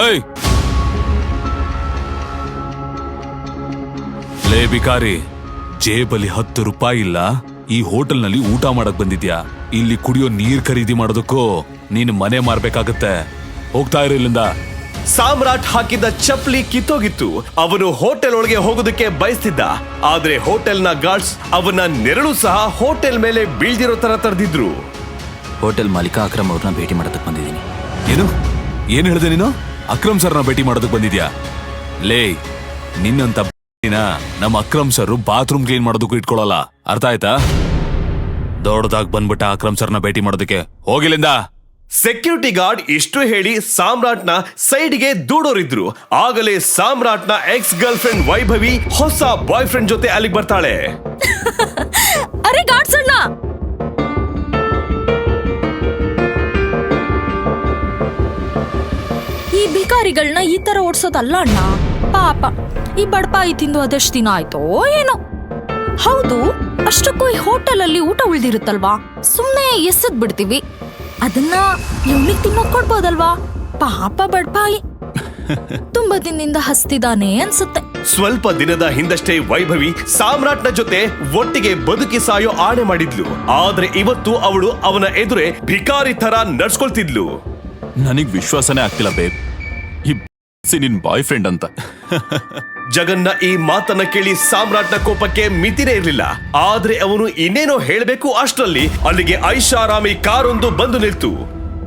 ಏಯ್ ಲೇ ಬಿಕಾರಿ, ಜೇಬಲ್ಲಿ 10 ರೂಪಾಯಿ ಇಲ್ಲ, ಈ ಹೋಟೆಲ್ನಲ್ಲಿ ಊಟ ಮಾಡಕ್ ಬಂದಿದ್ಯಾ? ಇಲ್ಲಿ ಕುಡಿಯೋ ನೀರ್ ಖರೀದಿ ಮಾಡೋದಕ್ಕೂ ನೀನು ಮನೆ ಮಾರ್ಬೇಕಾಗತ್ತೆ. ಹೋಗ್ತಾ ಇರು ಇಲ್ಲಿಂದ. ಸಾಮ್ರಾಟ್ ಹಾಕಿದ್ದ ಚಪ್ಪಲಿ ಕಿತ್ತೋಗಿತ್ತು. ಅವನು ಹೋಟೆಲ್ ಒಳಗೆ ಹೋಗೋದಕ್ಕೆ ಬಯಸ್ತಿದ್ದ, ಆದ್ರೆ ಹೋಟೆಲ್ನ ಗಾರ್ಡ್ಸ್ ಅವನ ನೆರಳು ಸಹ ಹೋಟೆಲ್ ಮೇಲೆ ಬೀಳ್ದಿರೋ ತರ ತಡೆದಿದ್ರು. ಹೋಟೆಲ್ ಮಾಲೀಕ ಅಕ್ರಮ್ ಅವ್ರನ್ನ ಭೇಟಿ ಮಾಡೋದಕ್ಕೆ ಬಂದಿದ್ದೀನಿ. ಏನು ಹೇಳಿದೆ ನೀನು? ಅಕ್ರಮ್ ಸರ್ನ ಭೇಟಿ ಮಾಡೋದಕ್ಕೆ ಬಂದಿದ್ಯಾ? ಲೇ, ನಿನ್ನಂತ ನಮ್ಮ ಅಕ್ರಮ್ ಸರ್ ಬಾತ್ರೂಮ್ ಕ್ಲೀನ್ ಮಾಡೋದಕ್ಕೂ ಇಟ್ಕೊಳ್ಳಲ್ಲ, ಅರ್ಥ ಆಯ್ತಾ? ದೊಡ್ಡದಾಗ್ ಬಂದ್ಬಿಟ್ಟ ಅಕ್ರಮ್ ಸರ್ನ ಭೇಟಿ ಮಾಡೋದಕ್ಕೆ. ಹೋಗಿಲ್ಲಿಂದ. ಸೆಕ್ಯೂರಿಟಿ ಗಾರ್ಡ್ ಇಷ್ಟು ಹೇಳಿ ಸಾಮ್ರಾಟ್ನ ಸೈಡ್ಗೆ ದೂಡೋರಿದ್ರು. ಆಗಲೇ ಸಾಮ್ರಾಟ್ನ ಎಕ್ಸ್ ಗರ್ಲ್ ಫ್ರೆಂಡ್ ವೈಭವಿ ಹೊಸ ಬಾಯ್ ಫ್ರೆಂಡ್ ಜೊತೆ ಅಲ್ಲಿಗೆ ಬರ್ತಾಳೆ. ಅರೆ ಗಾರ್ಡ್ಸ್ ಅಣ್ಣ, ಈ ಭಿಕಾರಿಗಳನ್ನ ಈ ತರ ಓಡ್ಸೋದಲ್ಲ ಅಣ್ಣ. ಪಾಪ ಈ ಬಡಪಾಯಿ ತಿಂದು ಅದೆಷ್ಟು ದಿನ ಆಯ್ತೋ ಏನೋ. ಹೌದು, ಅಷ್ಟಕ್ಕೂ ಈ ಹೋಟೆಲ್ ಅಲ್ಲಿ ಊಟ ಉಳ್ದಿರುತ್ತಲ್ವಾ, ಸುಮ್ನೆ ಎಸದ್ ಬಿಡ್ತೀವಿ. ಅದನ್ನ ಇವನಿಗೆ ತಿನ್ನೋಕ್ ಕೊಡ್ಬೋದಲ್ವಾ? ಪಾಪ ಬಡಪಾಯಿ ತುಂಬಾ ದಿನದಿಂದ ಹಸ್ತಿದಾನೆ ಅನ್ಸುತ್ತೆ. ಸ್ವಲ್ಪ ದಿನದ ಹಿಂದಷ್ಟೇ ವೈಭವಿ ಸಾಮ್ರಾಟ್ನ ಜೊತೆ ಒಟ್ಟಿಗೆ ಬದುಕಿ ಸಾಯೋ ಆಣೆ ಮಾಡಿದ್ಲು. ಆದ್ರೆ ಇವತ್ತು ಅವಳು ಅವನ ಎದುರೇ ಭಿಕಾರಿ ತರ ನಡ್ಸ್ಕೊಳ್ತಿದ್ಲು. ನನಗ್ ವಿಶ್ವಾಸನೇ ಆಗ್ತಿಲ್ಲ ಬೇಬ್, ಈ ನಿನ್ ಬಾಯ್ ಫ್ರೆಂಡ್ ಅಂತ. ಜಗನ್ನ ಈ ಮಾತನ್ನ ಕೇಳಿ ಸಾಮ್ರಾಟ್ನ ಕೋಪಕ್ಕೆ ಮಿತಿನೇ ಇರ್ಲಿಲ್ಲ. ಆದ್ರೆ ಅವನು ಇನ್ನೇನೋ ಹೇಳ್ಬೇಕು ಅಷ್ಟರಲ್ಲಿ ಅಲ್ಲಿಗೆ ಐಷಾರಾಮಿ ಕಾರೊಂದು ಬಂದು ನಿಲ್ತು.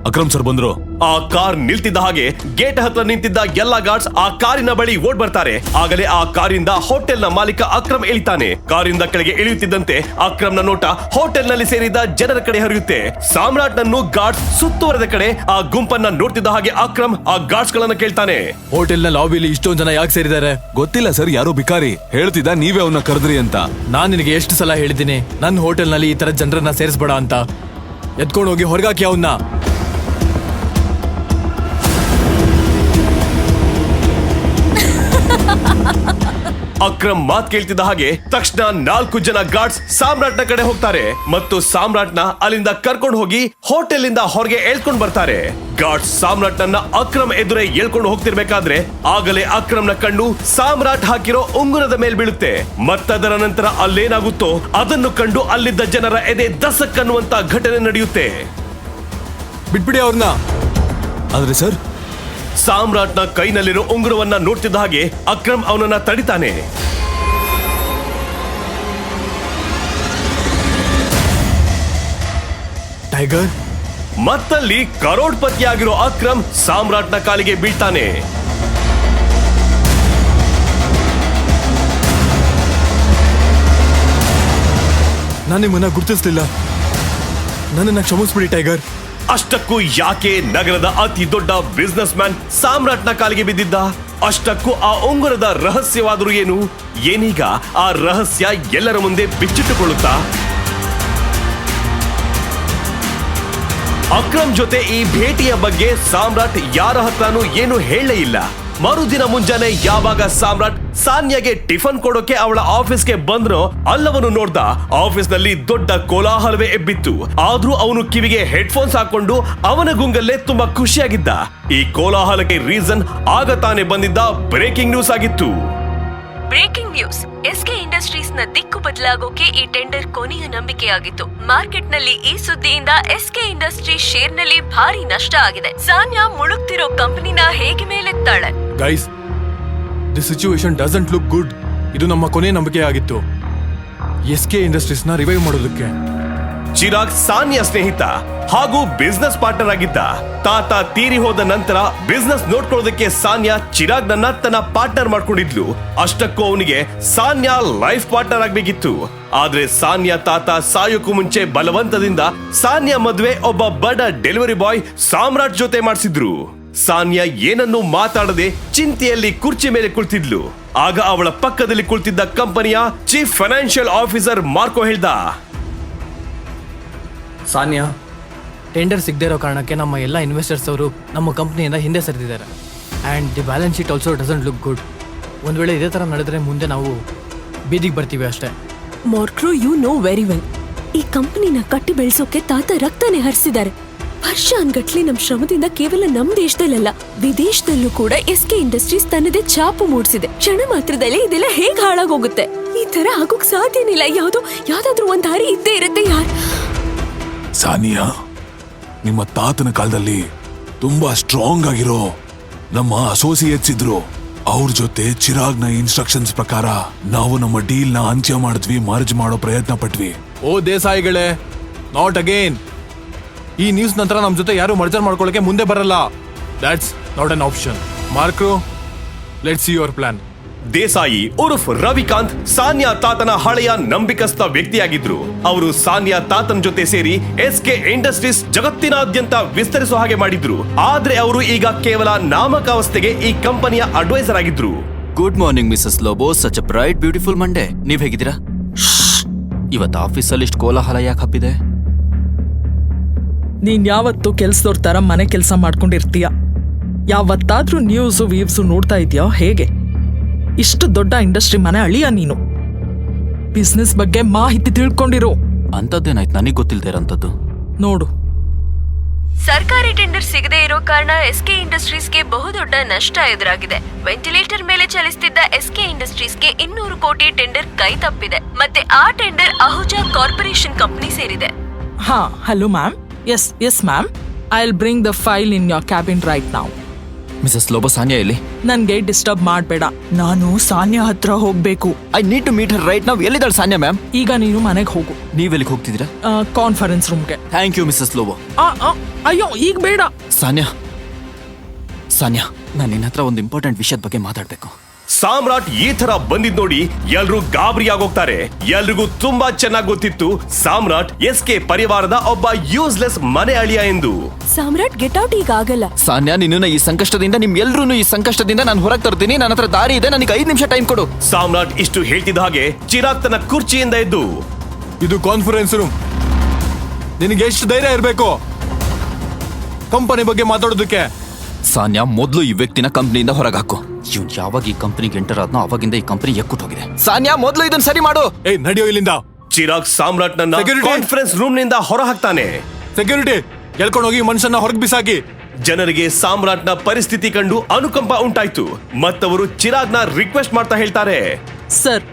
ಅಕ್ರಮ್ ಸರ್ ಬಂದ್ರು. ಆ ಕಾರ್ ನಿಲ್ತಿದ್ದ ಹಾಗೆ ಗೇಟ್ ಹತ್ರ ನಿಂತಿದ್ದ ಎಲ್ಲಾ ಗಾರ್ಡ್ಸ್ ಆ ಕಾರಿನ ಬಳಿ ಓಡ್ ಬರ್ತಾರೆ. ಆಗಲೇ ಆ ಕಾರಿಂದ ಹೋಟೆಲ್ನ ಮಾಲೀಕ ಅಕ್ರಮ್ ಇಳಿತಾನೆ. ಕಾರಿಂದ ಕೆಳಗೆ ಇಳಿಯುತ್ತಿದ್ದಂತೆ ಅಕ್ರಮ್ನ ನೋಟ ಹೋಟೆಲ್ ನಲ್ಲಿ ಸೇರಿದ್ದ ಜನರ ಕಡೆ ಹರಿಯುತ್ತೆ. ಸಾಮ್ರಾಟ್ ನನ್ನು ಗಾರ್ಡ್ಸ್ ಸುತ್ತುವರೆದ ಕಡೆ ಆ ಗುಂಪನ್ನ ನೋಡ್ತಿದ್ದ ಹಾಗೆ ಅಕ್ರಮ್ ಆ ಗಾರ್ಡ್ಸ್ ಗಳನ್ನ ಕೇಳ್ತಾನೆ, ಹೋಟೆಲ್ ನ ಲಾಬಿಲಿ ಇಷ್ಟೊಂದು ಜನ ಯಾಕೆ ಸೇರಿದ್ದಾರೆ? ಗೊತ್ತಿಲ್ಲ ಸರ್, ಯಾರೋ ಬಿಕಾರಿ ಹೇಳ್ತಿದ್ದ ನೀವೇ ಅವನ್ನ ಕರೆದ್ರಿ ಅಂತ. ನಾನ್ ನಿನಗೆ ಎಷ್ಟು ಸಲ ಹೇಳಿದ್ದೀನಿ ನನ್ನ ಹೋಟೆಲ್ ನಲ್ಲಿ ಈ ತರ ಜನರನ್ನ ಸೇರಿಸ್ಬೇಡ ಅಂತ. ಎತ್ಕೊಂಡು ಹೋಗಿ ಹೊರಗಾಕಿ ಅವನ್ನ. ಅಕ್ರಮ್ ಮಾತ್ ಕೇಳ್ತಿದ್ದ ಹಾಗೆ ತಕ್ಷಣ 4 ಜನ ಗಾರ್ಡ್ಸ್ ಸಾಮ್ರಾಟ್ನ ಕಡೆ ಹೋಗ್ತಾರೆ ಮತ್ತು ಸಾಮ್ರಾಟ್ನ ಅಲ್ಲಿಂದ ಕರ್ಕೊಂಡು ಹೋಗಿ ಹೋಟೆಲ್ ಇಂದ ಹೊರಗೆ ಎಳ್ಕೊಂಡು ಬರ್ತಾರೆ. ಗಾರ್ಡ್ಸ್ ಸಾಮ್ರಾಟ್ನನ್ನ ಅಕ್ರಮ್ ಎದುರೇ ಎಳ್ಕೊಂಡು ಹೋಗ್ತಿರ್ಬೇಕಾದ್ರೆ ಆಗಲೇ ಅಕ್ರಮ್ನ ಕಣ್ಣು ಸಾಮ್ರಾಟ್ ಹಾಕಿರೋ ಉಂಗುರದ ಮೇಲೆ ಬೀಳುತ್ತೆ. ಮತ್ತದರ ನಂತರ ಅಲ್ಲೇನಾಗುತ್ತೋ ಅದನ್ನು ಕಂಡು ಅಲ್ಲಿದ್ದ ಜನರ ಎದೆ ದಸಕ್ ಅನ್ನುವಂತ ಘಟನೆ ನಡೆಯುತ್ತೆ. ಬಿಟ್ಬಿಡಿ ಅವ್ರನ್ನ. ಆದ್ರೆ ಸರ್, ಸಾಮ್ರಾಟ್ನ ಕೈನಲ್ಲಿರೋ ಉಂಗುರವನ್ನ ನೋಡ್ತಿದ್ದ ಹಾಗೆ ಅಕ್ರಮ್ ಅವನನ್ನ ತಡಿತಾನೆ. ಟೈಗರ್. ಮತ್ತಲ್ಲಿ ಕರೋಡ್ಪತಿಯಾಗಿರೋ ಅಕ್ರಮ್ ಸಾಮ್ರಾಟ್ನ ಕಾಲಿಗೆ ಬೀಳ್ತಾನೆ. ನಾನು ನಿಮ್ಮನ್ನ ಗುರ್ತಿಸ್ಲಿಲ್ಲ, ನನ್ನನ್ನ ಕ್ಷಮಿಸ್ಬಿಡಿ ಟೈಗರ್. ಅಷ್ಟಕ್ಕೂ ಯಾಕೆ ನಗರದ ಅತಿ ದೊಡ್ಡ ಬಿಸ್ನೆಸ್ ಮ್ಯಾನ್ ಸಾಮ್ರಾಟ್ನ ಕಾಲಿಗೆ ಬಿದ್ದಿದ್ದ? ಅಷ್ಟಕ್ಕೂ ಆ ಉಂಗುರದ ರಹಸ್ಯವಾದರೂ ಏನು? ಏನೀಗ ಆ ರಹಸ್ಯ ಎಲ್ಲರ ಮುಂದೆ ಬಿಚ್ಚಿಟ್ಟುಕೊಳ್ಳುತ್ತಾ? ಅಕ್ರಮ್ ಜೊತೆ ಈ ಭೇಟಿಯ ಬಗ್ಗೆ ಸಾಮ್ರಾಟ್ ಯಾರ ಹತ್ರನೂ ಏನು ಹೇಳಲೇ ಇಲ್ಲ. ಮರುದಿನ ಮುಂಜಾನೆ ಯಾವಾಗ ಸಾಮ್ರಾಟ್ ಸಾನ್ಯಾಗೆ ಟಿಫನ್ ಕೊಡೋಕೆ ಅವಳ ಆಫೀಸ್ಗೆ ಬಂದ್ರೋ ಅಲ್ಲವನು ನೋಡ್ದ ಆಫೀಸ್ ನಲ್ಲಿ ದೊಡ್ಡ ಕೋಲಾಹಲವೇ ಎಬ್ಬಿತ್ತು. ಆದ್ರೂ ಅವನು ಕಿವಿಗೆ ಹೆಡ್ಫೋನ್ಸ್ ಹಾಕೊಂಡು ಅವನ ಗುಂಗಲ್ಲೇ ತುಂಬಾ ಖುಷಿಯಾಗಿದ್ದ. ಈ ಕೋಲಾಹಲಕ್ಕೆ ರೀಸನ್ ಆಗ ತಾನೇ ಬಂದಿದ್ದ ಬ್ರೇಕಿಂಗ್ ನ್ಯೂಸ್ ಆಗಿತ್ತು. Breaking news. ಎಸ್ಕೆ ಇಂಡಸ್ಟ್ರೀಸ್ ನ ದಿಕ್ಕು ಬದಲಾಗೋಕೆ ಈ ಟೆಂಡರ್ ಕೊನೆಯ ನಂಬಿಕೆಯಾಗಿತ್ತು. ಮಾರ್ಕೆಟ್ ನಲ್ಲಿ ಈ ಸುದ್ದಿಯಿಂದ ಎಸ್ಕೆ ಇಂಡಸ್ಟ್ರೀಸ್ ಶೇರ್ ನಲ್ಲಿ ಭಾರಿ ನಷ್ಟ ಆಗಿದೆ. ಸಾನ್ಯಾ ಮುಳುಗ್ತಿರೋ ಕಂಪನಿನ ಹೇಗೆ ಮೇಲೆತ್ತಾಳೆ? Guys, the situation doesn't look good. ಇದು ನಮ್ಮ ಕೊನೆಯ ನಂಬಿಕೆ ಆಗಿತ್ತು, ಎಸ್ಕೆ ಇಂಡಸ್ಟ್ರೀಸ್ ನ ರಿವೈವ್ ಮಾಡೋದಕ್ಕೆ. ಚಿರಾಗ್ ಸಾನ್ಯಾ ಸ್ನೇಹಿತ ಹಾಗೂ ಬಿಸ್ನೆಸ್ ಪಾರ್ಟ್ನರ್ ಆಗಿದ್ದ. ತಾತ ತೀರಿ ಹೋದ ನಂತರ ಬಿಸ್ನೆಸ್ ನೋಡ್ಕೊಳ್ಳೋದಕ್ಕೆ ಸಾನ್ಯಾ ಚಿರಾಗ್ ನನ್ನ ತನ್ನ ಪಾರ್ಟ್ನರ್ ಮಾಡ್ಕೊಂಡಿದ್ಲು. ಅಷ್ಟಕ್ಕೂ ಅವನಿಗೆ ಸಾನ್ಯಾ ಲೈಫ್ ಪಾರ್ಟ್ನರ್ ಆಗ್ಬೇಕಿತ್ತು. ಆದ್ರೆ ಸಾನ್ಯಾ ತಾತ ಸಾಯೋಕ್ಕೂ ಮುಂಚೆ ಬಲವಂತದಿಂದ ಸಾನ್ಯಾ ಮದುವೆ ಒಬ್ಬ ಬಡ ಡೆಲಿವರಿ ಬಾಯ್ ಸಾಮ್ರಾಟ್ ಜೊತೆ ಮಾಡಿಸಿದ್ರು. ಸಾನ್ಯಾ ಏನನ್ನೂ ಮಾತಾಡದೆ ಚಿಂತೆಯಲ್ಲಿ ಕುರ್ಚಿ ಮೇಲೆ ಕುಳಿತಿದ್ಲು. ಆಗ ಅವಳ ಪಕ್ಕದಲ್ಲಿ ಕುಳಿತಿದ್ದ ಕಂಪನಿಯ ಚೀಫ್ ಫೈನಾನ್ಷಿಯಲ್ ಆಫೀಸರ್ ಮಾರ್ಕೋ ಹೇಳ್ದ, ಸಾನ್ಯಾ, ಟೆಂಡರ್ ಸಿಗದೇ ಇರೋ ಕಾರಣಕ್ಕೆ ನಮ್ಮ ಎಲ್ಲ ಇನ್ವೆಸ್ಟರ್ಸ್ ಅವರು ನಮ್ಮ ಕಂಪ್ನಿಯಿಂದ ಹಿಂದೆ ಸರಿದಿದ್ದಾರೆ. And the balance sheet also doesn't look good. ಒಂದು ವೇಳೆ ಇದೇ ಥರ ನಡೆದ್ರೆ ಮುಂದೆ ನಾವು ಬೀದಿಗೆ ಬರ್ತೀವಿ ಅಷ್ಟೇ. ಮಾರ್ಕ್ರೋ, ಯು ನೋ ವೆರಿ ವೆಲ್, ಈ ಕಂಪನಿನ ಕಟ್ಟಿ ಬೆಳೆಸೋಕೆ ತಾತ ರಕ್ತನೇ ಹರಿಸಿದ್ದಾರೆ. ವರ್ಷಾನ್ಗಟ್ಲೆ ನಮ್ ಶ್ರಮದಿಂದ ಕೇವಲ ನಮ್ ದೇಶದಲ್ಲ ವಿದೇಶದಲ್ಲೂ ಕೂಡ SK ಇಂಡಸ್ಟ್ರೀಸ್ ತನ್ನದೇ ಛಾಪು ಮೂಡಿಸಿದೆ. ಕ್ಷಣ ಮಾತ್ರದಲ್ಲಿ ಇದೆಲ್ಲ ಹೇಗ್ ಹಾಳಾಗೋಗುತ್ತೆ? ಈ ತರ ಆಗೋಕ್ ಸಾಧ್ಯನಿಲ್ಲ. ಯಾವ್ದಾದ್ರೂ ಒಂದ್ ದಾರಿ ಇದ್ದೇ ಇರುತ್ತೆ ಯಾರ್. ಸಾನಿಯಾ, ನಿಮ್ಮ ತಾತನ ಕಾಲದಲ್ಲಿ ತುಂಬಾ ಸ್ಟ್ರಾಂಗ್ ಆಗಿರೋ ನಮ್ಮ ಅಸೋಸಿಯೇಟ್ಸ್ ಇದ್ರು. ಅವ್ರ ಜೊತೆ ಚಿರಾಗ್ನ ಇನ್ಸ್ಟ್ರಕ್ಷನ್ಸ್ ಪ್ರಕಾರ ನಾವು ನಮ್ಮ ಡೀಲ್ ನ ಅಂತ್ಯ ಮಾಡಿದ್ವಿ, ಮರ್ಜ್ ಮಾಡೋ ಪ್ರಯತ್ನ ಪಟ್ವಿ. ಓ ದೇಸಾಯಿಗಳೇ, ನಾಟ್ ಅಗೇನ್. ಈ ನ್ಯೂಸ್ ನಂತರ ನಮ್ ಜೊತೆ ಯಾರು ಮರ್ಜರ್ ಮಾಡ್ಕೊಳ್ಳೋಕೆ ಮುಂದೆ ಬರಲ್ಲ. That's not an option. ಮಾರ್ಕ್ರು, let's see your plan. Desai ಉರ್ಫ್ ರವಿಕಾಂತ್ ಸಾನ್ಯಾ ತಾತನ ಹಳೆಯ ನಂಬಿಕಸ್ಥ ವ್ಯಕ್ತಿಯಾಗಿದ್ರು. ಅವರು ಸಾನ್ಯಾ ತಾತನ ಜೊತೆ ಸೇರಿ SK ಇಂಡಸ್ಟ್ರೀಸ್ ಜಗತ್ತಿನಾದ್ಯಂತ ವಿಸ್ತರಿಸುವ ಹಾಗೆ ಮಾಡಿದ್ರು. ಆದ್ರೆ ಅವರು ಈಗ ಕೇವಲ ನಾಮಕಾವಸ್ಥೆಗೆ ಈ ಕಂಪನಿಯ ಅಡ್ವೈಸರ್ ಆಗಿದ್ರು. Good morning Mrs Lobo, such a bright beautiful Monday. ನೀವ್ ಹೇಗಿದ್ದೀರಾ? ಇವತ್ತು ಆಫೀಸಲ್ಲಿ ಇಷ್ಟು ಕೋಲಾಹಲ ಯಾಕೆ ಹಬ್ಬಿದೆ? ನೀನ್ ಯಾವತ್ತು ಕೆಲ್ಸದವ್ರ ತರ ಮನೆ ಕೆಲಸ ಮಾಡ್ಕೊಂಡಿರ್ತೀಯ? ಯಾವತ್ತಾದ್ರೂ ನ್ಯೂಸು ವೀವ್ಸು ನೋಡ್ತಾ ಇದೆಯಾ ಹೇಗೆ? ಇಷ್ಟು ದೊಡ್ಡ ಇಂಡಸ್ಟ್ರಿ ಮನೆ ಅಳಿಯ ನೀನು. ಬಿಸ್ನೆಸ್ ಬಗ್ಗೆ ಮಾಹಿತಿ ತಿಳ್ಕೊಂಡಿರೋ. ಅಂತದ್ದೇನಾಯ್ತು ನನಗೆ ಗೊತ್ತಿಲ್ಲದೆ ಇರೋಂಥದ್ದು? ನೋಡು, ಸರ್ಕಾರಿ ಟೆಂಡರ್ ಸಿಗದೆ ಇರೋ ಕಾರಣ SK ಇಂಡಸ್ಟ್ರೀಸ್ಗೆ ಬಹುದೊಡ್ಡ ನಷ್ಟ ಎದುರಾಗಿದೆ. ವೆಂಟಿಲೇಟರ್ ಮೇಲೆ ಚಲಿಸುತ್ತಿದ್ದ SK ಇಂಡಸ್ಟ್ರೀಸ್ಗೆ 200 ಕೋಟಿ ಟೆಂಡರ್ ಕೈ ತಪ್ಪಿದೆ. ಮತ್ತೆ ಆ ಟೆಂಡರ್ ಅಹುಜಾ ಕಾರ್ಪೊರೇಷನ್ ಕಂಪನಿ ಸೇರಿದೆ. ಹಾ, hello ma'am. Yes ma'am, I will bring the file in your cabin right now. Mrs Lobo, Sanya ಎಲ್ಲಿ? ನನ್ಗೆ ಡಿಸ್ಟರ್ಬ್ ಮಾಡ್ಬೇಡ. ನಾನು ಸಾನ್ಯಾ ಹತ್ರ ಹೋಗ್ಬೇಕು. I need to meet her right now. ಎಲ್ಲಿದ್ದಾಳೆ ಸಾನ್ಯಾ ಮ್ಯಾಮ್? ಈಗ ನೀನು ಮನೆಗೆ ಹೋಗು. ನೀವೆಲ್ಲಿಗೆ ಹೋಗ್ತಿದ್ದೀರಾ? ಕಾನ್ಫರೆನ್ಸ್ ರೂಮ್ಗೆ. Thank you Mrs Lobo. ಅಯ್ಯೋ, ಈಗ ಬೇಡ. ಸಾನ್ಯಾ, ನಾನು ನಿನ್ನ ಹತ್ರ ಒಂದು ಇಂಪಾರ್ಟೆಂಟ್ ವಿಷಯದ ಬಗ್ಗೆ ಮಾತಾಡ್ಬೇಕು. ಸಾಮ್ರಾಟ್ ಈ ತರ ಬಂದಿದ್ ನೋಡಿ ಎಲ್ರೂ ಗಾಬರಿ ಆಗೋಗ್ತಾರೆ. ಎಲ್ರಿಗೂ ತುಂಬಾ ಚೆನ್ನಾಗಿ ಗೊತ್ತಿತ್ತು ಸಾಮ್ರಾಟ್ SK ಪರಿವಾರದ ಒಬ್ಬ ಯೂಸ್ಲೆಸ್ ಮನೆ ಅಳಿಯ ಎಂದು. ಸಾಮ್ರಾಟ್ ಗೆಟ್ ಔಟ್ ಈಗ ಆಗಲ್ಲ. ಸಾನ್ಯಾ, ನಿನ್ನ ಈ ಸಂಕಷ್ಟದಿಂದ, ನಿಮ್ಗೆಲ್ರೂ ಈ ಸಂಕಷ್ಟದಿಂದ ನಾನು ಹೊರಗೆ ತರ್ತೀನಿ. ನನ್ನ ಹತ್ರ ದಾರಿ ಇದೆ. ನನಗೆ 5 ನಿಮಿಷ ಟೈಮ್ ಕೊಡು. ಸಾಮ್ರಾಟ್ ಇಷ್ಟು ಹೇಳ್ತಿದ್ದ ಹಾಗೆ ಚಿರಾಗ್ ತನ್ನ ಕುರ್ಚಿಯಿಂದ ಎದ್ದು, ಇದು ಕಾನ್ಫರೆನ್ಸ್ ರೂಮ್. ನಿನಗೆ ಎಷ್ಟು ಧೈರ್ಯ ಇರಬೇಕು ಕಂಪನಿ ಬಗ್ಗೆ ಮಾತಾಡೋದಕ್ಕೆ? ಸಾನ್ಯಾ, ಮೊದಲು ಈ ವ್ಯಕ್ತಿನ ಕಂಪ್ನಿಯಿಂದ ಹೊರಗೆ ಹಾಕು. ಇವ್ನು ಯಾವಾಗ ಈ ಕಂಪನಿಗೆ ಎಂಟರ್ ಆದ್ನೋ ಅವಾಗಿಂದ ಈ ಕಂಪನಿ ಎಕ್ಕುಟ್ ಹೋಗಿದೆ. ಸಾನ್ಯಾ, ಮೊದಲು ಇದನ್ನ ಸರಿ ಮಾಡು. ಏಯ್, ನಡಿಯೋ ಇಲ್ಲಿಂದ. ಚಿರಾಗ್ ಸಾಮ್ರಾಟ್ ನನ್ನ Security. ಕಾನ್ಫರೆನ್ಸ್ ರೂಮ್ ನಿಂದ ಹೊರ ಹಾಕ್ತಾನೆ. ಸೆಕ್ಯೂರಿಟಿ, ಎಳ್ಕೊಂಡು ಹೋಗಿ ಮನುಷ್ಯನ ಹೊರಗೆ ಬಿಸಾಕಿ. ಜನರಿಗೆ ಸಾಮ್ರಾಟ್ನ ಪರಿಸ್ಥಿತಿ ಕಂಡು ಅನುಕಂಪ ಉಂಟಾಯ್ತು. ಮತ್ತವರು ಚಿರಾಗ್ನ ರಿಕ್ವೆಸ್ಟ್ ಮಾಡ್ತಾ ಹೇಳ್ತಾರೆ, sir,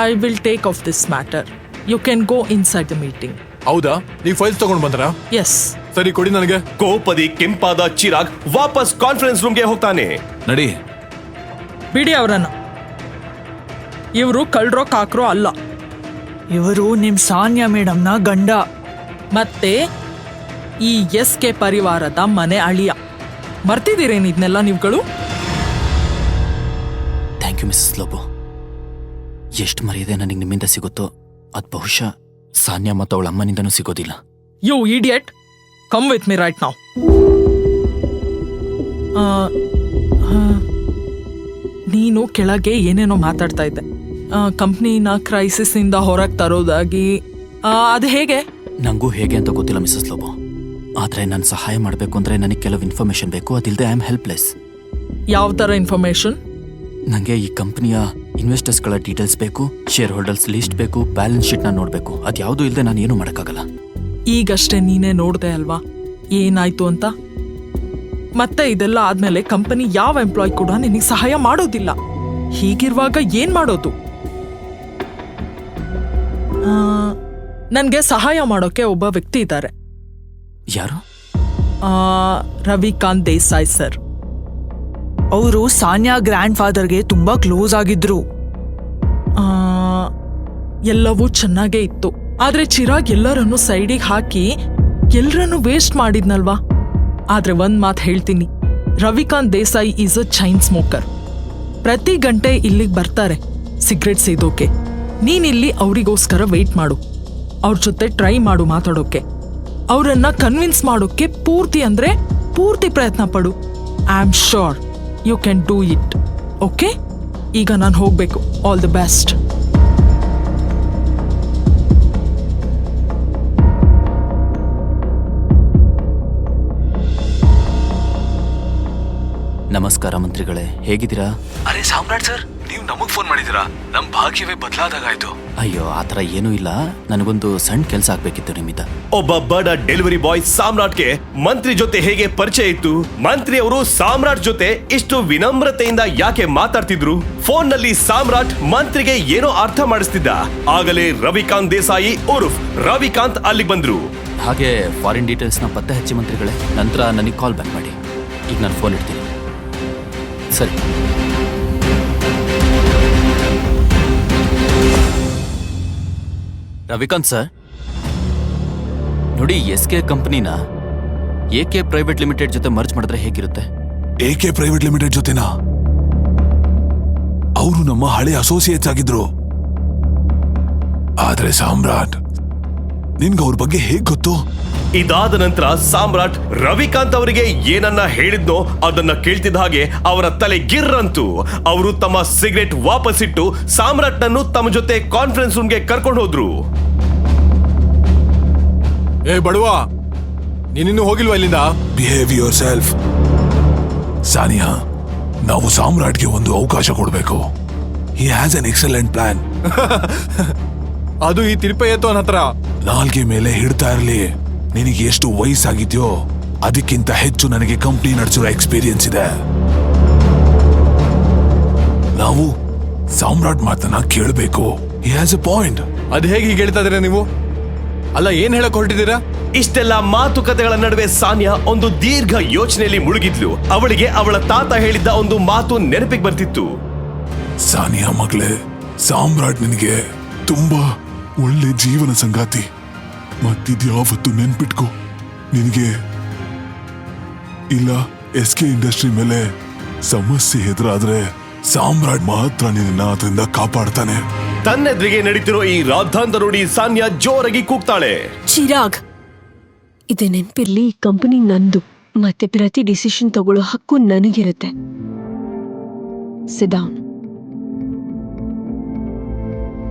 I will take of this matter. You can go inside the meeting. ಹೌದಾ? ನೀವು ಫೈಲ್ಸ್ ತಗೊಂಡ್ ಬಂದ್ರಾ? ಎಸ್. ಸರಿ, ಕೊಡಿ ನನಗೆ. ಕೋಪದಿ ಕೆಂಪಾದ ಚಿರಾಗ್ ವಾಪಸ್ ಕಾನ್ಫರೆನ್ಸ್ ರೂಮ್ಗೆ ಹೋಗ್ತಾನೆ. ನಡಿ. ಬಿಡಿ ಅವರನ್ನ. ಇವರು ಕಳ್ರೋ ಕಾಕ್ರೋ ಅಲ್ಲ. ಇವರು ನಿಮ್ ಸಾನ್ಯಾ ಮೇಡಮ್ನ ಗಂಡ, ಮತ್ತೆ ಈ SK ಪರಿವಾರದ ಮನೆ ಅಳಿಯ. ಬರ್ತಿದ್ದೀರೇನು ಇದನ್ನೆಲ್ಲ ನೀವುಗಳು? Thank you Mrs Lobo. ಎಷ್ಟು ಮರ್ಯಾದೆ ನನಗೆ ನಿಮ್ಮಿಂದ ಸಿಗುತ್ತೋ ಅದು ಬಹುಶಃ ಸಾನ್ಯಾ ಮತ್ತು ಅವಳ ಅಮ್ಮನಿಂದನೂ ಸಿಗೋದಿಲ್ಲ. You idiot, come with me right now. ನೀನು ಕೆಳಗೆ ಏನೇನೋ ಮಾತಾಡ್ತಾ ಇದ್ದೆ. ಕಂಪ್ನಿನ ಕ್ರೈಸಿಸ್ ಇಂದ ಹೊರಗೆ ತರೋದಾಗಿ. ಅದು ಹೇಗೆ? ನಂಗೂ ಹೇಗೆ ಅಂತ ಗೊತ್ತಿಲ್ಲ ಮಿಸಸ್ ಲೋಬೋ. ಆದರೆ ನಾನು ಸಹಾಯ ಮಾಡಬೇಕು ಅಂದರೆ ನನಗೆ ಕೆಲವು ಇನ್ಫಾರ್ಮೇಶನ್ ಬೇಕು. ಅದಿಲ್ಲದೆ ಐ ಆಮ್ ಹೆಲ್ಪ್ಲೆಸ್. ಯಾವ ಥರ ಇನ್ಫಾರ್ಮೇಶನ್? ನನಗೆ ಈ ಕಂಪ್ನಿಯ ಇನ್ವೆಸ್ಟರ್ಸ್ಗಳ ಡೀಟೇಲ್ಸ್ ಬೇಕು, ಶೇರ್ ಹೋಲ್ಡರ್ಸ್ ಲಿಸ್ಟ್ ಬೇಕು, ಬ್ಯಾಲೆನ್ಸ್ ಶೀಟ್ನ ನೋಡಬೇಕು. ಅದು ಯಾವುದೂ ಇಲ್ಲದೆ ನಾನು ಏನೂ ಮಾಡೋಕ್ಕಾಗಲ್ಲ. ಈಗಷ್ಟೇ ನೀನೇ ನೋಡ್ದೆ ಅಲ್ವಾ ಏನಾಯ್ತು ಅಂತ. ಮತ್ತೆ ಇದೆಲ್ಲ ಆದ್ಮೇಲೆ ಕಂಪನಿ ಯಾವ ಎಂಪ್ಲಾಯ್ ಕೂಡ ನಿನಗೆ ಸಹಾಯ ಮಾಡೋದಿಲ್ಲ. ಹೀಗಿರುವಾಗ ಏನ್ ಮಾಡೋದು? ನನ್ಗೆ ಸಹಾಯ ಮಾಡೋಕೆ ಒಬ್ಬ ವ್ಯಕ್ತಿ ಇದ್ದಾರೆ. ಯಾರು? ರವಿಕಾಂತ್ ದೇಸಾಯಿ ಸರ್. ಅವರು ಸಾನ್ಯಾ ಗ್ರ್ಯಾಂಡ್ ಫಾದರ್ಗೆ ತುಂಬಾ ಕ್ಲೋಸ್ ಆಗಿದ್ರು. ಎಲ್ಲವೂ ಚೆನ್ನಾಗೇ ಇತ್ತು. ಆದ್ರೆ ಚಿರಾಗ್ ಎಲ್ಲರನ್ನು ಸೈಡಿಗೆ ಹಾಕಿ ಎಲ್ಲರನ್ನು ವೇಸ್ಟ್ ಮಾಡಿದ್ನಲ್ವಾ. ಆದ್ರೆ ಒಂದ್ ಮಾತು ಹೇಳ್ತೀನಿ, Ravikant Desai is a chain smoker. ಪ್ರತಿ ಗಂಟೆ ಇಲ್ಲಿಗೆ ಬರ್ತಾರೆ ಸಿಗರೆಟ್ ಸೇದೋಕೆ. ನೀನಿಲ್ಲಿ ಅವರಿಗೋಸ್ಕರ ವೇಟ್ ಮಾಡು. ಅವ್ರ ಜೊತೆ ಟ್ರೈ ಮಾಡು ಮಾತಾಡೋಕೆ. ಅವರನ್ನ ಕನ್ವಿನ್ಸ್ ಮಾಡೋಕೆ ಪೂರ್ತಿ ಅಂದ್ರೆ ಪೂರ್ತಿ ಪ್ರಯತ್ನ ಪಡು. I am sure you can do it. Okay, ಈಗ ನಾನು ಹೋಗ್ಬೇಕು. All the best. ನಮಸ್ಕಾರ ಮಂತ್ರಿಗಳೇ, ಹೇಗಿದ್ದೀರಾ? ಅರೆ ಸಾಮ್ರಾಟ್ ಸರ್, ನೀವು ನಮಗ್ ಫೋನ್ ಮಾಡಿದಿರಾ? ನಮ್ ಭಾಗ್ಯವೇ ಬದಲಾದಾಗಾಯ್ತು. ಅಯ್ಯೋ ಆ ಥರ ಏನೂ ಇಲ್ಲ, ನನಗೊಂದು ಸಣ್ಣ ಕೆಲಸ ಆಗ್ಬೇಕಿತ್ತು ನಿಮ್ಮಿಂದ. ಒಬ್ಬ ಬಡ ಡೆಲಿವರಿ ಬಾಯ್ ಸಾಮ್ರಾಟ್ಗೆ ಮಂತ್ರಿ ಜೊತೆ ಹೇಗೆ ಪರಿಚಯ ಇತ್ತು? ಮಂತ್ರಿ ಅವರು ಸಾಮ್ರಾಟ್ ಜೊತೆ ಇಷ್ಟು ವಿನಮ್ರತೆಯಿಂದ ಯಾಕೆ ಮಾತಾಡ್ತಿದ್ರು? ಫೋನ್ ನಲ್ಲಿ ಸಾಮ್ರಾಟ್ ಮಂತ್ರಿಗೆ ಏನೋ ಅರ್ಥ ಮಾಡಿಸ್ತಿದ್ದ. ಆಗಲೇ ರವಿಕಾಂತ್ ದೇಸಾಯಿ ಉರ್ಫ್ ರವಿಕಾಂತ್ ಅಲ್ಲಿಗೆ ಬಂದ್ರು. ಹಾಗೆ ಫಾರಿನ್ ಡೀಟೇಲ್ಸ್ನ ಪತ್ತೆ ಹಚ್ಚಿ ಮಂತ್ರಿಗಳೇ, ನಂತರ ನನಗೆ ಕಾಲ್ ಬ್ಯಾಕ್ ಮಾಡಿ. ಈಗ ನಾನು ಫೋನ್ ಇಡ್ತೀನಿ. ಸರಿ. ರವಿಕಾಂತ್ ಸರ್, ನೋಡಿ SK ಕಂಪನಿನ AK ಪ್ರೈವೇಟ್ ಲಿಮಿಟೆಡ್ ಜೊತೆ ಮರ್ಜ್ ಮಾಡಿದ್ರೆ ಹೇಗಿರುತ್ತೆ? AK ಪ್ರೈವೇಟ್ ಲಿಮಿಟೆಡ್ ಜೊತೆನಾ? ಅವರು ನಮ್ಮ ಹಳೆ ಅಸೋಸಿಯೇಟ್ಸ್ ಆಗಿದ್ರು. ಆದ್ರೆ ಸಾಮ್ರಾಟ್, ನಿನ್ಗೆ ಅವ್ರ ಬಗ್ಗೆ ಹೇಗ್ ಗೊತ್ತು? ಇದಾದ ನಂತರ ಸಾಮ್ರಾಟ್ ರವಿಕಾಂತ್ ಅವರಿಗೆ ಏನನ್ನ ಹೇಳಿದ್ನೋ ಅದನ್ನ ಕೇಳ್ತಿದ್ದ ಹಾಗೆ ಅವರ ತಲೆ ಗಿರ್ರಂತು. ಅವರು ತಮ್ಮ ಸಿಗರೆಟ್ ವಾಪಸ್ಸಿಟ್ಟು ಸಾಮ್ರಾಟ್ ನನ್ನು ತಮ್ಮ ಜೊತೆ ಕಾನ್ಫರೆನ್ಸ್ ರೂಮ್ಗೆ ಕರ್ಕೊಂಡು ಹೋದ್ರು. ಏ ಬಡವಾ, ನೀನಿನ್ನೂ ಹೋಗಿಲ್ವಾ ಇಲ್ಲಿಂದ? Behave your self. ಸಾನಿಯಾ, ನಾವು ಸಾಮ್ರಾಟ್ಗೆ ಒಂದು ಅವಕಾಶ ಕೊಡ್ಬೇಕು. He has an excellent plan. ಅದು ಈ ತಿರುಪಯ್ಯತ್ತವನ ಹತ್ರ. ನಾಲ್ಗೆ ಮೇಲೆ ಹಿಡ್ತಾ ಇರ್ಲಿ. ನಿನಗೆ ಎಷ್ಟು ವಯಸ್ಸಾಗಿದ್ಯೋ ಅದಕ್ಕಿಂತ ಹೆಚ್ಚು ನನಗೆ ಕಂಪ್ನಿ ನಡೆಸಿರೋ ಎಕ್ಸ್ಪೀರಿಯನ್ಸ್ ಇದೆ. ನಾವು ಸಾಮ್ರಾಟ್ ಮಾತನ್ನ ಕೇಳಬೇಕು. He has A point. ಅದ್ ಹೇಗೆ ಹೀಗೆ ಹೇಳ್ತಾ ಇದೀರಾ ನೀವು? ಅಲ್ಲ, ಏನ್ ಹೇಳಕ್ ಹೊರಟಿದ್ದೀರಾ? ಇಷ್ಟೆಲ್ಲ ಮಾತುಕತೆಗಳ ನಡುವೆ ಸಾನಿಯಾ ಒಂದು ದೀರ್ಘ ಯೋಚನೆಯಲ್ಲಿ ಮುಳುಗಿದ್ಲು. ಅವಳಿಗೆ ಅವಳ ತಾತ ಹೇಳಿದ್ದ ಒಂದು ಮಾತು ನೆನಪಿಗೆ ಬರ್ತಿತ್ತು. ಸಾನಿಯಾ ಮಗಳೇ, ಸಾಮ್ರಾಟ್ ನಿನಗೆ ತುಂಬಾ ಒಳ್ಳೆ ಜೀವನ ಸಂಗಾತಿ. ಮತ್ತಿದ್ಯಾವತ್ತು ನೆನ್ಪಿಟ್ಕೋ, ನಿನಗೆ ಇಲ್ಲ SK ಇಂಡಸ್ಟ್ರಿ ಮೇಲೆ ಸಮಸ್ಯೆ ಎದುರಾದ್ರೆ ಸಾಮ್ರಾಟ್ ಮಾತ್ರ ನಿನ್ನ ಅದರಿಂದ ಕಾಪಾಡ್ತಾನೆ. ತನ್ನೆದ್ರಿಗೆ ನಡೀತಿರೋ ಈ ರಾದ್ಧಾಂತ ನೋಡಿ ಸಾನ್ಯಾ ಜೋರಾಗಿ ಕೂಗ್ತಾಳೆ. ಚಿರಾಗ್, ಇದು ನೆನ್ಪಿರ್ಲಿ, ಈ ಕಂಪನಿ ನಂದು, ಮತ್ತೆ ಪ್ರತಿ ಡಿಸಿಷನ್ ತಗೊಳ್ಳೋ ಹಕ್ಕು ನನಗಿರುತ್ತೆ. ಸಿಡೌನ್.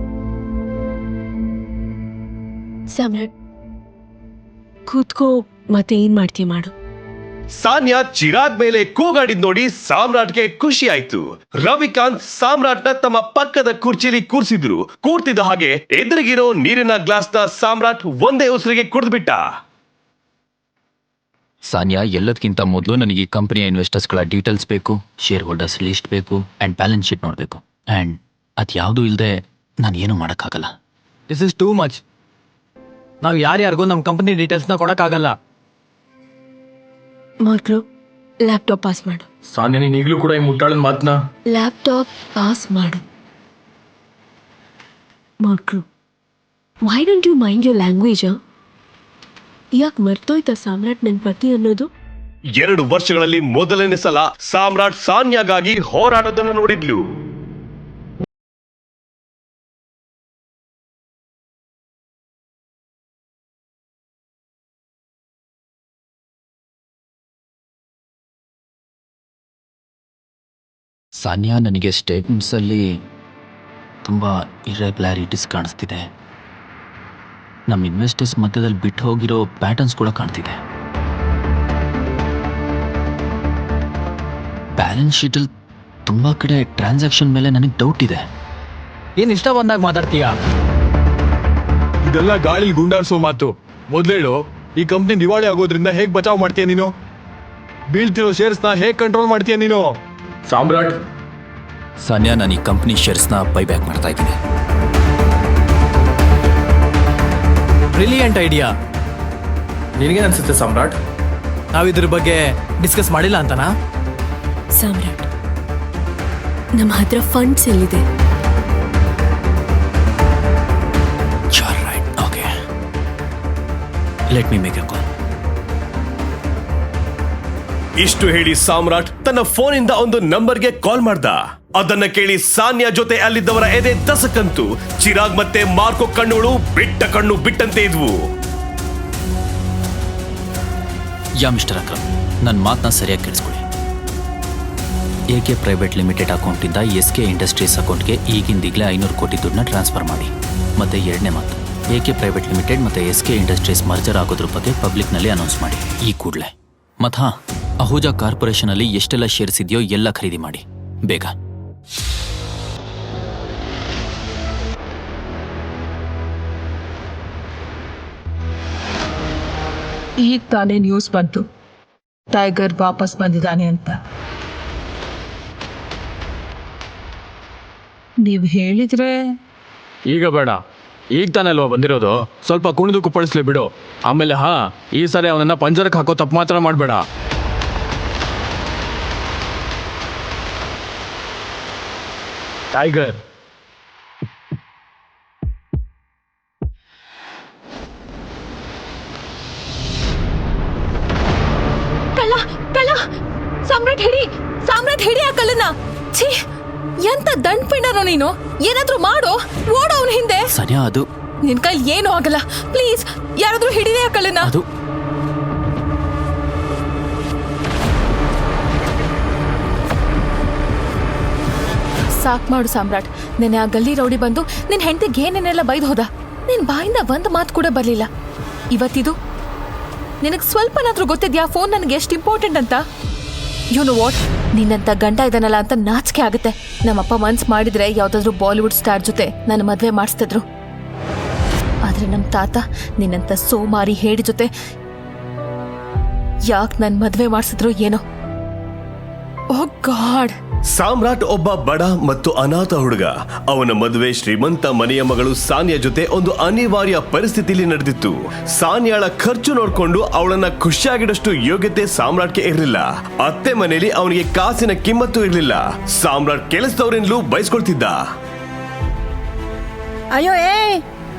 ಸಾಮ್ರಾಟ್, ಕೂತ್ಕೋ, ಮತ್ತೆ ಏನ್ ಮಾಡ್ತೀಯ ಮಾಡು. ಸಾನ್ಯಾ ಚಿರಾಗ್ ಮೇಲೆ ಕೂಗಾಡಿದ್ ನೋಡಿ ಸಾಮ್ರಾಟ್ಗೆ ಖುಷಿ ಆಯ್ತು. ರವಿಕಾಂತ್ ಸಾಮ್ರಾಟ್ನ ತಮ್ಮ ಪಕ್ಕದ ಕುರ್ಚಿಲಿ ಕೂರ್ಸಿದ್ರು. ಕೂರ್ತಿದ್ದ ಹಾಗೆ ಎದುರಿಗಿರೋ ನೀರಿನ ಗ್ಲಾಸ್ನ ಸಾಮ್ರಾಟ್ ಒಂದೇ ಉಸಿರಿಗೆ ಕುಡಿದ್ಬಿಟ್ಟ. ಸಾನಿಯಾ, ಎಲ್ಲದಕ್ಕಿಂತ ಮೊದಲು ನನಗೆ ಈ ಕಂಪನಿಯ ಇನ್ವೆಸ್ಟರ್ಸ್ಗಳ ಡೀಟೇಲ್ಸ್ ಬೇಕು, ಶೇರ್ ಹೋಲ್ಡರ್ಸ್ ಲಿಸ್ಟ್ ಬೇಕು, ಆ್ಯಂಡ್ ಬ್ಯಾಲೆನ್ಸ್ ಶೀಟ್ ನೋಡಬೇಕು. ಆ್ಯಂಡ್ ಅದು ಯಾವುದೂ ಇಲ್ಲದೆ ನಾನು ಏನೂ ಮಾಡೋಕ್ಕಾಗಲ್ಲ. This is too much. ನಾವು ಯಾರ್ಯಾರಿಗೂ ನಮ್ಮ ಕಂಪನಿ ಡೀಟೇಲ್ಸ್ನ ಕೊಡೋಕ್ಕಾಗಲ್ಲ. ಮಕ್ಕಳು, ಲ್ಯಾಪ್ಟಾಪ್ ಪಾಸ್ ಮಾಡು. ಸಾನ್ಯ, ನೀನ್ ಈಗಲೂ ಕೂಡ ಈ ಮುಟ್ಟಾಳನ್ ಮಾತನ್ನ. ಲ್ಯಾಪ್ಟಾಪ್ ಪಾಸ್ ಮಾಡು. ಮಕ್ಕಳು, why don't you mind your language? ಯಾಕೆ ಮರ್ತೋಯ್ತಾ ಸಾಮ್ರಾಟ್ ನನ್ನ ಪತಿ ಅನ್ನೋದು? 2 ವರ್ಷಗಳಲ್ಲಿ ಮೊದಲನೇ ಸಲ ಸಾಮ್ರಾಟ್ ಸಾನ್ಯಾಗಾಗಿ ಹೋರಾಟದನ್ನು ನೋಡಿದ್ಲು. ಸಾನಿಯಾ, ನನಗೆ ಸ್ಟೇಟ್ಮೆಂಟ್ಸಲ್ಲಿ ತುಂಬ ಇರ್ರೆಗ್ಯುಲಾರಿಟೀಸ್ ಕಾಣಿಸ್ತಿದೆ. ನಮ್ಮ ಇನ್ವೆಸ್ಟರ್ಸ್ ಮಧ್ಯದಲ್ಲಿ ಬಿಟ್ಟು ಹೋಗಿರೋ ಪ್ಯಾಟರ್ನ್ಸ್ ಕೂಡ ಕಾಣ್ತಿದೆ. ಬ್ಯಾಲೆನ್ಸ್ ಶೀಟಲ್ಲಿ ತುಂಬ ಕಡೆ ಟ್ರಾನ್ಸಾಕ್ಷನ್ ಮೇಲೆ ನನಗೆ ಡೌಟ್ ಇದೆ. ಏನ್ ಇಷ್ಟ ಬಂದಾಗ ಮಾತಾಡ್ತೀಯಾ? ಇದೆಲ್ಲ ಗಾಳಿಲಿ ಗುಂಡಾರಿಸೋ ಮಾತು. ಮೊದ್ಲೇಳು, ಈ ಕಂಪ್ನಿ ದಿವಾಳಿ ಆಗೋದ್ರಿಂದ ಹೇಗ್ ಬಚಾವ್ ಮಾಡ್ತೀಯ ನೀನು? ಬೀಳ್ತಿರೋ ಶೇರ್ಸ್ನ ಹೇಗ್ ಕಂಟ್ರೋಲ್ ಮಾಡ್ತೀಯ ನೀನು? ಸಾಮ್ರಾಟ್, ಸಾನಿಯಾ, ನಾನು ಈ ಕಂಪ್ನಿ ಶೇರ್ಸ್ನ ಬೈಬ್ಯಾಕ್ ಮಾಡ್ತಾ ಇದ್ದೀನಿ. Brilliant idea. ನಿನಗೇನು ಅನ್ಸುತ್ತೆ ಸಾಮ್ರಾಟ್? ನಾವಿದ್ರ ಬಗ್ಗೆ ಡಿಸ್ಕಸ್ ಮಾಡಿಲ್ಲ ಅಂತನಾ? ಸಾಮ್ರಾಟ್, ನಮ್ಮ ಹತ್ರ ಫಂಡ್ಸ್ ಎಲ್ಲಿದೆ? Right, okay, let me make a call. ಇಷ್ಟು ಹೇಳಿ ಸಾಮ್ರಾಟ್ ತನ್ನ ಫೋನಿಂದ ಒಂದು ನಂಬರ್ಗೆ ಕಾಲ್ ಮಾಡ್ದ. ಅದನ್ನ ಕೇಳಿ ಸಾನ್ಯಾ ಜೊತೆ ಅಲ್ಲಿದ್ದವರ ಎದೆ ದಸಕಂತು. ಚಿರಾಗ್ ಮತ್ತೆ ಮಾರ್ಕೋ ಕಣ್ಣುಗಳು ಬಿಟ್ಟ ಕಣ್ಣು ಬಿಟ್ಟಂತೆ ಇದ್ವು. ಯಾ ಮಿಸ್ಟರ್ ಅಕ್ರಮ್, ನನ್ನ ಮಾತನ್ನ ಸರಿಯಾಗಿ ಕೇಳಿಸ್ಕೊಳ್ಳಿ. AK ಪ್ರೈವೇಟ್ ಲಿಮಿಟೆಡ್ ಅಕೌಂಟಿಂದ SK ಇಂಡಸ್ಟ್ರೀಸ್ ಅಕೌಂಟ್ಗೆ ಈಗಿಂದೀಗಲೇ 500 ಕೋಟಿ ದುಡ್ಡನ್ನ ಟ್ರಾನ್ಸ್ಫರ್ ಮಾಡಿ. ಮತ್ತೆ ಎರಡನೇ ಮಾತು, AK ಪ್ರೈವೇಟ್ ಲಿಮಿಟೆಡ್ ಮತ್ತು SK ಇಂಡಸ್ಟ್ರೀಸ್ ಮರ್ಜರ್ ಆಗೋದ್ರ ಬಗ್ಗೆ ಪಬ್ಲಿಕ್ನಲ್ಲಿ ಅನೌನ್ಸ್ ಮಾಡಿ ಈ ಕೂಡಲೇ. ಮತ್ತು ಹಾಂ, ಅಹುಜಾ ಕಾರ್ಪೊರೇಷನಲ್ಲಿ ಎಷ್ಟೆಲ್ಲ ಶೇರ್ಸ್ ಇದೆಯೋ ಎಲ್ಲ ಖರೀದಿ ಮಾಡಿ ಬೇಗ. ಈಗ ತಾನೇ ನ್ಯೂಸ್ ಬಂತು ಟೈಗರ್ ವಾಪಸ್ ಬಂದಿದ್ದಾನೆ ಅಂತ. ನೀವು ಹೇಳಿದ್ರೆ ಈಗ ಬೇಡ, ಈಗ ತಾನೇ ಅಲ್ವಾ ಬಂದಿರೋದು, ಸ್ವಲ್ಪ ಕುಣಿದು ಕುಪ್ಪಳಿಸ್ಲಿ ಬಿಡು. ಆಮೇಲೆ ಈ ಸರಿ ಅವನನ್ನ ಪಂಜರಕ್ಕೆ ಹಾಕೋ ತಪ್ಪು ಮಾತ್ರ ಮಾಡಬೇಡ. ಟೈಗರ್ ಸಾಮ್ರಾಟ್ ಹಿಡಿ ಆ ಕಳ್ಳನ. ಛೀ, ಎಂತ ದಂಡ್ಪಿಂಡನೋ ನೀನು. ಏನಾದ್ರೂ ಮಾಡು, ಓಡೋ ಅವನ ಹಿಂದೆ. ಸಾನ್ಯಾ, ಅದು ನಿನ್ ಕೈಲಿ ಏನೂ ಆಗಲ್ಲ. ಪ್ಲೀಸ್ ಯಾರಾದ್ರೂ ಹಿಡಿದೇ ಆ ಕಳ್ಳನ. ಅದು ಸಾಕ್ ಮಾಡು ಸಾಮ್ರಾಟ್. ನೆನೆ ಆ ಗಲ್ಲಿ ರೌಡಿ ಬಂದು ನಿನ್ ಹೆಂಡತಿಗೆ ಏನೇನೆಲ್ಲ ಬೈದು ಹೋದ. ನಿನ್ ಬಾಯಿಂದ ಒಂದ್ ಮಾತು ಕೂಡ ಬರ್ಲಿಲ್ಲ. ಇವತ್ತಿದು ನಿನಗ್ ಸ್ವಲ್ಪನಾದ್ರೂ ಗೊತ್ತಿದ್ಯಾ ಫೋನ್ ನನಗೆ ಎಷ್ಟು ಇಂಪಾರ್ಟೆಂಟ್ ಅಂತ? ಯು ನೋ ವಾಟ್, ನಿನ್ನಂತ ಗಂಡ ಇದನ್ನಲ್ಲ ಅಂತ ನಾಚಿಕೆ ಆಗುತ್ತೆ. ನಮ್ಮಪ್ಪ ಮನ್ಸ್ ಮಾಡಿದ್ರೆ ಯಾವ್ದಾದ್ರು ಬಾಲಿವುಡ್ ಸ್ಟಾರ್ ಜೊತೆ ನನ್ನ ಮದ್ವೆ ಮಾಡಿಸ್ತಿದ್ರು. ಆದ್ರೆ ನಮ್ ತಾತ ನಿನ್ನಂತ ಸೋಮಾರಿ ಹೇಡಿ ಜೊತೆ ಯಾಕೆ ನನ್ ಮದ್ವೆ ಮಾಡಿಸಿದ್ರು ಏನೋ. ಓ ಗಾಡ್. ಸಾಮ್ರಾಟ್ ಒಬ್ಬ ಬಡ ಮತ್ತು ಅನಾಥ ಹುಡುಗ. ಅವನ ಮದುವೆ ಶ್ರೀಮಂತ ಮನೆಯ ಮಗಳು ಸಾನ್ಯಾ ಜೊತೆ ಒಂದು ಅನಿವಾರ್ಯ ಪರಿಸ್ಥಿತಿಯಲ್ಲಿ ನಡೆದಿತ್ತು. ಸಾನ್ಯಾಳ ಖರ್ಚು ನೋಡ್ಕೊಂಡು ಅವಳನ್ನ ಖುಷಿಯಾಗಿಡಷ್ಟು ಯೋಗ್ಯತೆ ಸಾಮ್ರಾಟ್ಗೆ ಇರಲಿಲ್ಲ. ಅತ್ತೆ ಮನೆಯಲ್ಲಿ ಅವನಿಗೆ ಕಾಸಿನ ಕಿಮ್ಮತ್ತು ಇರಲಿಲ್ಲ. ಸಾಮ್ರಾಟ್ ಕೆಲಸದವರಿಂದಲೂ ಬಯಸ್ಕೊಳ್ತಿದ್ದ. ಅಯ್ಯೋ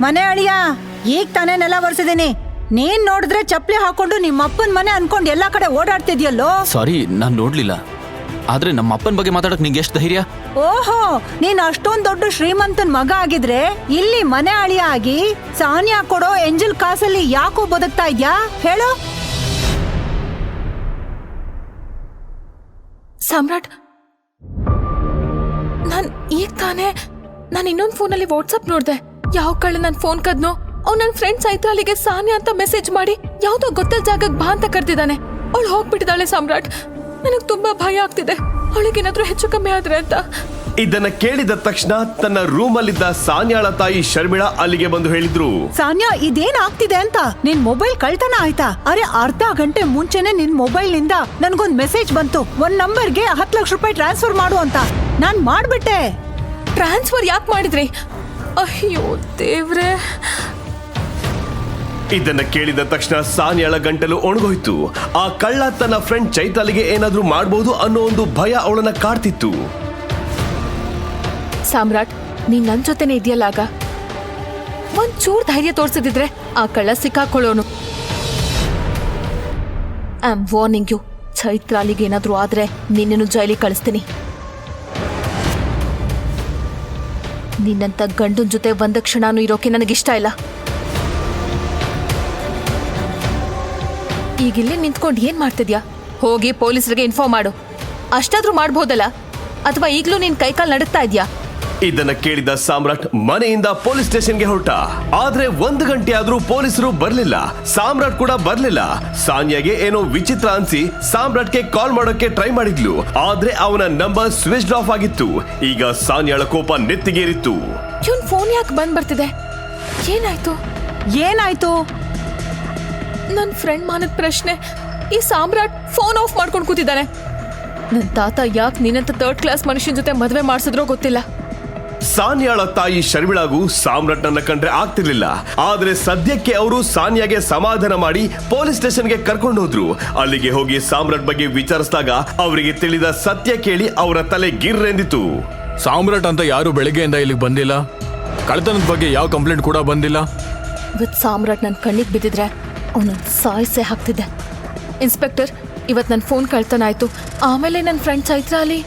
ಮನೆ ಅಳಿಯ, ಈಗ ತಾನೇ ನೆಲ ಒರೆಸಿದೀನಿ. ನೀನ್ ನೋಡಿದ್ರೆ ಚಪ್ಪಲಿ ಹಾಕೊಂಡು ನಿಮ್ಮಪ್ಪನ ಮನೆ ಅನ್ಕೊಂಡು ಎಲ್ಲಾ ಕಡೆ ಓಡಾಡ್ತಿದ್ಯಲ್ಲೋ. ಸಾರಿ, ನಾನ್ ನೋಡ್ಲಿಲ್ಲ. ಆದ್ರೆ ನಮ್ಮ ಅಪ್ಪನ ಬಗ್ಗೆ ಮಾತಾಡಕ್ ನಿಂಗೆ ಎಷ್ಟು ಧೈರ್ಯ? ಓಹೋ, ನೀನ್ ಅಷ್ಟೊಂದ್ ದೊಡ್ಡ ಶ್ರೀಮಂತನ್ ಮಗ ಆಗಿದ್ರೆ ಇಲ್ಲಿ ಮನೆ ಅಳಿಯ ಆಗಿ ಸಾನ್ಯಾ ಕೊಡೋ ಎಂಜಲ್ ಕಾಸಲ್ಲಿ ಯಾಕೋ ಬದುಕ್ತಾ ಇದ್ಯಾ ಹೇಳು? ಸಾಮ್ರಾಟ್, ಈಗ ತಾನೇ ನಾನು ಇನ್ನೊಂದು ಫೋನಲ್ಲಿ ವಾಟ್ಸಪ್ ನೋಡ್ದೆ. ಯಾವ ಕಳ್ಳ ನನ್ ಫೋನ್ ಕದ್ನೋ ಅವ್ನು ನನ್ನ ಫ್ರೆಂಡ್ ಚೈತ್ರಾಲಿಗೆ ಸಾನ್ಯಾ ಅಂತ ಮೆಸೇಜ್ ಮಾಡಿ ಯಾವ್ದೋ ಗೊತ್ತಿಲ್ಲ ಜಾಗಕ್ಕೆ ಬಾ ಅಂತ ಕರ್ದಿದ್ದಾನೆ. ಅವಳು ಹೋಗ್ಬಿಟ್ಟಿದ್ದಾಳೆ ಸಾಮ್ರಾಟ್. ನನಗ್ ತುಂಬಾ ಭಯ ಆಗ್ತಿದೆ, ಅವಳಿಗೇನಾದ್ರೂ ಹೆಚ್ಚು ಕಮ್ಮಿ ಆದ್ರೆ ಅಂತ. ಇದನ್ನ ಕೇಳಿದ ತಕ್ಷಣ ತನ್ನ ರೂಮಲ್ಲಿದ್ದ ಸಾನ್ಯಾಳ ತಾಯಿ ಶರ್ಮಿಳಾ ಅಲ್ಲಿಗೆ ಬಂದು ಹೇಳಿದ್ರು, ಸಾನ್ಯಾ, ಇದೇನ್ ಆಗ್ತಿದೆ ಅಂತ? ನಿನ್ ಮೊಬೈಲ್ ಕಳ್ತನ ಆಯ್ತಾ? ಅರೆ, ಅರ್ಧ ಗಂಟೆ ಮುಂಚೆನೆ ನಿನ್ ಮೊಬೈಲ್ ನಿಂದ ನನ್ಗೊಂದ್ ಮೆಸೇಜ್ ಬಂತು, ಒಂದ್ ನಂಬರ್ಗೆ 10 ಲಕ್ಷ ರೂಪಾಯಿ ಟ್ರಾನ್ಸ್ಫರ್ ಮಾಡು ಅಂತ. ನಾನ್ ಮಾಡ್ಬಿಟ್ಟೆ. ಟ್ರಾನ್ಸ್ಫರ್ ಯಾಕೆ ಮಾಡಿದ್ರಿ? ಅಯ್ಯೋ ದೇವ್ರೆ. ಇದನ್ನ ಕೇಳಿದ ತಕ್ಷಣ ಸಾನ್ಯಾಳ ಗಂಟಲು ಒಣಗೋಯ್ತು. ಆ ಕಳ್ಳ ತನ್ನ ಫ್ರೆಂಡ್ ಚೈತಾಲಿಗೆ ಏನಾದ್ರೂ ಮಾಡಬಹುದು ಅನ್ನೋ ಒಂದು ಭಯ ಅವಳನ್ನ ಕಾಡ್ತಿತ್ತು. ಸಾಮ್ರಾಟ್, ನೀನ್ ನನ್ ಜೊತೆನೆ ಇದೆಯಲ್ಲ, ಆಗ ಒಂಚೂರ್ ಧೈರ್ಯ ತೋರ್ಸಿದ್ರೆ ಆ ಕಳ್ಳ ಸಿಕ್ಕಾಕೊಳ್ಳೋನು. I am warning you. ಚೈತ್ರಾಲಿಗೆ ಏನಾದ್ರೂ ಆದ್ರೆ ನಿನ್ನನ್ನು ಜೈಲಿಗೆ ಕಳಿಸ್ತೀನಿ. ನಿನ್ನಂತ ಗಂಡನ ಜೊತೆ ಒಂದ ಕ್ಷಣನೂ ಇರೋಕೆ ನನಗಿಷ್ಟ ಇಲ್ಲ. ಈಗಿಲ್ಲೇ ನಿಂತ್ಕೊಂಡು ಏನ್ ಮಾಡ್ತಿದ್ಯಾ? ಹೋಗಿ ಪೊಲೀಸರಿಗೆ ಇನ್ಫಾರ್ಮ್ ಮಾಡು. ಅಷ್ಟಾದ್ರೂ ಮಾಡ್ಬೋದಲ್ಲ? ಅಥವಾ ಈಗ್ಲೂ ನಿನ್ ಕೈಕಾಲು ನಡುತ್ತಾ ಇದ್ಯಾ? ಇದನ್ನ ಕೇಳಿದ ಸಾಮ್ರಾಟ್ ಮನೆಯಿಂದ ಪೊಲೀಸ್ ಸ್ಟೇಷನ್ಗೆ ಹೊರಟ. ಆದ್ರೆ 1 ಗಂಟೆ ಆದ್ರೂ ಪೊಲೀಸರು ಬರ್ಲಿಲ್ಲ. ಸಾಮ್ರಾಟ್ ಕೂಡ ಬರ್ಲಿಲ್ಲ. ಸಾನ್ಯಾಗೆ ಏನೋ ವಿಚಿತ್ರ ಅನ್ಸಿ ಸಾಮ್ರಾಟ್ಗೆ ಕಾಲ್ ಮಾಡೋಕೆ ಟ್ರೈ ಮಾಡಿದ್ಲು. ಆದ್ರೆ ಅವನ ನಂಬರ್ ಸ್ವಿಚ್ ಆಫ್ ಆಗಿತ್ತು. ಈಗ ಸಾನ್ಯಾಳ ಕೋಪ ನೆತ್ತಿಗೇರಿತ್ತು. ಇವನ್ ಫೋನ್ ಯಾಕೆ ಬಂದ್ ಬರ್ತಿದೆ? ಏನಾಯ್ತು? ನನ್ ಫ್ರೆಂಡ್ ಮಾನದ ಪ್ರಶ್ನೆ. ಈ ಸಾಮ್ರಾಟ್ ಫೋನ್ ಆಫ್ ಮಾಡ್ಕೊಂಡು ಕೂತಿದ್ದಾನೆ. ನನ್ ತಾತ ಯಾಕೆ ನಿನ್ನಂತ 3rd ಕ್ಲಾಸ್ ಮನುಷ್ಯನ ಜೊತೆ ಮದ್ವೆ ಮಾಡಿಸಿದ್ರೋ ಗೊತ್ತಿಲ್ಲ. ಸಾನ್ಯಾಳ ತಾಯಿ ಶರ್ಮಿಳಾಗೂ ಸಾಮ್ರಾಟ್ನನ್ನ ಕಂಡ್ರೆ ಆಗ್ತಿರ್ಲಿಲ್ಲ. ಆದ್ರೆ ಸದ್ಯಕ್ಕೆ ಅವರು ಸಾನ್ಯಾಗೆ ಸಮಾಧಾನ ಮಾಡಿ ಪೊಲೀಸ್ ಸ್ಟೇಷನ್ಗೆ ಕರ್ಕೊಂಡು ಹೋದ್ರು. ಅಲ್ಲಿಗೆ ಹೋಗಿ ಸಾಮ್ರಾಟ್ ಬಗ್ಗೆ ವಿಚಾರಿಸಿದಾಗ ಅವರಿಗೆ ತಿಳಿದ ಸತ್ಯ ಕೇಳಿ ಅವರ ತಲೆ ಗಿರ್ರೆಂದಿತು. ಸಾಮ್ರಾಟ್ ಅಂತ ಯಾರು ಬೆಳಗ್ಗೆಯಿಂದ ಇಲ್ಲಿಗೆ ಬಂದಿಲ್ಲ. ಕಳ್ತನದ ಬಗ್ಗೆ ಯಾವ ಕಂಪ್ಲೇಂಟ್ ಕೂಡ ಬಂದಿಲ್ಲ. ಇವತ್ ಸಾಮ್ರಾಟ್ ನನ್ ಕಣ್ಣಿಗೆ ಬಿದ್ದಿದ್ರೆ ಅವನ ಸಾಯಿಸೇ ಹಾಕ್ತಿದ್ದೆ. ಇನ್ಸ್ಪೆಕ್ಟರ್, ಇವತ್ ನನ್ ಫೋನ್ ಕಳ್ತನ ಆಯ್ತು. ಆಮೇಲೆ ನನ್ friend Chaitrali.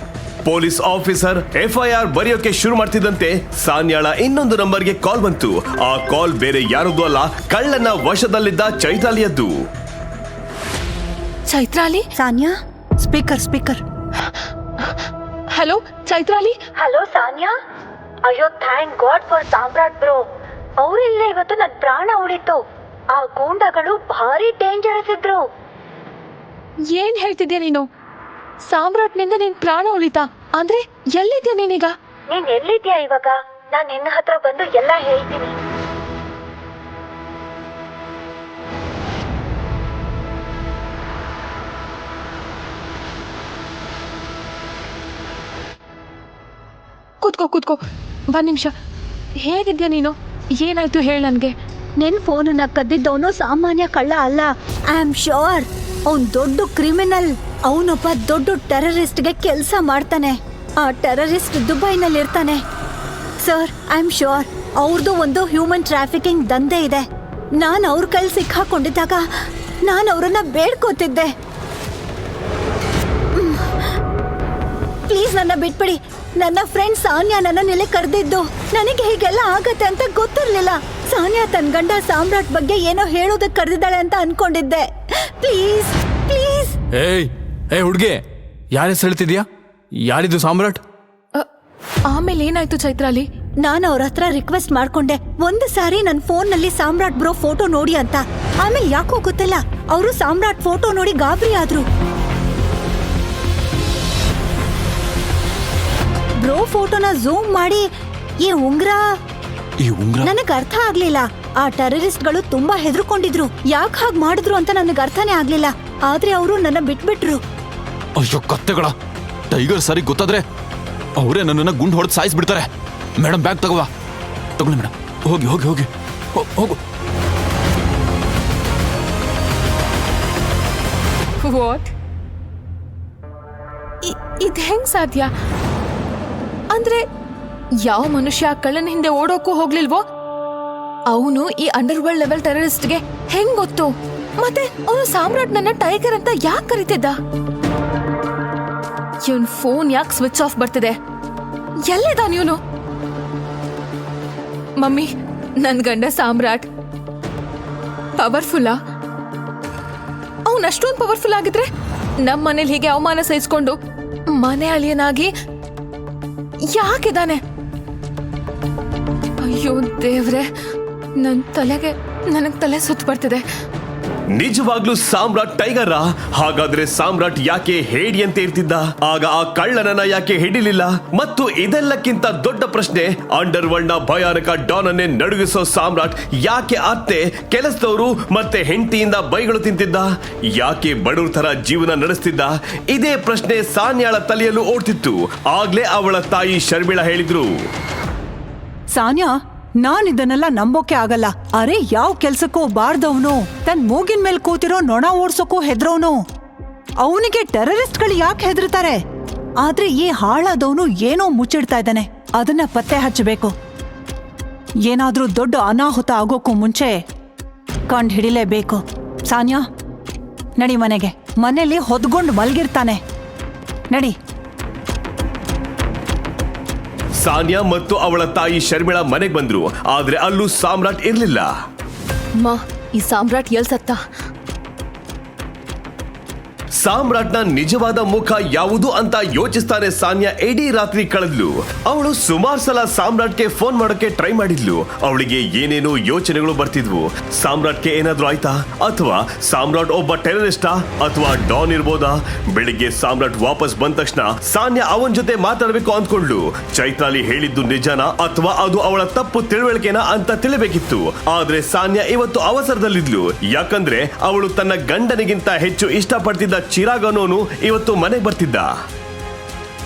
Police officer FIR ಬರೆಯೋಕೆ ಶುರು ಮಾಡ್ತಿದ್ದಂತೆ ಸಾನ್ಯಾಳ ಇನ್ನೊಂದು ನಂಬರ್ಗೆ ಕಾಲ್ ಬಂತು. ಆ ಕಾಲ್ ಬೇರೆ ಯಾರದ್ದು ಅಲ್ಲ, ಕಳ್ಳನ ವಶದಲ್ಲಿದ್ದ ಚೈತಾಲಿಯದ್ದು. Chaitrali? Sanya, speaker. Hello Chaitrali. Hello Sanya. ಅಯ್ಯೋ, thank god for Samrat bro. ಅವರಿಲ್ಲ ಇವತ್ತು ನನ್ ಪ್ರಾಣ ಉಳಿತು. ಆ ಗೂಂಡಗಳು ಭಾರಿ ಡೇಂಜರಸ್ ಇದ್ರು. ಏನ್ ಹೇಳ್ತಿದ್ಯಾ ನೀನು? ಸಾಮ್ರಾಟ್ನಿಂದ ನಿನ್ ಪ್ರಾಣ ಉಳಿತಾ? ಅಂದ್ರೆ ಎಲ್ಲಿದ್ಯಾ ನೀನೀಗ? ನೀನ್ ಎಲ್ಲಿದ್ಯಾ ಇವಾಗ? ನಾನ್ ನಿನ್ನ ಹತ್ರ ಬಂದು ಎಲ್ಲ ಹೇಳ್ತೀನಿ. ಕೂತ್ಕೋ ಒಂದ್ ನಿಮಿಷ. ಹೇಗಿದ್ಯಾ ನೀನು? ಏನಾಯ್ತು ಹೇಳ ನನ್ಗೆ. ನಿನ್ ಫೋನನ್ನ ಕದ್ದಿದ್ದವನು ಸಾಮಾನ್ಯ ಕಳ್ಳ ಅಲ್ಲ. ಐ ಆಮ್ ಶೋರ್ ಅವನ್ ದೊಡ್ಡ ಕ್ರಿಮಿನಲ್. ಅವನೊಬ್ಬ ದೊಡ್ಡ ಟೆರರಿಸ್ಟ್ಗೆ ಕೆಲಸ ಮಾಡ್ತಾನೆ. ಆ ಟೆರರಿಸ್ಟ್ ದುಬೈನಲ್ಲಿ ಇರ್ತಾನೆ. ಸರ್, ಐ ಆಮ್ ಶೋರ್ ಅವ್ರದ್ದು ಒಂದು ಹ್ಯೂಮನ್ ಟ್ರಾಫಿಕಿಂಗ್ ದಂಧೆ ಇದೆ. ನಾನು ಅವ್ರ ಕೈಲಿ ಸಿಕ್ಕಾಕೊಂಡಿದ್ದಾಗ ನಾನು ಅವರನ್ನ ಬೇಡ್ಕೋತಿದ್ದೆ, ಪ್ಲೀಸ್ ನನ್ನ ಬಿಟ್ಬಿಡಿ. ನನ್ನ ಫ್ರೆಂಡ್ ಸಾನ್ಯಾ ನನ್ನ ಇಲ್ಲಿ ಕರೆದಿದ್ದು. ನನಗೆ ಹೀಗೆಲ್ಲ ಆಗತ್ತೆ ಅಂತ ಗೊತ್ತಿರ್ಲಿಲ್ಲ. ಸಾನ್ಯಾ ತನ್ನ ಗಂಡ ಸಾಮ್ರಾಟ್ ಬಗ್ಗೆ ಏನೋ ಹೇಳೋದಕ್ಕೆ ಕರೆದಿದ್ದಾಳೆ ಅಂತ ಅನ್ಕೊಂಡಿದ್ದೆ. Please please. ಏಯ್ ಹುಡ್ಗಿ, ಯಾರ ಹೆಸರು ಹೇಳ್ತಿದ್ಯಾ? ಯಾರಿದು ಸಾಮ್ರಾಟ್? ಆಮೇಲೆ ಏನಾಯ್ತು ಚೈತ್ರಾಲಿ? ನಾನು ಅವ್ರ ಹತ್ರ ರಿಕ್ವೆಸ್ಟ್ ಮಾಡ್ಕೊಂಡೆ ಒಂದು ಸಾರಿ ನನ್ನ ಫೋನ್ ನಲ್ಲಿ ಸಾಮ್ರಾಟ್ ಬ್ರೋ ಫೋಟೋ ನೋಡಿ ಅಂತ. ಆಮೇಲೆ ಯಾಕೋ ಗೊತ್ತಿಲ್ಲ, ಅವರು ಸಾಮ್ರಾಟ್ ಫೋಟೋ ನೋಡಿ ಗಾಬರಿ ಆದ್ರು. ಬ್ರೋ ಫೋಟೋನ ಝೂಮ್ ಮಾಡಿ ಈ ಉಂಗ್ರ ನನಗ್ ಅರ್ಥ ಆಗ್ಲಿಲ್ಲ. ಆ ಟೆರರಿಸ್ಟ್ಗಳು ತುಂಬಾ ಹೆದರ್ಕೊಂಡಿದ್ರು. ಯಾಕೆ ಹಾಗೆ ಮಾಡಿದ್ರು ಅಂತ ನನಗೆ ಅರ್ಥನೇ ಆಗ್ಲಿಲ್ಲ. ಆದ್ರೆ ಅವರು ನನ್ನ ಬಿಟ್ಬಿಟ್ರು. ಅಯ್ಯೋ ಕತ್ತೆಗಳ, ಟೈಗರ್ ಸರಿ ಗೊತ್ತಾದ್ರೆ ಅವರೇ ನನ್ನನ್ನ ಗುಂಡು ಹೊಡೆದು ಸಾಯಿಸ್ಬಿಡ್ತಾರೆ. ಮೇಡಮ್ ಬ್ಯಾಗ್ ತಗೊಳ್ಳಿ ಮೇಡಮ್. ಹೋಗಿ ಹೋಗಿ ಹೋಗಿ ಹೋಗು. ವಾಟ್? ಇದ್ ಹೆಂಗ್ ಸಾಧ್ಯ? ಅಂದ್ರೆ ಯಾವ ಮನುಷ್ಯ ಕಳ್ಳನ ಹಿಂದೆ ಓಡೋಕ್ಕೂ ಹೋಗ್ಲಿಲ್ವೋ? ಅವನು ಈ ಅಂಡರ್ ವರ್ಲ್ಡ್ ಲೆವೆಲ್ ಟೆರರಿಸ್ಟ್ಗೆ ಹೆಂಗ್ ಗೊತ್ತು? ಮತ್ತೆ ಅವನು ಸಾಮ್ರಾಟ್ ನನ್ನ ಟೈಗರ್ ಅಂತ ಯಾಕೆ ಕರೀತಿದ್ದ? ಇವನ್ ಫೋನ್ ಯಾಕೆ ಸ್ವಿಚ್ ಆಫ್ ಬರ್ತಿದೆ? ಎಲ್ಲಿದ್ದಾನ ಇವನು? ಮಮ್ಮಿ, ನನ್ ಗಂಡ ಸಾಮ್ರಾಟ್ ಪವರ್ಫುಲ್ಲಾ? ಅವನ್ ಅಷ್ಟೊಂದು ಪವರ್ಫುಲ್ ಆಗಿದ್ರೆ ನಮ್ ಮನೇಲಿ ಹೀಗೆ ಅವಮಾನ ಸಹಿಸ್ಕೊಂಡು ಮನೆ ಅಳಿಯನಾಗಿ ಯಾಕಿದಾನೆ? ಅಯ್ಯೋ ದೇವ್ರೆ, ನನಗ್ ತಲೆ ಸುತ್ತ ಬರ್ತಿದೆ. ನಿಜವಾಗ್ಲೂ ಸಾಮ್ರಾಟ್ ಟೈಗರ? ಹಾಗಾದ್ರೆ ಸಾಮ್ರಾಟ್ ಯಾಕೆ ಹೇಡಿಯಂತೆ ಇರ್ತಿದ್ದ? ಆಗ ಆ ಕಳ್ಳನನ್ನ ಯಾಕೆ ಹಿಡಿಲಿಲ್ಲ? ಮತ್ತು ಇದೆಲ್ಲಕ್ಕಿಂತ ದೊಡ್ಡ ಪ್ರಶ್ನೆ, ಅಂಡರ್ ವರ್ಲ್ಡ್ ನ ಭಯಾನಕ ಡಾನ್ ಅನ್ನೇ ನಡುಗಿಸೋ ಸಾಮ್ರಾಟ್ ಯಾಕೆ ಅತ್ತೆ, ಕೆಲಸದವರು ಮತ್ತೆ ಹೆಂಡತಿಯಿಂದ ಬೈಗಳು ತಿಂತಿದ್ದ? ಯಾಕೆ ಬಡವ್ರ ತರ ಜೀವನ ನಡೆಸ್ತಿದ್ದ? ಇದೇ ಪ್ರಶ್ನೆ ಸಾನ್ಯಾಳ ತಲೆಯಲ್ಲೂ ಓಡ್ತಿತ್ತು. ಆಗ್ಲೇ ಅವಳ ತಾಯಿ ಶರ್ಮಿಳಾ ಹೇಳಿದ್ರು, ಸಾನ್ಯಾ, ನಾನ್ ಇದನ್ನೆಲ್ಲ ನಂಬೋಕೆ ಆಗಲ್ಲ. ಅರೆ, ಯಾವ ಕೆಲ್ಸಕ್ಕೂ ಬಾರ್ದವನು, ತನ್ ಮೂಗಿನ ಮೇಲೆ ಕೂತಿರೋ ನೊಣ ಓಡ್ಸೋಕ್ಕೂ ಹೆದ್ರವನು. ಅವನಿಗೆ ಟೆರರಿಸ್ಟ್ಗಳು ಯಾಕೆ ಹೆದರ್ತಾರೆ? ಆದ್ರೆ ಈ ಹಾಳಾದವನು ಏನೋ ಮುಚ್ಚಿಡ್ತಾ ಇದ್ದಾನೆ. ಅದನ್ನ ಪತ್ತೆ ಹಚ್ಚಬೇಕು. ಏನಾದ್ರೂ ದೊಡ್ಡ ಅನಾಹುತ ಆಗೋಕ್ಕೂ ಮುಂಚೆ ಕಂಡು ಹಿಡಿಲೇಬೇಕು. ಸಾನ್ಯಾ, ನಡಿ ಮನೆಗೆ. ಮನೇಲಿ ಹೊದ್ಕೊಂಡು ಮಲ್ಗಿರ್ತಾನೆ. ನಡಿ. ಸಾನ್ಯಾ ಮತ್ತು ಅವಳ ತಾಯಿ ಶರ್ಮಿಳಾ ಮನೆಗೆ ಬಂದ್ರು. ಆದ್ರೆ ಅಲ್ಲೂ ಸಾಮ್ರಾಟ್ ಇರ್ಲಿಲ್ಲ. ಈ ಸಾಮ್ರಾಟ್ ಎಲ್ ಸತ್ತ? ಸಾಮ್ರಾಟ್ನ ನಿಜವಾದ ಮುಖ ಯಾವುದು ಅಂತ ಯೋಚಿಸ್ತಾನೆ ಸಾನ್ಯಾ ಇಡೀ ರಾತ್ರಿ ಕಳೆದ್ಲು. ಅವಳು ಸುಮಾರು ಸಲ ಸಾಮ್ರಾಟ್ಗೆ ಫೋನ್ ಮಾಡೋಕೆ ಟ್ರೈ ಮಾಡಿದ್ಲು. ಅವಳಿಗೆ ಏನೇನೋ ಯೋಚನೆಗಳು ಬರ್ತಿದ್ವು. ಸಾಮ್ರಾಟ್ಗೆ ಏನಾದ್ರೂ ಆಯ್ತಾ? ಅಥವಾ ಸಾಮ್ರಾಟ್ ಒಬ್ಬ ಟೆರರಿಸ್ಟಾ? ಅಥವಾ ಡಾನ್ ಇರ್ಬೋದಾ? ಬೆಳಿಗ್ಗೆ ಸಾಮ್ರಾಟ್ ವಾಪಸ್ ಬಂದ ತಕ್ಷಣ ಸಾನ್ಯಾ ಅವನ ಜೊತೆ ಮಾತಾಡ್ಬೇಕು ಅಂದ್ಕೊಂಡ್ಲು. ಚೈತ್ರಾಲಿ ಹೇಳಿದ್ದು ನಿಜನಾ ಅಥವಾ ಅದು ಅವಳ ತಪ್ಪು ತಿಳುವಳಿಕೆನಾ ಅಂತ ತಿಳಿಬೇಕಿತ್ತು. ಆದ್ರೆ ಸಾನ್ಯಾ ಇವತ್ತು ಅವಸರದಲ್ಲಿದ್ಲು. ಯಾಕಂದ್ರೆ ಅವಳು ತನ್ನ ಗಂಡನಿಗಿಂತ ಹೆಚ್ಚು ಇಷ್ಟಪಡ್ತಿದ್ದ ಚಿರಾಗ್ ಅನ್ನೋನು ಇವತ್ತು ಮನೆಗೆ ಬರ್ತಿದ್ದ.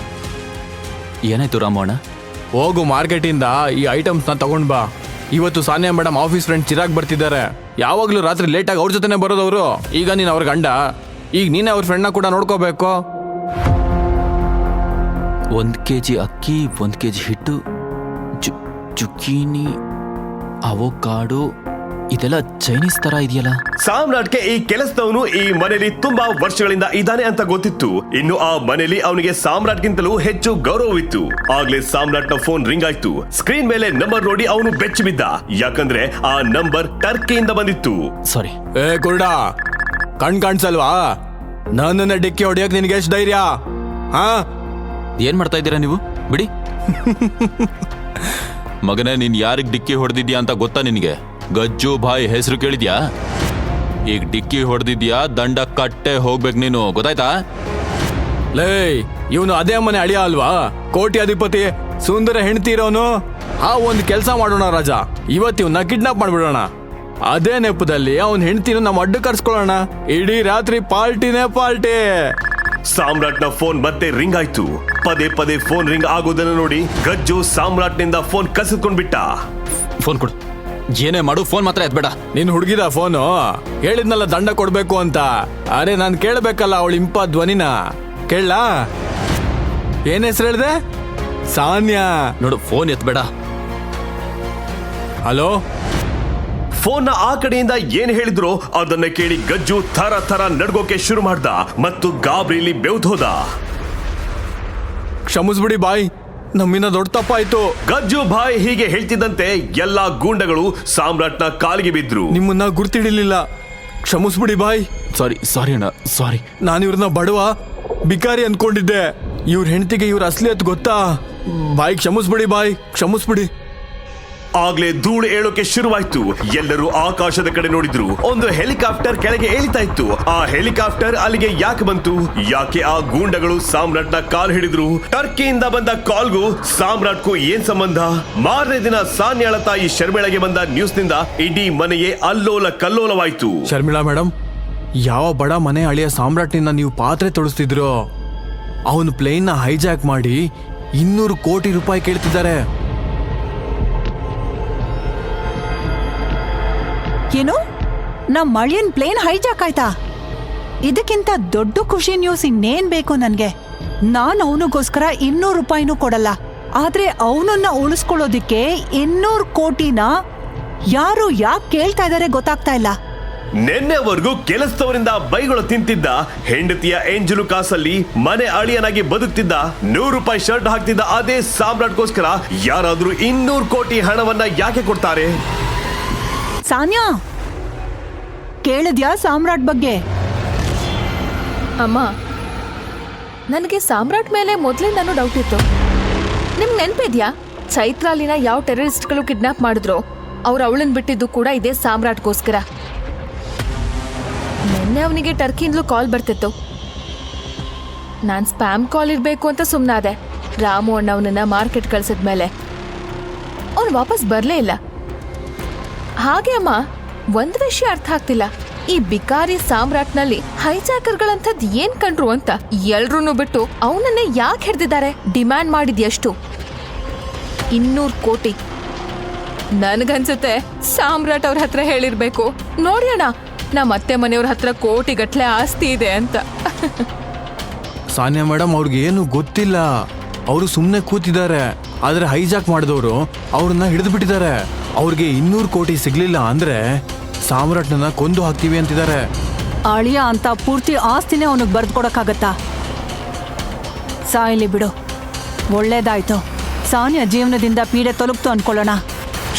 ಏನಾಯ್ತು ರಾಮಣ್ಣ? ಹೋಗು, ಮಾರ್ಕೆಟಿಂದ ಈ ಐಟಮ್ಸ್ ನ ತಗೊಂಡ್ ಬಾ. ಇವತ್ತು Sanya madam office friend Chirag ಬರ್ತಿದ್ದಾರೆ. ಯಾವಾಗ್ಲೂ ರಾತ್ರಿ ಲೇಟ್ ಆಗಿ ಅವ್ರ ಜೊತೆನೆ ಬರೋದವ್ರು. ಈಗ ನೀನ್ ಅವ್ರ ಗಂಡ, ಈಗ ನೀನೇ ಅವ್ರ ಫ್ರೆಂಡ್ನ ಕೂಡ ನೋಡ್ಕೋಬೇಕು. 1 kg ಅಕ್ಕಿ, 1 kg ಹಿಟ್ಟು, ಚುಕ್ಕೀನಿ, ಅವೋಕಾಡೋ, ಇದೆಲ್ಲ ಚೈನೀಸ್ ತರ ಇದೆಯಲ್ಲ. ಸಾಮ್ರಾಟ್ಗೆ ಈ ಕೆಲಸದವನು ಈ ಮನೆಯಲ್ಲಿ ತುಂಬಾ ವರ್ಷಗಳಿಂದ ಇದ್ದಾನೆ ಅಂತ ಗೊತ್ತಿತ್ತು. ಇನ್ನು ಆ ಮನೆಯಲ್ಲಿ ಅವನಿಗೆ ಸಾಮ್ರಾಟ್ಗಿಂತಲೂ ಹೆಚ್ಚು ಗೌರವವಿತ್ತು. ಆಗ್ಲೇ ಸಾಮ್ರಾಟ್ನ ಫೋನ್ ರಿಂಗ್ ಆಯ್ತು. ಸ್ಕ್ರೀನ್ ಮೇಲೆ ನಂಬರ್ ನೋಡಿ ಅವನು ಬೆಚ್ಚಿ ಬಿದ್ದ. ಯಾಕಂದ್ರೆ ಆ ನಂಬರ್ ಟರ್ಕಿಯಿಂದ ಬಂದಿತ್ತು. ಸಾರಿ. ಕುರುಡ, ಕಾಣ್ಸಲ್ವಾ? ನನ್ನನ್ನ ಡಿಕ್ಕಿ ಹೊಡಿಯಕ್ ನಿನ್ಗೆ ಎಷ್ಟು ಧೈರ್ಯ? ಏನ್ ಮಾಡ್ತಾ ಇದ್ದೀರಾ ನೀವು? ಬಿಡಿ. ಮಗನೇ, ನೀನ್ ಯಾರಿಗ್ ಡಿಕ್ಕಿ ಹೊಡೆದಿದ್ಯಾ ಅಂತ ಗೊತ್ತಾ ನಿನಗೆ? ಗಜ್ಜು ಭಾಯ್ ಹೆಸರು ಕೇಳಿದ್ಯಾ? ಈಗ ಡಿಕ್ಕಿ ಹೊಡೆದಿದ್ಯಾ, ದಂಡ ಕಟ್ಟೆ ಹೋಗ್ಬೇಕು ನೀನು, ಗೊತ್ತಾಯ್ತಾ? ಲೇ, ಇವನು ಅದೇ ಮನೆ ಅಳಿಯ ಅಲ್ವಾ? ಕೋಟ್ಯಾಧಿಪತಿ, ಸುಂದರ ಹೆಂಡತಿ ಇರೋನು. ಒಂದ್ ಕೆಲ್ಸ ಮಾಡೋಣ ರಾಜ, ಇವತ್ತು ಇವನ್ನ ಕಿಡ್ನಾಪ್ ಮಾಡ್ಬಿಡೋಣ. ಅದೇ ನೆಪದಲ್ಲಿ ಅವನ್ ಹೆಂಡತಿನ ನಮ್ಮ ಅಡ್ಡ ಕರ್ಸ್ಕೊಳ್ಳೋಣ. ಇಡೀ ರಾತ್ರಿ ಪಾರ್ಟಿನೇ ಪಾರ್ಟಿ. ಸಾಮ್ರಾಟ್ನ ಫೋನ್ ಮತ್ತೆ ರಿಂಗ್ ಆಯ್ತು. ಪದೇ ಪದೇ ಫೋನ್ ರಿಂಗ್ ಆಗೋದನ್ನ ನೋಡಿ ಗಜ್ಜು ಸಾಮ್ರಾಟ್ನಿಂದ ಫೋನ್ ಕಸಿದ್ಕೊಂಡ್ಬಿಟ್ಟ. ಫೋನ್ ಕೊಡು, ಏನೇ ಮಾಡು, ಫೋನ್ ಮಾತ್ರ ಎತ್ಬೇಡ. ನಿನ್ ಹುಡುಗಿದ ಫೋನು ಹೇಳಿದ್ನಲ್ಲ ದಂಡ ಕೊಡ್ಬೇಕು ಅಂತ. ಅರೆ ನಾನು ಕೇಳಬೇಕಲ್ಲ ಅವಳ ಇಂಪ ಧ್ವನಿನ. ಕೇಳಲಾ? ಏನ್ ಹೆಸರು ಹೇಳ್ದೆ? ಸಾನ್ಯಾ. ನೋಡು, ಫೋನ್ ಎತ್ಬೇಡ. ಹಲೋ? ಫೋನ್ನ ಆ ಕಡೆಯಿಂದ ಏನ್ ಹೇಳಿದ್ರು ಅದನ್ನ ಕೇಳಿ ಗಜ್ಜು ಥರ ಥರ ನಡ್ಗೋಕೆ ಶುರು ಮಾಡ್ದ ಮತ್ತು ಗಾಬರಿಲಿ ಬೆವ್ದೋದ. ಕ್ಷಮಿಸ್ಬಿಡಿ ಬಾಯ್, ನಮ್ಮಿಂದ ದೊಡ್ಡ ತಪ್ಪಾಯ್ತು. ಗಜ್ಜು ಬಾಯ್ ಹೀಗೆ ಹೇಳ್ತಿದ್ದಂತೆ ಎಲ್ಲಾ ಗೂಂಡಗಳು ಸಾಮ್ರಾಟ್ನ ಕಾಲಿಗೆ ಬಿದ್ರು. ನಿಮ್ಮನ್ನ ಗುರ್ತಿಡಿಲಿಲ್ಲ, ಕ್ಷಮಿಸ್ಬಿಡಿ ಬಾಯ್. ಸಾರಿ ಅಣ್ಣ, ಸಾರಿ. ನಾನು ಇವ್ರನ್ನ ಬಡವ ಬಿಕಾರಿ ಅನ್ಕೊಂಡಿದ್ದೆ. ಇವ್ರ ಹೆಂಡತಿಗೆ ಇವ್ರ ಅಸಲಿ ಅಂತ ಗೊತ್ತಾ? ಬಾಯ್ ಕ್ಷಮಿಸ್ಬಿಡಿ ಬಾಯ್, ಕ್ಷಮಿಸ್ಬಿಡಿ. ಆಗ್ಲೇ ಧೂಳು ಏಳೋಕೆ ಶುರುವಾಯ್ತು. ಎಲ್ಲರೂ ಆಕಾಶದ ಕಡೆ ನೋಡಿದ್ರು. ಒಂದು ಹೆಲಿಕಾಪ್ಟರ್ ಕೆಳಗೆ ಏಳಿತಾ ಇತ್ತು. ಆ ಹೆಲಿಕಾಪ್ಟರ್ ಅಲ್ಲಿಗೆ ಯಾಕೆ ಬಂತು? ಯಾಕೆ ಆ ಗೂಂಡಗಳು ಸಾಮ್ರಾಟ್ನ ಕಾಲ್ ಹಿಡಿದ್ರು? ಟರ್ಕಿಯಿಂದ ಬಂದ ಕಾಲ್ಗೂ ಸಾಮ್ರಾಟ್ಗೂ ಏನ್ ಸಂಬಂಧ? ಮಾರನೇ ದಿನ ಸಾನ್ಯಾಳ ತಾಯಿ ಶರ್ಮಿಳಗೆ ಬಂದ ನ್ಯೂಸ್ ನಿಂದ ಇಡೀ ಮನೆಯೇ ಅಲ್ಲೋಲ ಕಲ್ಲೋಲವಾಯ್ತು. ಶರ್ಮಿಳಾ ಮೇಡಮ್, ಯಾವ ಬಡ ಮನೆ ಅಳಿಯ ಸಾಮ್ರಾಟ್ನಿಂದ ನೀವು ಪಾತ್ರೆ ತೊಳಸ್ತಿದ್ರು? ಅವನು ಪ್ಲೇನ್ನ ಹೈಜಾಕ್ ಮಾಡಿ 200 ಕೋಟಿ ರೂಪಾಯಿ ಕೇಳ್ತಿದ್ದಾರೆ. ಏನು, ನಮ್ಮ ಮಳಿಯನ್ ಪ್ಲೇನ್ ಹೈಜಾಕ್ ಆಯ್ತಾ? ಇದಕ್ಕಿಂತ ದೊಡ್ಡ ಖುಷಿ ನ್ಯೂಸ್ ಇನ್ನೇನ್ ಬೇಕು ನನ್ಗೆ? ನಾನು ಅವನಿಗೋಸ್ಕರ 200 ರೂಪಾಯಿನೂ ಕೊಡಲ್ಲ. ಆದ್ರೆ ಅವನನ್ನ ಉಳಿಸ್ಕೊಳ್ಳೋದಿಕ್ಕೆ 200 ಕೋಟಿನ ಯಾರು ಯಾಕೆ ಕೇಳ್ತಾ ಇದಾರೆ ಗೊತ್ತಾಗ್ತಾ ಇಲ್ಲ. ನಿನ್ನೆವರೆಗೂ ಕೆಲಸದವರಿಂದ ಬೈಗಳು ತಿಂತಿದ್ದ ಹೆಂಡತಿಯ ಎಂಜಲು ಕಾಸಲ್ಲಿ ಮನೆ ಅಳಿಯನಾಗಿ ಬದುಕ್ತಿದ್ದ, 100 ರೂಪಾಯಿ ಶರ್ಟ್ ಹಾಕ್ತಿದ್ದ ಅದೇ ಸಾಮ್ರಾಟ್ಗೋಸ್ಕರ ಯಾರಾದ್ರೂ 200 ಕೋಟಿ ಹಣವನ್ನ ಯಾಕೆ ಕೊಡ್ತಾರೆ? ಸಾನ್ಯಾ, ಕೇಳಿದ್ಯಾ ಸಾಮ್ರಾಟ್ ಬಗ್ಗೆ? ಅಮ್ಮ, ನನಗೆ ಸಾಮ್ರಾಟ್ ಮೇಲೆ ಮೊದಲೇ ನಾನು ಡೌಟ್ ಇತ್ತು. ನಿಮ್ಗೆ ನೆನಪಿದ್ಯಾ, ಚೈತ್ರಾಲಿನ ಯಾವ ಟೆರರಿಸ್ಟ್ಗಳು ಕಿಡ್ನಾಪ್ ಮಾಡಿದ್ರು ಅವ್ರು ಅವಳನ್ನ ಬಿಟ್ಟಿದ್ದು ಕೂಡ ಇದೇ ಸಾಮ್ರಾಟ್ಗೋಸ್ಕರ. ನಿನ್ನೆ ಅವನಿಗೆ ಟರ್ಕಿಯಿಂದಲೂ ಕಾಲ್ ಬರ್ತಿತ್ತು. ನಾನು ಸ್ಪ್ಯಾಮ್ ಕಾಲ್ ಇರಬೇಕು ಅಂತ ಸುಮ್ಮನಾದೆ. ರಾಮು ಅಣ್ಣ ಅವನನ್ನ ಮಾರ್ಕೆಟ್ ಕಳ್ಸಿದ್ಮೇಲೆ ಅವ್ನು ವಾಪಸ್ ಬರಲೇ ಇಲ್ಲ. ಹಾಗೆ ಅಮ್ಮ, ಒಂದು ವಿಷಯ ಅರ್ಥ ಆಗ್ತಿಲ್ಲ. ಈ ಬಿಕಾರಿ ಸಾಮ್ರಾಟ್ನಲ್ಲಿ ಹೈಜಾಕರ್ಗಳಂಥದ್ದು ಏನ್ ಕಂಡ್ರು ಅಂತ ಎಲ್ರೂ ಬಿಟ್ಟು ಅವನನ್ನೇ ಯಾಕೆ ಹಿಡ್ದಿದ್ದಾರೆ? ಡಿಮ್ಯಾಂಡ್ ಮಾಡಿದ್ ಎಷ್ಟು? 200 ಕೋಟಿ. ನನ್ಗನ್ಸುತ್ತೆ ಸಾಮ್ರಾಟ್ ಅವ್ರ ಹತ್ರ ಹೇಳಿರ್ಬೇಕು, ನೋಡಿ ಅಣ್ಣ, ನಮ್ಮ ಅತ್ತೆ ಮನೆಯವ್ರ ಹತ್ರ ಕೋಟಿ ಗಟ್ಲೆ ಆಸ್ತಿ ಇದೆ ಅಂತ. ಸಾನ್ಯಾ ಮೇಡಮ್, ಅವ್ರಿಗೆ ಏನು ಗೊತ್ತಿಲ್ಲ. ಅವರು ಸುಮ್ಮನೆ ಕೂತಿದ್ದಾರೆ. ಆದ್ರೆ ಹೈಜಾಕ್ ಮಾಡಿದವರು ಅವ್ರನ್ನ ಹಿಡಿದು ಬಿಟ್ಟಿದ್ದಾರೆ. ಅವ್ರಿಗೆ 200 ಕೋಟಿ ಸಿಗ್ಲಿಲ್ಲ ಅಂದ್ರೆ ಸಾಮ್ರಾಟ್ನ ಕೊಂದು ಹಾಕ್ತೀವಿ ಅಂತಿದ್ದಾರೆ. ಅಳಿಯ ಅಂತ ಪೂರ್ತಿ ಆಸ್ತಿನೇ ಅವನಿಗೆ ಬರ್ದ್ಕೊಡಕ್ಕಾಗತ್ತಾ? ಸಾಯಲಿ ಬಿಡು, ಒಳ್ಳೇದಾಯ್ತು. ಸಾನ್ಯಾ ಜೀವನದಿಂದ ಪೀಡೆ ತೊಲಗ್ತು ಅನ್ಕೊಳ್ಳೋಣ.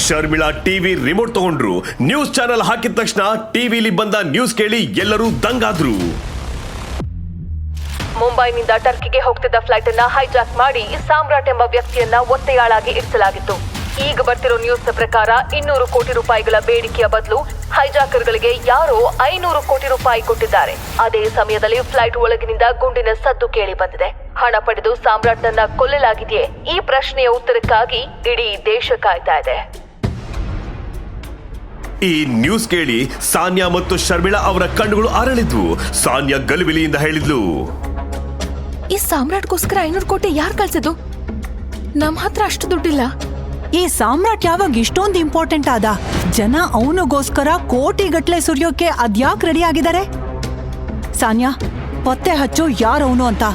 ಶರ್ಮಿಳಾ ಟಿವಿ ರಿಮೋಟ್ ತಗೊಂಡ್ರು. ನ್ಯೂಸ್ ಚಾನೆಲ್ ಹಾಕಿದ ತಕ್ಷಣ ಟಿವಿಲಿ ಬಂದ ನ್ಯೂಸ್ ಕೇಳಿ ಎಲ್ಲರೂ ದಂಗಾದ್ರು. ಮುಂಬೈನಿಂದ ಟರ್ಕಿಗೆ ಹೋಗ್ತಿದ್ದ ಫ್ಲೈಟ್ ಅನ್ನ ಹೈಜಾಕ್ ಮಾಡಿ ಸಾಮ್ರಾಟ್ ಎಂಬ ವ್ಯಕ್ತಿಯನ್ನ ಒತ್ತೆಯಾಳಾಗಿ ಇರಿಸಲಾಗಿತ್ತು. ಈಗ ಬರ್ತಿರೋ ನ್ಯೂಸ್ ಪ್ರಕಾರ 200 ಕೋಟಿ ರೂಪಾಯಿಗಳ ಬೇಡಿಕೆಯ ಬದಲು ಹೈಜಾಕರ್ಗಳಿಗೆ ಯಾರೋ 500 ಕೋಟಿ ರೂಪಾಯಿ ಕೊಟ್ಟಿದ್ದಾರೆ. ಅದೇ ಸಮಯದಲ್ಲಿ ಫ್ಲೈಟ್ ಒಳಗಿನಿಂದ ಗುಂಡಿನ ಸದ್ದು ಕೇಳಿ ಬಂದಿದೆ. ಹಣ ಪಡೆದು ಸಾಮ್ರಾಟ್ನನ್ನ ಕೊಲ್ಲಲಾಗಿದೆಯೇ? ಈ ಪ್ರಶ್ನೆಯ ಉತ್ತರಕ್ಕಾಗಿ ಇಡೀ ದೇಶ ಕಾಯ್ತಾ ಇದೆ. ಈ ನ್ಯೂಸ್ ಕೇಳಿ ಸಾನ್ಯಾ ಮತ್ತು ಶರ್ಮಿಳಾ ಅವರ ಕಣ್ಣುಗಳು ಅರಳಿದ್ವು. ಸಾನ್ಯಾ ಗಲಿಬಿಲಿಯಿಂದ ಹೇಳಿದ್ಲು, ಈ ಸಾಮ್ರಾಟ್ಗೋಸ್ಕರ 500 ಕೋಟಿ ಯಾರು ಕಳ್ಸಿದ್ದು? ನಮ್ಮ ಹತ್ರ ಅಷ್ಟು ದುಡ್ಡಿಲ್ಲ. ಈ ಸಾಮ್ರಾಟ್ ಯಾವಾಗ ಇಷ್ಟೊಂದು ಇಂಪಾರ್ಟೆಂಟ್ ಆದ? ಜನ ಅವನಿಗೋಸ್ಕರ ಕೋಟಿಗಟ್ಲೆ ಸುರಿಯೋಕೆ ಅದ್ಯಾಕ್ ರೆಡಿ ಆಗಿದ್ದಾರೆ? ಸಾನ್ಯಾ, ಪತ್ತೆ ಹಚ್ಚು ಯಾರವನು ಅಂತ.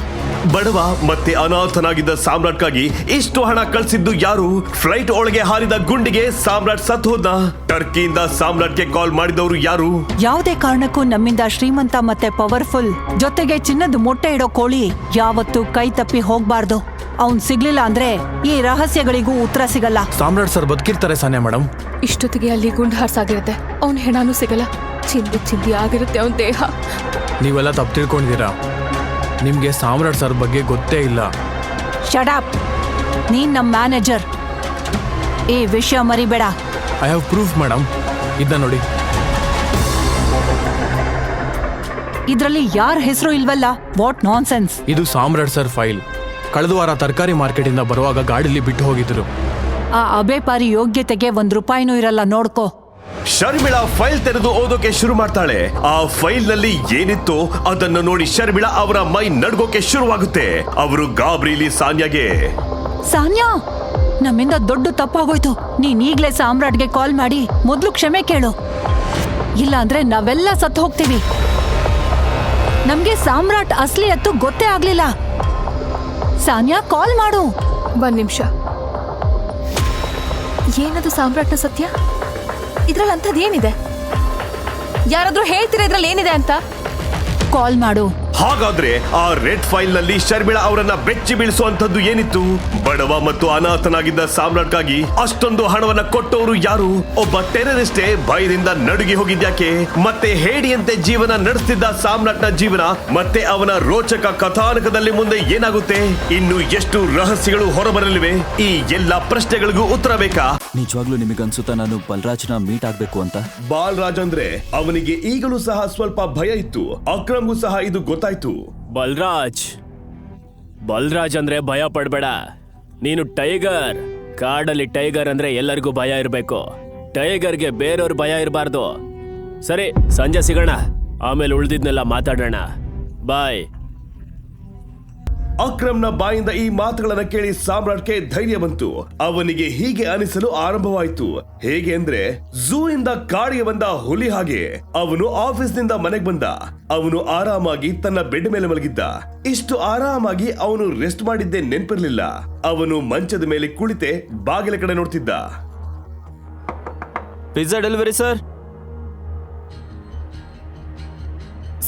ಬಡವ ಮತ್ತೆ ಅನಾಥನಾಗಿದ್ದ ಸಾಮ್ರಾಟ್ಗಾಗಿ ಇಷ್ಟು ಹಣ ಕಳ್ಸಿದ್ದು ಯಾರು? ಫ್ಲೈಟ್ ಒಳಗೆ ಹಾರಿದ ಗುಂಡಿಗೆ ಸಾಮ್ರಾಟ್ ಸತ್ತು ಹೋದ. ಟರ್ಕಿಯಿಂದ ಸಾಮ್ರಾಟ್ಗೆ ಕಾಲ್ ಮಾಡಿದವರು ಯಾರು? ಯಾವುದೇ ಕಾರಣಕ್ಕೂ ನಮ್ಮಿಂದ ಶ್ರೀಮಂತ ಮತ್ತೆ ಪವರ್ಫುಲ್ ಜೊತೆಗೆ ಚಿನ್ನದ ಮೊಟ್ಟೆ ಇಡೋ ಕೋಳಿ ಯಾವತ್ತೂ ಕೈ ತಪ್ಪಿ ಹೋಗ್ಬಾರ್ದು. ಅವ್ನ್ ಸಿಗ್ಲಿಲ್ಲ ಅಂದ್ರೆ ಈ ರಹಸ್ಯಗಳಿಗೂ ಉತ್ತರ ಸಿಗಲ್ಲ. ಸಾಮ್ರಾಟ್ ಸರ್ ಬದುಕಿರ್ತಾರೆ ಸಾನ್ಯಾ ಮೇಡಮ್. ಇಷ್ಟೊತ್ತಿಗೆ ಅಲ್ಲಿ ಗುಂಡು ಹಾರ್ಸಾಗಿರುತ್ತೆ. ಅವ್ನ ಹೆಣನೂ ಸಿಗಲ್ಲ. ಚಿಂದಿ ಆಗಿರುತ್ತೆ ಅವನ ದೇಹ. ನೀವೆಲ್ಲ ತಪ್ಪು ತಿಳ್ಕೊಂಡಿದ್ದೀರಾ. ನಿಮ್ಗೆ ಸಾಮ್ರಾಟ್ ಸರ್ ಬಗ್ಗೆ ಗೊತ್ತೇ ಇಲ್ಲ. ಶಡಾಪ್, ನೀನ್ ನಮ್ ಮ್ಯಾನೇಜರ್. ಈ ವಿಷಯ ಮರಿಬೇಡ. I have proof madam. ಇದನ್ನ ನೋಡಿ. ಇದ್ರಲ್ಲಿ ಯಾರ ಹೆಸರು ಇಲ್ವಲ್ಲ. What non sense. ಇದು ಸಾಮ್ರಾಟ್ ಸರ್ ಫೈಲ್. ಕಳೆದ ವಾರ ತರಕಾರಿ ಮಾರ್ಕೆಟ್ ಇಂದ ಬರುವಾಗ ಗಾಡಿಲಿ ಬಿಟ್ಟು ಹೋಗಿದ್ರು. ಆ ಅಬೇಪಾರಿ ಯೋಗ್ಯತೆಗೆ 1 ರೂಪಾಯಿನೂ ಇರಲ್ಲ, ನೋಡ್ಕೋ. ಶರ್ಮಿಳಾ ಫೈಲ್ ತೆರೆದು ಓದೋಕೆ ಶುರು ಮಾಡ್ತಾಳೆ. ಆ ಫೈಲ್ ನಲ್ಲಿ ಏನಿತ್ತು ಅದನ್ನು ನೋಡಿ ಶರ್ಮಿಳಾ ಅವರ ಮೈ ನಡ್ಗೋಕೆ ಶುರುವಾಗುತ್ತೆ. ಅವರು ಗಾಬರಿಲಿ ಸಾನ್ಯಾಗೆ, ಸಾನ್ಯಾ, ನಮ್ಮಿಂದ ದೊಡ್ಡ ತಪ್ಪಾಗೋಯ್ತು. ನೀನ್ ಈಗ್ಲೇ ಸಾಮ್ರಾಟ್ಗೆ ಕಾಲ್ ಮಾಡಿ ಮೊದ್ಲು ಕ್ಷಮೆ ಕೇಳು, ಇಲ್ಲ ಅಂದ್ರೆ ನಾವೆಲ್ಲ ಸತ್ತು ಹೋಗ್ತೀವಿ. ನಮ್ಗೆ ಸಾಮ್ರಾಟ್ ಅಸ್ಲಿ ಅತ್ತು ಗೊತ್ತೇ ಆಗ್ಲಿಲ್ಲ. ಸಾನ್ಯಾ, ಕಾಲ್ ಮಾಡು. ಒಂದ್ ನಿಮಿಷ. ಏನದು ಸಾಮ್ರಾಟ್ನ ಸತ್ಯ? ಇದ್ರಲ್ಲಿ ಅಂಥದ್ದೇನಿದೆ? ಯಾರಾದ್ರೂ ಹೇಳ್ತೀರಾ ಇದ್ರಲ್ಲಿ ಏನಿದೆ ಅಂತ? ಕಾಲ್ ಮಾಡು. ಹಾಗಾದ್ರೆ ಆ ರೆಡ್ ಫೈಲ್ ನಲ್ಲಿ ಶರ್ಮಿಳಾ ಅವರನ್ನ ಬೆಚ್ಚಿ ಬೀಳಿಸುವಂತದ್ದು ಏನಿತ್ತು? ಬಡವ ಮತ್ತು ಅನಾಥನಾಗಿದ್ದ ಸಾಮ್ರಾಟ್ಗಾಗಿ ಅಷ್ಟೊಂದು ಹಣವನ್ನ ಕೊಟ್ಟವರು ಯಾರು? ಒಬ್ಬ ಟೆರರಿಸ್ಟೇ ಭಯದಿಂದ ನಡುಗಿ ಹೋಗಿದ್ಯಾಕೆ? ಮತ್ತೆ ಹೇಡಿಯಂತೆ ಜೀವನ ನಡೆಸ್ತಿದ್ದ ಸಾಮ್ರಾಟ್ನ ಜೀವನ ಮತ್ತೆ ಅವನ ರೋಚಕ ಕಥಾನಕದಲ್ಲಿ ಮುಂದೆ ಏನಾಗುತ್ತೆ? ಇನ್ನು ಎಷ್ಟು ರಹಸ್ಯಗಳು ಹೊರಬರಲಿವೆ? ಈ ಎಲ್ಲಾ ಪ್ರಶ್ನೆಗಳಿಗೂ ಉತ್ತರ ಬೇಕಾ? ನಿಜವಾಗ್ಲೂ ನಿಮಗನ್ಸುತ್ತಾ ನಾನು ಬಲರಾಜ್ನ ಮೀಟ್ ಆಗ್ಬೇಕು ಅಂತ? ಬಾಲರಾಜ್ ಅಂದ್ರೆ ಅವನಿಗೆ ಈಗಲೂ ಸಹ ಸ್ವಲ್ಪ ಭಯ ಇತ್ತು. ಅಕ್ರಮ್ಗೂ ಸಹ ಇದು ಗೊತ್ತಾಯ್ತು. ಬಲರಾಜ್ ಅಂದ್ರೆ ಭಯ ಪಡ್ಬೇಡ. ನೀನು ಟೈಗರ್. ಕಾಡಲ್ಲಿ ಟೈಗರ್ ಅಂದ್ರೆ ಎಲ್ಲರಿಗೂ ಭಯ ಇರಬೇಕು. ಟೈಗರ್ಗೆ ಬೇರೆಯವ್ರ ಭಯ ಇರಬಾರ್ದು. ಸರಿ, ಸಂಜೆ ಸಿಗೋಣ. ಆಮೇಲೆ ಉಳ್ದಿದ್ನೆಲ್ಲ ಮಾತಾಡೋಣ. ಬಾಯ್. ಅಕ್ರಮ್ನ ಬಾಯಿಂದ ಈ ಮಾತುಗಳನ್ನ ಕೇಳಿ ಸಾಮ್ರಾಟ್ಗೆ ಧೈರ್ಯ ಬಂತು. ಅವನಿಗೆ ಹೀಗೆ ಅನಿಸಲು ಆರಂಭವಾಯಿತು. ಹೇಗೆ ಅಂದ್ರೆ ಝೂ ಇಂದ ಕಾಡಿಗೆ ಬಂದ ಹುಲಿ ಹಾಗೆ ಅವನು ಆಫೀಸ್ನಿಂದ ಮನೆಗೆ ಬಂದ. ಅವನು ಆರಾಮಾಗಿ ತನ್ನ ಬೆಡ್ ಮೇಲೆ ಮಲಗಿದ್ದ. ಇಷ್ಟು ಆರಾಮಾಗಿ ಅವನು ರೆಸ್ಟ್ ಮಾಡಿದ್ದೇ ನೆನಪಿರ್ಲಿಲ್ಲ. ಅವನು ಮಂಚದ ಮೇಲೆ ಕುಳಿತೆ ಬಾಗಿಲ ಕಡೆ ನೋಡ್ತಿದ್ದ. Pizza delivery sir.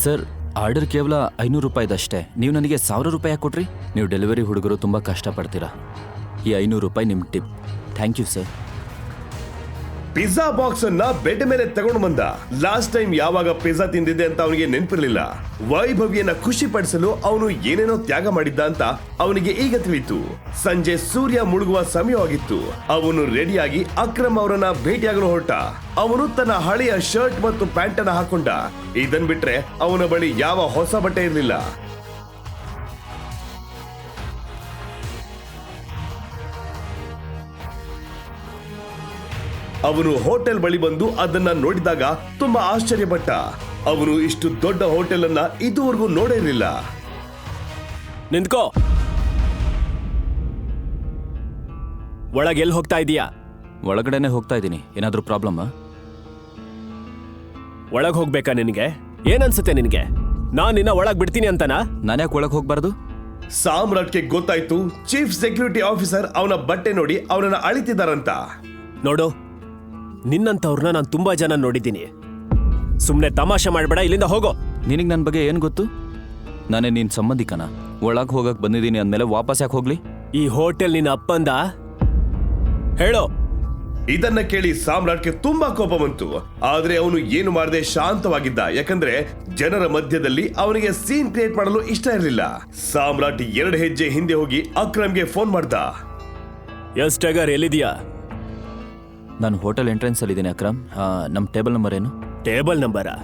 Sir, order ಕೇವಲ 500 ರೂಪಾಯಿದಷ್ಟೇ. ನೀವು ನನಗೆ 1000 ರೂಪಾಯಿ ಕೊಟ್ರಿ. ನೀವು ಡೆಲಿವರಿ ಹುಡುಗರು ತುಂಬ ಕಷ್ಟಪಡ್ತೀರಾ. ಈ 500 ರೂಪಾಯಿ ನಿಮ್ಮ tip. Thank you sir. Pizza box ಅನ್ನ ಬೆಡ್ ಮೇಲೆ ತಗೊಂಡು ಬಂದ. ಲಾಸ್ಟ್ ಟೈಮ್ ಯಾವಾಗ ಪಿಜ್ಜಾ ತಿಂದಿದ್ದೆ ಅಂತ ಅವನಿಗೆ ನೆನಪಿರ್ಲಿಲ್ಲ. ವೈಭವಿಯನ್ನ ಖುಷಿ ಪಡಿಸಲು ಅವನು ಏನೇನೋ ತ್ಯಾಗ ಮಾಡಿದ್ದ ಅಂತ ಅವನಿಗೆ ಈಗ ತಿಳಿಯಿತು. ಸಂಜೆ ಸೂರ್ಯ ಮುಳುಗುವ ಸಮಯವಾಗಿತ್ತು. ಅವನು ರೆಡಿಯಾಗಿ ಅಕ್ರಮ್ ಅವರನ್ನ ಭೇಟಿಯಾಗಲು ಹೊರಟ. ಅವನು ತನ್ನ ಹಳೆಯ ಶರ್ಟ್ ಮತ್ತು ಪ್ಯಾಂಟ್ ಅನ್ನ ಹಾಕೊಂಡ. ಇದನ್ ಬಿಟ್ರೆ ಅವನ ಬಳಿ ಯಾವ ಹೊಸ ಬಟ್ಟೆ ಇರಲಿಲ್ಲ. ಅವನು ಹೋಟೆಲ್ ಬಳಿ ಬಂದು ಅದನ್ನ ನೋಡಿದಾಗ ತುಂಬಾ ಆಶ್ಚರ್ಯಪಟ್ಟ. ಅವನು ಇಷ್ಟು ದೊಡ್ಡ ಹೋಟೆಲ್ ಅನ್ನ ಇದುವರೆಗೂ ನೋಡೇ ಇರಲಿಲ್ಲ. ನಿಂತ್ಕೋ. ಒಳಗೆ ಎಲ್ಲಿ ಹೋಗ್ತಾ ಇದೀಯಾ? ಒಳಗಡೆನೆ ಹೋಗ್ತಾ ಇದ್ದೀನಿ. ಏನಾದರೂ ಪ್ರಾಬ್ಲಮ್? ಒಳಗ್ ಹೋಗ್ಬೇಕಾ ನಿನಗೆ? ಏನನ್ಸುತ್ತೆ ನಿನಗೆ? ನಾನ್ ನಿನ್ನ ಒಳಗ್ ಬಿಡ್ತೀನಿ ಅಂತನಾ? ನಾನ್ಯಾಕೆ ಒಳಗೆ ಹೋಗ್ಬಾರ್ದು? ಸಾಮ್ರಾಟ್ಗೆ ಗೊತ್ತಾಯ್ತು ಚೀಫ್ ಸೆಕ್ಯೂರಿಟಿ ಆಫೀಸರ್ ಅವನ ಬಟ್ಟೆ ನೋಡಿ ಅವನನ್ನ ಅಳಿತಿದ್ದಾರಂತ. ನೋಡು, ನಿನ್ನಂತವ್ರನ್ನ ನಾನು ತುಂಬಾ ಜನ ನೋಡಿದ್ದೀನಿ. ಸುಮ್ನೆ ತಮಾಷೆ ಮಾಡ್ಬೇಡ, ಇಲ್ಲಿಂದ ಹೋಗೋ. ನಿನಗೆ ನನ್ನ ಬಗ್ಗೆ ಏನು ಗೊತ್ತು? ನಾನೇ ನಿನ್ ಸಂಬಂಧಿಕನ. ಒಳಗೆ ಹೋಗಕ್ ಬಂದಿದ್ದೀನಿ ಅಂದ್ಮೇಲೆ ವಾಪಸ್ ಯಾಕೆ ಹೋಗ್ಲಿ? ಈ ಹೋಟೆಲ್ ನಿನ್ನ ಅಪ್ಪಂದ? ಹೇಳೋ. ಇದನ್ನ ಕೇಳಿ ಸಾಮ್ರಾಟ್ಗೆ ತುಂಬಾ ಕೋಪ ಬಂತು. ಆದ್ರೆ ಅವನು ಏನು ಮಾಡದೆ ಶಾಂತವಾಗಿದ್ದ. ಯಾಕಂದ್ರೆ ಜನರ ಮಧ್ಯದಲ್ಲಿ ಅವನಿಗೆ ಸೀನ್ ಕ್ರಿಯೇಟ್ ಮಾಡಲು ಇಷ್ಟ ಇರಲಿಲ್ಲ. ಸಾಮ್ರಾಟ್ 2 ಹೆಜ್ಜೆ ಹಿಂದೆ ಹೋಗಿ ಅಕ್ರಮ್ಗೆ ಫೋನ್ ಮಾಡ್ದ. ಎಸ್ ಟೈಗರ್, ಎಲ್ಲಿದೀಯಾ? ನಾನು ಹೋಟೆಲ್ ಎಂಟ್ರೆನ್ಸ್ ಅಲ್ಲಿ ಇದ್ದೀನಿ ಅಕ್ರಮ್. ನಮ್ಮ ಟೇಬಲ್ ನಂಬರ್ ಏನು? ಟೇಬಲ್ ನಂಬರಾ?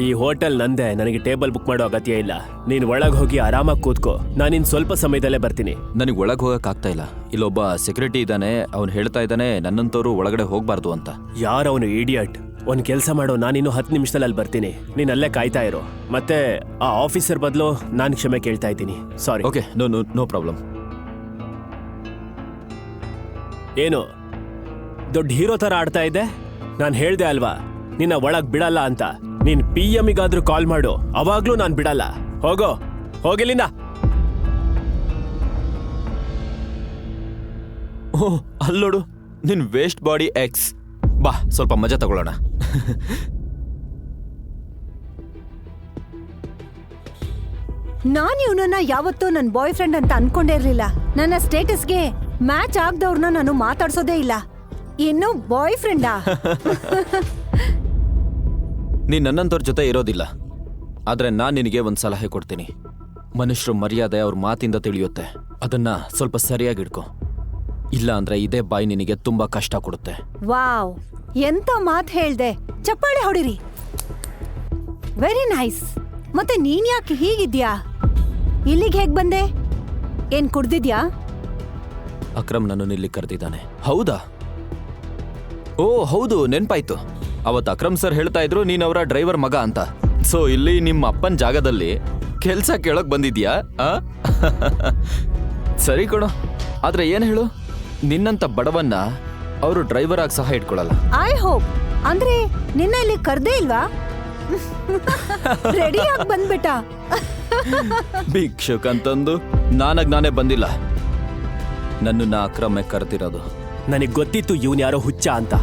ಈ ಹೋಟೆಲ್ ನಂದೆ. ನನಗೆ ಟೇಬಲ್ ಬುಕ್ ಮಾಡೋ ಅಗತ್ಯ ಇಲ್ಲ. ನೀನ್ ಒಳಗೆ ಹೋಗಿ ಆರಾಮಾಗಿ ಕೂತ್ಕೋ. ನಾನಿನ್ ಸ್ವಲ್ಪ ಸಮಯದಲ್ಲೇ ಬರ್ತೀನಿ. ನನಗೆ ಒಳಗೆ ಹೋಗಕ್ ಆಗ್ತಾ ಇಲ್ಲ. ಇಲ್ಲೊಬ್ಬ ಸೆಕ್ಯೂರಿಟಿ ಇದ್ದಾನೆ. ಅವ್ನು ಹೇಳ್ತಾ ಇದ್ದಾನೆ ನನ್ನಂತವ್ರು ಒಳಗಡೆ ಹೋಗ್ಬಾರ್ದು ಅಂತ. ಯಾರವನು ಇಡಿಯಟ್? ಒಂದ್ ಕೆಲಸ ಮಾಡೋ, ನಾನಿನ್ನು 10 ನಿಮಿಷದಲ್ಲಿ ಅಲ್ಲಿ ಬರ್ತೀನಿ. ನೀನ್ ಅಲ್ಲೇ ಕಾಯ್ತಾ ಇರೋ. ಮತ್ತೆ ಆ ಆಫೀಸರ್ ಬದಲು ನಾನು ಕ್ಷಮೆ ಕೇಳ್ತಾ ಇದ್ದೀನಿ. ಸಾರಿ. Okay, no problem. ಏನು ದೊಡ್ಡ ಹೀರೋ ತರ ಆಡ್ತಾ ಇದ್ದೆ? ನಾನು ಹೇಳ್ದೆ ಅಲ್ವಾ ನಿನ್ನ ಒಳಗ್ ಬಿಡಲ್ಲ ಅಂತ. ನೀನ್ PM-ಗಾದ್ರೂ ಕಾಲ್ ಮಾಡು, ಅವಾಗ್ಲೂ ನಾನ್ ಬಿಡಲ್ಲ. ಹೋಗೋ, ಹೋಗಿಲ್ಲಿಂದ. ಓಹ್, ಅಲ್ಲೋಡು ನಿನ್ ವೇಸ್ಟ್ ಬಾಡಿ ಎಕ್ಸ್. ಬಾ, ಸ್ವಲ್ಪ ಮಜಾ ತಗೊಳ್ಳೋಣ. ನಾನ್ ಇವನನ್ನ ಯಾವತ್ತೂ ನನ್ನ ಬಾಯ್ ಫ್ರೆಂಡ್ ಅಂತ ಅನ್ಕೊಂಡೇ ಇರ್ಲಿಲ್ಲ. ನನ್ನ ಸ್ಟೇಟಸ್ಗೆ ಮ್ಯಾಚ್ ಆಗ್ದವ್ರನ್ನ ನಾನು ಮಾತಾಡ್ಸೋದೇ ಇಲ್ಲ. ಇನ್ನು ಬಾಯ್ ಫ್ರೆಂಡಾ? ನೀನ್ ನನ್ನಂತವ್ರ ಜೊತೆ ಇರೋದಿಲ್ಲ. ಆದ್ರೆ ನಾನ್ ನಿನಗೆ ಒಂದ್ ಸಲಹೆ ಕೊಡ್ತೀನಿ. ಮನುಷ್ಯರು ಮರ್ಯಾದೆ ಅವ್ರ ಮಾತಿಂದ ತಿಳಿಯುತ್ತೆ. ಅದನ್ನ ಸ್ವಲ್ಪ ಸರಿಯಾಗಿ ಇಡ್ಕೊ. ಇಲ್ಲ ಅಂದ್ರೆ ಇದೇ ಬಾಯಿ ನಿನಗೆ ತುಂಬಾ ಕಷ್ಟ ಕೊಡುತ್ತೆ. ವಾವ್, ಎಂತ ಮಾತ್ ಹೇಳ್ದೆ. ಚಪ್ಪಾಳೆ ಹೊಡಿರಿ. Very nice. ಮತ್ತೆ ನೀನ್ ಯಾಕೆ ಹೀಗಿದ್ಯಾ? ಇಲ್ಲಿಗೆ ಹೇಗ್ ಬಂದೆ? ಏನ್ ಕುಡ್ದಿದ್ಯಾ? ಅಕ್ರಮ್ ನನ್ನನ್ನು ಇಲ್ಲಿ ಕರೆದಿದ್ದಾನೆ. ಹೌದಾ? ಓ ಹೌದು, ನೆನ್ಪಾಯ್ತು. ಅವತ್ತು ಅಕ್ರಮ್ ಸರ್ ಹೇಳ್ತಾ ಇದ್ರು ನೀನ್ ಅವರ ಡ್ರೈವರ್ ಮಗ ಅಂತ. ಸೊ ಇಲ್ಲಿ ನಿಮ್ಮ ಅಪ್ಪನ ಜಾಗದಲ್ಲಿ ಕೆಲ್ಸ ಕೇಳಕ್ ಬಂದಿದ್ಯಾ? ಸರಿ ಕಣೋ, ಆದ್ರೆ ಏನ್ ಹೇಳು, ನಿನ್ನಂತ ಬಡವನ್ನ ಅವರು ಡ್ರೈವರ್ ಆಗಿ ಸಹ ಇಟ್ಕೊಳ್ಳಲ್ಲ. ಐ ಹೋಪ್ ಅಂದ್ರೆ ನಿನ್ನ ಇಲ್ಲಿ ಕರ್ದೇ ಇಲ್ವಾ? ರೆಡಿ ಆಗಿ ಬಂದ್ಬಿಟ್ಟ. ಭಿಕ್ಷುಕ್ ಅಂತಂದು ನಾನೇ ಬಂದಿಲ್ಲ. ನನ್ನನ್ನ ಅಕ್ರಮೆ ಕರೆದಿರೋದು. ನನಗೆ ಗೊತ್ತಿತ್ತು ಇವನ್ ಯಾರೋ ಹುಚ್ಚ ಅಂತ.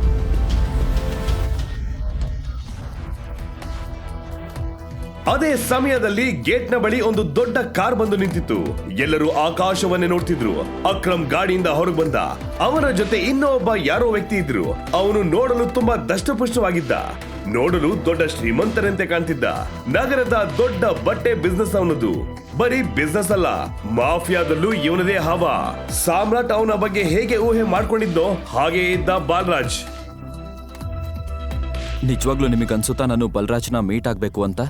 ಅದೇ ಸಮಯದಲ್ಲಿ ಗೇಟ್ನ ಬಳಿ ಒಂದು ದೊಡ್ಡ ಕಾರ್ ಬಂದು ನಿಂತಿತ್ತು. ಎಲ್ಲರೂ ಆಕಾಶವನ್ನೇ ನೋಡ್ತಿದ್ರು. ಅಕ್ರಮ್ ಗಾಡಿಯಿಂದ ಹೊರಗೆ ಬಂದ. ಅವನ ಜೊತೆ ಇನ್ನೊಬ್ಬ ಯಾರೋ ವ್ಯಕ್ತಿ ಇದ್ರು. ಅವನು ನೋಡಲು ತುಂಬಾ ದಷ್ಟಪುಷ್ಟವಾಗಿದ್ದ. ನೋಡಲು ದೊಡ್ಡ ಶ್ರೀಮಂತರಂತೆ ಕಾಣ್ತಿದ್ದ. ನಗರದ ದೊಡ್ಡ ಬಟ್ಟೆ ಬಿಸ್ನೆಸ್ ಅವನದು. ಬರೀ ಬಿಸ್ನೆಸ್ ಅಲ್ಲ, ಮಾಫಿಯಾದಲ್ಲೂ ಇವನದೇ ಹವ. ಸಾಮ್ರಾಟ್ ಅವನ ಬಗ್ಗೆ ಹೇಗೆ ಊಹೆ ಮಾಡ್ಕೊಂಡಿದ್ದೋ ಹಾಗೆ ಇದ್ದ ಬಾಲರಾಜ್. ನಿಜವಾಗ್ಲೂ ನಿಮಗನ್ಸುತ್ತಾ ನಾನು ಬಲರಾಜ್ನ ಮೀಟ್ ಆಗ್ಬೇಕು ಅಂತ?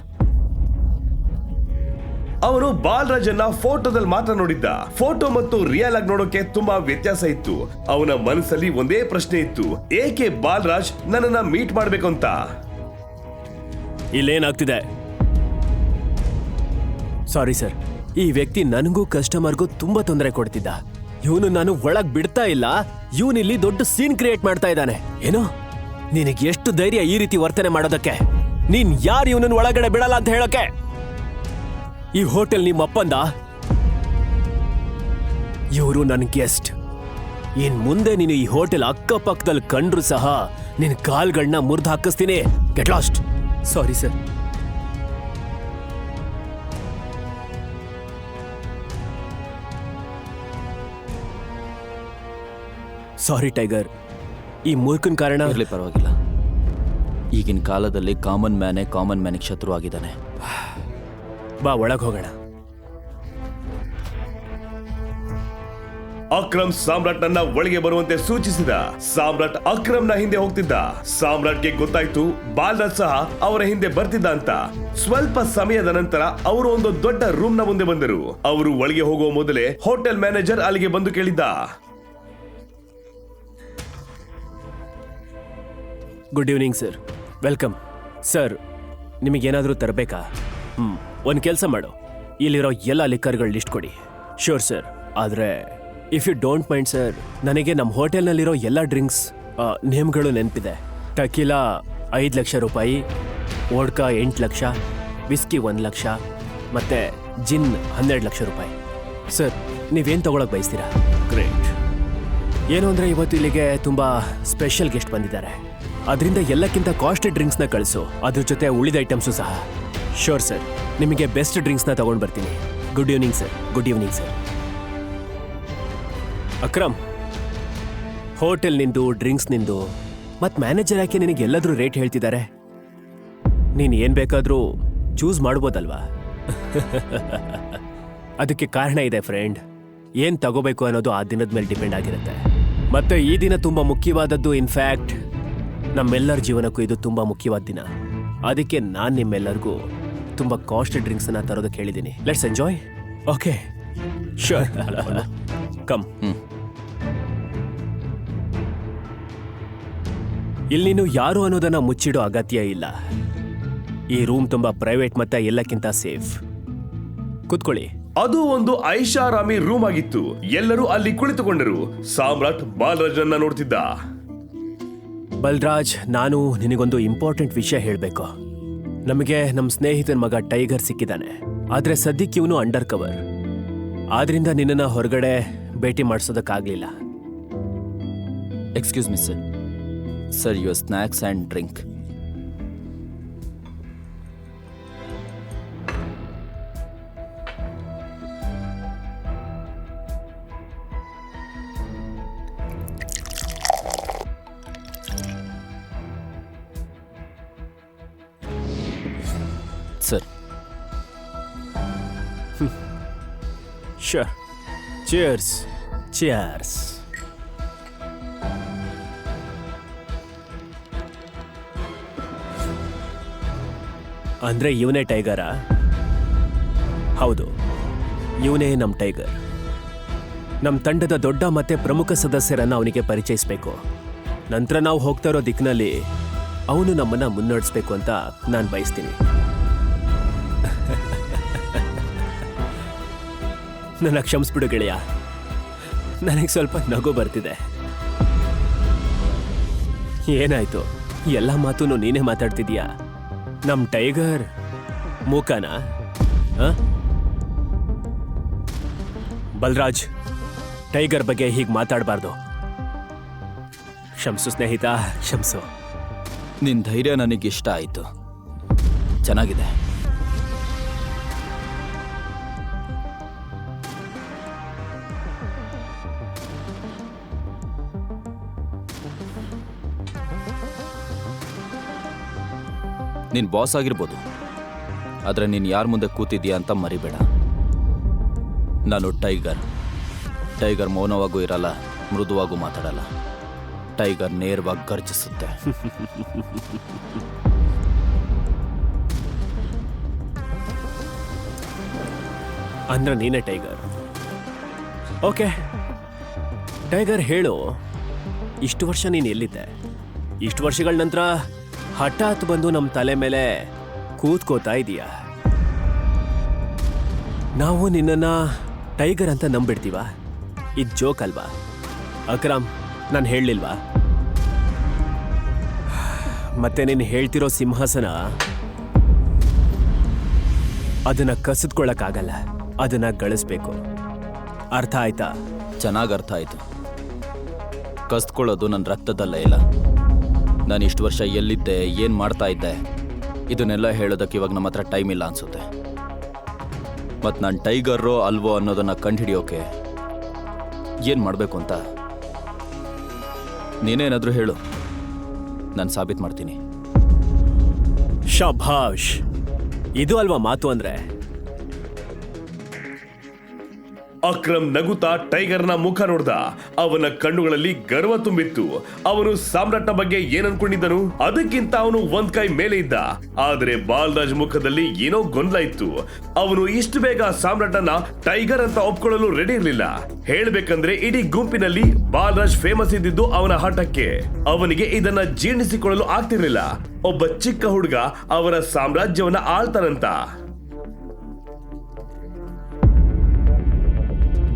ಅವನು ಬಾಲರಾಜನ್ನ ಫೋಟೋದಲ್ಲಿ ಮಾತ್ರ ನೋಡಿದ್ದ. ಫೋಟೋ ಮತ್ತು ರಿಯಲ್ ಆಗಿ ನೋಡೋಕೆ ತುಂಬಾ ವ್ಯತ್ಯಾಸ ಇತ್ತು. ಅವನ ಮನಸ್ಸಲ್ಲಿ ಒಂದೇ ಪ್ರಶ್ನೆ ಇತ್ತು, ಏಕೆ ಬಾಲರಾಜ್ ನನ್ನನ್ನ ಮೀಟ್ ಮಾಡ್ಬೇಕು ಅಂತ. ಇಲ್ಲೇನಾಗ್ತಿದೆ? ಸಾರಿ ಸರ್, ಈ ವ್ಯಕ್ತಿ ನನಗೂ ಕಸ್ಟಮರ್ಗೂ ತುಂಬಾ ತೊಂದರೆ ಕೊಡ್ತಿದ್ದ. ಇವನು ನಾನು ಒಳಗ್ ಬಿಡ್ತಾ ಇಲ್ಲ, ಇವನಿಲ್ಲಿ ದೊಡ್ಡ ಸೀನ್ ಕ್ರಿಯೇಟ್ ಮಾಡ್ತಾ ಇದ್ದಾನೆ. ಏನು, ನಿನಗೆ ಎಷ್ಟು ಧೈರ್ಯ ಈ ರೀತಿ ವರ್ತನೆ ಮಾಡೋದಕ್ಕೆ? ನೀನ್ ಯಾರು ಇವನನ್ನ ಒಳಗಡೆ ಬಿಡಲ್ಲ ಅಂತ ಹೇಳೋಕೆ? ಈ ಹೋಟೆಲ್ ನಿಮ್ಮ ಅಪ್ಪಂದ? ಇವರು ನನ್ನ ಗೆಸ್ಟ್. ಇನ್ ಮುಂದೆ ನೀನು ಈ ಹೋಟೆಲ್ ಅಕ್ಕಪಕ್ಕದಲ್ಲಿ ಕಂಡ್ರು ಸಹ ನಿನ್ ಕಾಲ್ಗಳನ್ನ ಮುರಿದು ಹಾಕಿಸ್ತೀನಿ. Get lost. Sorry sir. Sorry tiger, ಈ ಮೂರ್ಖನ್ ಕಾರಣ. ಇರ್ಲಿ, ಪರವಾಗಿಲ್ಲ. ಈಗಿನ ಕಾಲದಲ್ಲಿ ಕಾಮನ್ ಮ್ಯಾನಿಗೆ ಶತ್ರು ಆಗಿದ್ದಾನೆ. ಬಾ ಒಳಗ್ ಹೋಗೋಣ. ಅಕ್ರಮ್ ಸಾಮ್ರಾಟ್ನನ್ನ ಒಳಗೆ ಬರುವಂತೆ ಸೂಚಿಸಿದ. ಸಾಮ್ರಾಟ್ ಅಕ್ರಮ್ನ ಹಿಂದೆ ಹೋಗ್ತಿದ್ದ. ಸಾಮ್ರಾಟ್ಗೆ ಗೊತ್ತಾಯ್ತು ಬಾಲರಾಜ್ ಸಹ ಅವರ ಹಿಂದೆ ಬರ್ತಿದ್ದ ಅಂತ. ಸ್ವಲ್ಪ ಸಮಯದ ನಂತರ ಅವರು ಒಂದು ದೊಡ್ಡ ರೂಮ್ ನ ಮುಂದೆ ಬಂದರು. ಅವರು ಒಳಗೆ ಹೋಗುವ ಮೊದಲೇ ಹೋಟೆಲ್ ಮ್ಯಾನೇಜರ್ ಅಲ್ಲಿಗೆ ಬಂದು ಕೇಳಿದ್ದ, good evening sir, welcome. Sir, ನಿಮಗೇನಾದರೂ ತರಬೇಕಾ? ಒಂದು ಕೆಲಸ ಮಾಡು, ಇಲ್ಲಿರೋ ಎಲ್ಲ ಲಿಕ್ಕರ್ಗಳ ಲಿಸ್ಟ್ ಕೊಡಿ. ಶ್ಯೂರ್ ಸರ್, ಆದರೆ if you don't mind sir, ನನಗೆ ನಮ್ಮ ಹೋಟೆಲ್ನಲ್ಲಿರೋ ಎಲ್ಲ ಡ್ರಿಂಕ್ಸ್ ನೇಮ್ಗಳು ನೆನಪಿದೆ. ಟಕೀಲಾ 5 ಲಕ್ಷ ರೂಪಾಯಿ, ವೋಡ್ಕಾ 8 ಲಕ್ಷ, ವಿಸ್ಕಿ 1 ಲಕ್ಷ, ಮತ್ತೆ ಜಿನ್ 12 ಲಕ್ಷ ರೂಪಾಯಿ. ಸರ್, ನೀವೇನು ತಗೊಳಕ್ ಬಯಸ್ತೀರಾ? ಗ್ರೇಟ್. ಏನು ಅಂದರೆ ಇವತ್ತು ಇಲ್ಲಿಗೆ ತುಂಬ ಸ್ಪೆಷಲ್ ಗೆಸ್ಟ್ ಬಂದಿದ್ದಾರೆ. ಅದರಿಂದ ಎಲ್ಲಕ್ಕಿಂತ ಕಾಸ್ಟ್ಲಿ ಡ್ರಿಂಕ್ಸ್ನ ಕಳಿಸು, ಅದ್ರ ಜೊತೆ ಉಳಿದ ಐಟಮ್ಸು ಸಹ. ಶೋರ್ ಸರ್, ನಿಮಗೆ ಬೆಸ್ಟ್ ಡ್ರಿಂಕ್ಸ್ನ ತಗೊಂಡು ಬರ್ತೀನಿ. Good evening sir. Good evening sir. Akram, hotel ನಿಂದು, ಡ್ರಿಂಕ್ಸ್ ನಿಂದು, ಮತ್ತು ಮ್ಯಾನೇಜರ್ ಯಾಕೆ ನಿನಗೆ ಎಲ್ಲಾದರೂ ರೇಟ್ ಹೇಳ್ತಿದ್ದಾರೆ? ನೀನು ಏನು ಬೇಕಾದರೂ ಚೂಸ್ ಮಾಡ್ಬೋದಲ್ವಾ? ಅದಕ್ಕೆ ಕಾರಣ ಇದೆ ಫ್ರೆಂಡ್. ಏನು ತಗೋಬೇಕು ಅನ್ನೋದು ಆ ದಿನದ ಮೇಲೆ ಡಿಪೆಂಡ್ ಆಗಿರುತ್ತೆ. ಮತ್ತು ಈ ದಿನ ತುಂಬ ಮುಖ್ಯವಾದದ್ದು. ಇನ್ಫ್ಯಾಕ್ಟ್ ನಮ್ಮೆಲ್ಲರ ಜೀವನಕ್ಕೂ ಇದು ತುಂಬ ಮುಖ್ಯವಾದ ದಿನ. ಅದಕ್ಕೆ ನಾನು ನಿಮ್ಮೆಲ್ಲರಿಗೂ ತುಂಬ ಕಾಸ್ಟ್ಲಿ ಡ್ರಿಂಕ್ಸನ್ನು ತರೋದಕ್ಕೆ ಹೇಳಿದ್ದೀನಿ. Let's enjoy. Okay, sure. Come. ಇಲ್ಲಿ ನೀನು ಯಾರು ಅನ್ನೋದನ್ನ ಮುಚ್ಚಿಡೋ ಅಗತ್ಯ ಇಲ್ಲ. ಈ ರೂಮ್ ತುಂಬ ಪ್ರೈವೇಟ್ ಮತ್ತೆ ಎಲ್ಲಕ್ಕಿಂತ ಸೇಫ್. ಕೂತ್ಕೊಳ್ಳಿ. ಅದು ಒಂದು ಐಷಾರಾಮಿ ರೂಮ್ ಆಗಿತ್ತು. ಎಲ್ಲರೂ ಅಲ್ಲಿ ಕುಳಿತುಕೊಂಡರು. ಸಾಮ್ರಾಟ್ ಬಾಲರಾಜನ್ನ ನೋಡ್ತಿದ್ದ. ಬಲರಾಜ್, ನಾನು ನಿನಗೊಂದು ಇಂಪಾರ್ಟೆಂಟ್ ವಿಷಯ ಹೇಳಬೇಕು. ನಮಗೆ ನಮ್ಮ ಸ್ನೇಹಿತನ ಮಗ ಟೈಗರ್ ಸಿಕ್ಕಿದ್ದಾನೆ. ಆದರೆ ಸದ್ಯಕ್ಕೆ ಇವನು ಅಂಡರ್ ಕವರ್. ಆದ್ರಿಂದ ನಿನ್ನನ್ನು ಹೊರಗಡೆ ಭೇಟಿ ಮಾಡಿಸೋದಕ್ಕಾಗಲಿಲ್ಲ. Excuse me sir. Sir, your snacks and drink. Sir. Sure. Cheers. Cheers. ಅಂದ್ರೆ ಇವನೇ ಟೈಗರಾ? ಹೌದು, ಇವನೇ ನಮ್ಮ ಟೈಗರ್. ನಮ್ಮ ತಂಡದ ದೊಡ್ಡ ಮತ್ತೆ ಪ್ರಮುಖ ಸದಸ್ಯರನ್ನ ಅವನಿಗೆ ಪರಿಚಯಿಸಬೇಕು. ನಂತರ ನಾವು ಹೋಗ್ತಾ ಇರೋ ದಿಕ್ಕಿನಲ್ಲಿ ಅವನು ನಮ್ಮನ್ನ ಮುನ್ನಡೆಸ್ಬೇಕು ಅಂತ ನಾನು ಬಯಸ್ತೀನಿ. ನನ್ನ ಕ್ಷಮಿಸ್ಬಿಡು ಗೆಳೆಯ, ನನಗೆ ಸ್ವಲ್ಪ ನಗು ಬರ್ತಿದೆ. ಏನಾಯ್ತು? ಎಲ್ಲ ಮಾತನ್ನು ನೀನೇ ಮಾತಾಡ್ತಿದೀಯಾ? ನಮ್ ಟೈಗರ್ ಮೂಕನ? ಬಲರಾಜ್, ಟೈಗರ್ ಬಗ್ಗೆ ಹೀಗೆ ಮಾತಾಡಬಾರ್ದು. ಕ್ಷಮಿಸು ಸ್ನೇಹಿತ, ಕ್ಷಮಿಸು. ನಿನ್ ಧೈರ್ಯ ನನಗೆ ಇಷ್ಟ ಆಯ್ತು, ಚೆನ್ನಾಗಿದೆ. ನೀನ್ ಬಾಸ್ ಆಗಿರ್ಬೋದು, ಆದ್ರೆ ನೀನ್ ಯಾರ ಮುಂದೆ ಕೂತಿದ್ಯಾ ಅಂತ ಮರಿಬೇಡ. ನಾನು ಟೈಗರ್ ಮೌನವಾಗೂ ಇರಲ್ಲ, ಮೃದುವಾಗೂ ಮಾತಾಡಲ್ಲ. ಟೈಗರ್ ನೇರವಾಗಿ ಗರ್ಜಿಸುತ್ತೆ. ಅಂದ್ರೆ ನೀನೇ ಟೈಗರ್? ಓಕೆ ಟೈಗರ್, ಹೇಳು, ಇಷ್ಟು ವರ್ಷ ನೀನು ಎಲ್ಲಿದ್ದೆ? ಇಷ್ಟು ವರ್ಷಗಳ ನಂತರ ಹಠಾತ್ ಬಂದು ನಮ್ಮ ತಲೆ ಮೇಲೆ ಕೂತ್ಕೋತಾ ಇದೀಯಾ? ನಾವು ನಿನ್ನನ್ನ ಟೈಗರ್ ಅಂತ ನಂಬಿಡ್ತೀವ? ಇದು ಜೋಕ್ ಅಲ್ವಾ? ಅಕ್ರಮ್, ನಾನು ಹೇಳಲಿಲ್ವಾ? ಮತ್ತೆ ನೀನು ಹೇಳ್ತಿರೋ ಸಿಂಹಾಸನ ಅದನ್ನ ಕಸಿದ್ಕೊಳ್ಳಕ್ಕಾಗಲ್ಲ, ಅದನ್ನ ಗಳಿಸ್ಬೇಕು. ಅರ್ಥ ಆಯ್ತಾ? ಚೆನ್ನಾಗಿ ಅರ್ಥ ಆಯ್ತು. ಕಸ್ಕೊಳ್ಳೋದು ನನ್ನ ರಕ್ತದಲ್ಲೇ ಇಲ್ಲ. ನಾನು ಇಷ್ಟು ವರ್ಷ ಎಲ್ಲಿದ್ದೆ, ಏನು ಮಾಡ್ತಾ ಇದ್ದೆ, ಇದನ್ನೆಲ್ಲ ಹೇಳೋದಕ್ಕೆ ಇವಾಗ ನಮ್ಮ ಹತ್ರ ಟೈಮ್ ಇಲ್ಲ ಅನ್ಸುತ್ತೆ. ಮತ್ತು ನಾನು ಟೈಗರೋ ಅಲ್ವೋ ಅನ್ನೋದನ್ನು ಕಂಡುಹಿಡಿಯೋಕೆ ಏನು ಮಾಡಬೇಕು ಅಂತ ನೀನೇನಾದರೂ ಹೇಳು, ನಾನು ಸಾಬೀತು ಮಾಡ್ತೀನಿ. ಶಭಾಷ್, ಇದು ಅಲ್ವಾ ಮಾತು ಅಂದ್ರೆ? ಅಕ್ರಮ್ ನಗುತ್ತಾ ಟೈಗರ್ನ ಮುಖ ನೋಡ್ದ. ಅವನ ಕಣ್ಣುಗಳಲ್ಲಿ ಗರ್ವ ತುಂಬಿತ್ತು. ಅವನು ಸಾಮ್ರಾಟ್ನ ಬಗ್ಗೆ ಏನ್ ಅನ್ಕೊಂಡಿದ್ದನು ಅದಕ್ಕಿಂತ ಅವನು ಒಂದ್ ಕೈ ಮೇಲೆ ಇದ್ದ. ಆದ್ರೆ ಬಾಲರಾಜ್ ಮುಖದಲ್ಲಿ ಏನೋ ಗೊಂದಲ ಇತ್ತು. ಅವನು ಇಷ್ಟು ಬೇಗ ಸಾಮ್ರಾಟ್ನ ಟೈಗರ್ ಅಂತ ಒಪ್ಕೊಳ್ಳಲು ರೆಡಿ ಇರ್ಲಿಲ್ಲ. ಹೇಳ್ಬೇಕಂದ್ರೆ ಇಡೀ ಗುಂಪಿನಲ್ಲಿ ಬಾಲರಾಜ್ ಫೇಮಸ್ ಇದ್ದಿದ್ದು ಅವನ ಹಠಕ್ಕೆ. ಅವನಿಗೆ ಇದನ್ನ ಜೀರ್ಣಿಸಿಕೊಳ್ಳಲು ಆಗ್ತಿರ್ಲಿಲ್ಲ. ಒಬ್ಬ ಚಿಕ್ಕ ಹುಡುಗ ಅವರ ಸಾಮ್ರಾಜ್ಯವನ್ನ ಆಳ್ತಾನಂತ.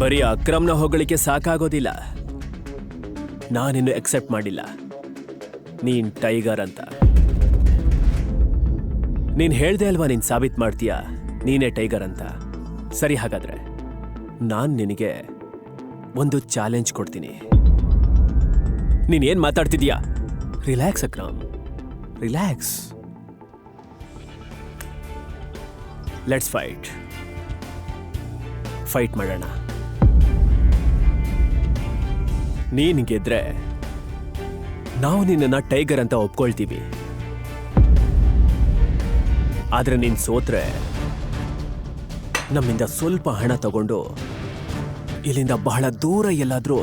ಬರೀ ಅಕ್ರಮ್ನ ಹೊಗಳಿಕೆ ಸಾಕಾಗೋದಿಲ್ಲ. ನಾನಿನ್ನು ಎಕ್ಸೆಪ್ಟ್ ಮಾಡಿಲ್ಲ ನೀನ್ ಟೈಗರ್ ಅಂತ. ನೀನ್ ಹೇಳ್ದೆ ಅಲ್ವಾ ನೀನ್ ಸಾಬೀತ್ ಮಾಡ್ತೀಯಾ ನೀನೇ ಟೈಗರ್ ಅಂತ. ಸರಿ, ಹಾಗಾದ್ರೆ ನಾನ್ ನಿನಗೆ ಒಂದು ಚಾಲೆಂಜ್ ಕೊಡ್ತೀನಿ. ನೀನ್ ಏನ್ ಮಾತಾಡ್ತಿದ್ಯಾ? Relax Akram, relax. Let's fight ಮಾಡೋಣ. ನೀನ್ ಗೆದ್ರೆ ನಾವು ನಿನ್ನನ್ನ ಟೈಗರ್ ಅಂತ ಒಪ್ಕೊಳ್ತೀವಿ. ಆದ್ರೆ ನೀನ್ ಸೋತ್ರೆ ನಮ್ಮಿಂದ ಸ್ವಲ್ಪ ಹಣ ತಗೊಂಡು ಇಲ್ಲಿಂದ ಬಹಳ ದೂರ ಎಲ್ಲಾದ್ರೂ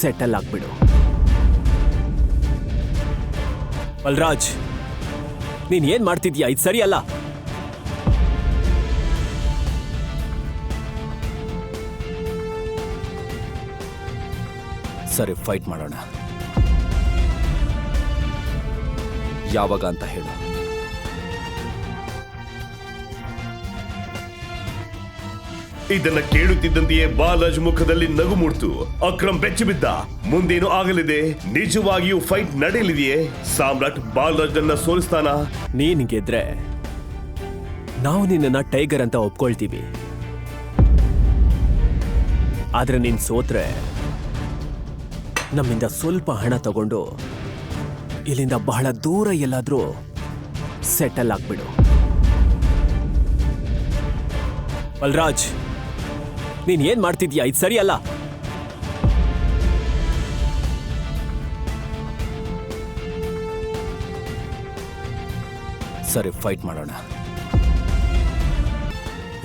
ಸೆಟಲ್ ಆಗ್ಬಿಡು. ಬಲರಾಜ್, ನೀನ್ ಏನ್ ಮಾಡ್ತಿದ್ಯಾ? ಇದು ಸರಿಯಲ್ಲ. ಸರಿ, ಫೈಟ್ ಮಾಡೋಣ. ಯಾವಾಗ ಅಂತ ಹೇಳು. ಇದನ್ನ ಕೇಳುತ್ತಿದ್ದಂತೆಯೇ ಬಾಲರಾಜ್ ಮುಖದಲ್ಲಿ ನಗು ಮೂಡ್ತು. ಅಕ್ರಮ್ ಬೆಚ್ಚಿ ಬಿದ್ದ. ಮುಂದೇನು ಆಗಲಿದೆ? ನಿಜವಾಗಿಯೂ ಫೈಟ್ ನಡೆಯಲಿದೆಯೇ? ಸಾಮ್ರಾಟ್ ಬಾಲರಾಜನ್ನ ಸೋಲಿಸ್ತಾನ? ನೀನ್ ಗೆದ್ರೆ ನಾವು ನಿನ್ನನ್ನ ಟೈಗರ್ ಅಂತ ಒಪ್ಕೊಳ್ತೀವಿ. ಆದ್ರೆ ನೀನ್ ಸೋತ್ರೆ ನಮ್ಮಿಂದ ಸ್ವಲ್ಪ ಹಣ ತಗೊಂಡು ಇಲ್ಲಿಂದ ಬಹಳ ದೂರ ಎಲ್ಲಾದ್ರೂ ಸೆಟಲ್ ಆಗ್ಬಿಡು. ಬಲರಾಜ್, ನೀನ್ ಏನ್ ಮಾಡ್ತಿದ್ಯಾ? ಇದು ಸರಿಯಲ್ಲ. ಸರಿ, ಫೈಟ್ ಮಾಡೋಣ.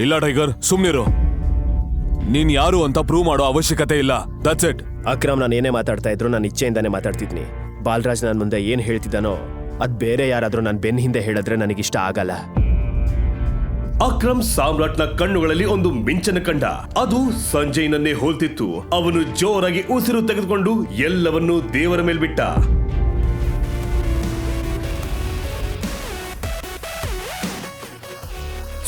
ಇಲ್ಲ ಟೈಗರ್, ಸುಮ್ನಿರು. ನೀನ್ ಯಾರು ಅಂತ ಪ್ರೂವ್ ಮಾಡೋ ಅವಶ್ಯಕತೆ ಇಲ್ಲ. That's it. ಅಕ್ರಮ್, ನಾನು ಏನೇ ಮಾತಾಡ್ತಾ ಇದ್ರು ನಾನು ಇಚ್ಛೆಯಿಂದಾನೇ ಮಾತಾಡ್ತಿದ್ನಿ. ಬಾಲರಾಜ್ ನನ್ನ ಮುಂದೆ ಏನ್ ಹೇಳ್ತಿದ್ದಾನೋ ಅದ್ ಬೇರೆ ಯಾರಾದ್ರೂ ನಾನು ಬೆನ್ನ ಹಿಂದೆ ಹೇಳಿದ್ರೆ ನನಗಿಷ್ಟ ಆಗಲ್ಲ. ಅಕ್ರಮ್ ಸಾಮ್ರಾಟ್ನ ಕಣ್ಣುಗಳಲ್ಲಿ ಒಂದು ಮಿಂಚನ ಕಂಡ. ಅದು ಸಂಜಯ್ನನ್ನೇ ಹೋಲ್ತಿತ್ತು. ಅವನು ಜೋರಾಗಿ ಉಸಿರು ತೆಗೆದುಕೊಂಡು ಎಲ್ಲವನ್ನೂ ದೇವರ ಮೇಲ್ಬಿಟ್ಟ.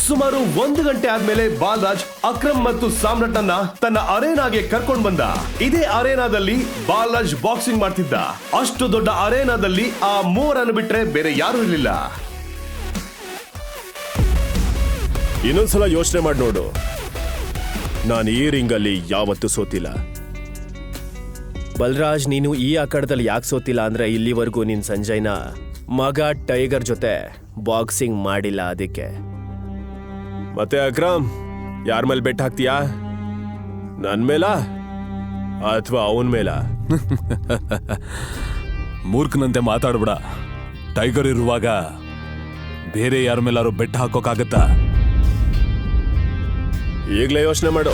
ಸುಮಾರು 1 ಗಂಟೆ ಆದ್ಮೇಲೆ ಬಾಲರಾಜ್ ಅಕ್ರಮ್ ಮತ್ತು ಸಾಮ್ರಾಟ್ನನ್ನ ತನ್ನ ಅರೇನಾಗೆ ಕರ್ಕೊಂಡು ಬಂದ. ಇದೇ ಅರೇನಾದಲ್ಲಿ ಬಾಲರಾಜ್ ಬಾಕ್ಸಿಂಗ್ ಮಾಡ್ತಿದ್ದ. ಅಷ್ಟು ದೊಡ್ಡ ಅರೇನಾದಲ್ಲಿ ಆ ಮೂವರನ್ನು ಬಿಟ್ರೆ ಬೇರೆ ಯಾರು ಇರಲಿಲ್ಲ. ಇನ್ನೊಂದ್ಸಲ ಯೋಚನೆ ಮಾಡಿ ನೋಡು, ನಾನು ಈ ರಿಂಗಲ್ಲಿ ಯಾವತ್ತೂ ಸೋತಿಲ್ಲ. ಬಲರಾಜ್, ನೀನು ಈ ಅಖಾಡದಲ್ಲಿ ಯಾಕೆ ಸೋತಿಲ್ಲ ಅಂದ್ರೆ ಇಲ್ಲಿವರೆಗೂ ನೀನ್ ಸಂಜಯ್ನ ಮಗ ಟೈಗರ್ ಜೊತೆ ಬಾಕ್ಸಿಂಗ್ ಮಾಡಿಲ್ಲ, ಅದಕ್ಕೆ. ಮತ್ತೆ ಅಕ್ರಮ್, ಯಾರ ಮೇಲೆ ಬೆಟ್ ಹಾಕ್ತೀಯಾ? ನನ್ ಮೇಲ ಅಥವಾ ಅವನ್ ಮೇಲ? ಮೂರ್ಖನಂತೆ ಮಾತಾಡ್ಬಿಡ. ಟೈಗರ್ ಇರುವಾಗ ಬೇರೆ ಯಾರ ಮೇಲಾರು ಬೆಟ್ ಹಾಕೋಕ್ಕಾಗತ್ತಾ? ಈಗ್ಲೇ ಯೋಚನೆ ಮಾಡು,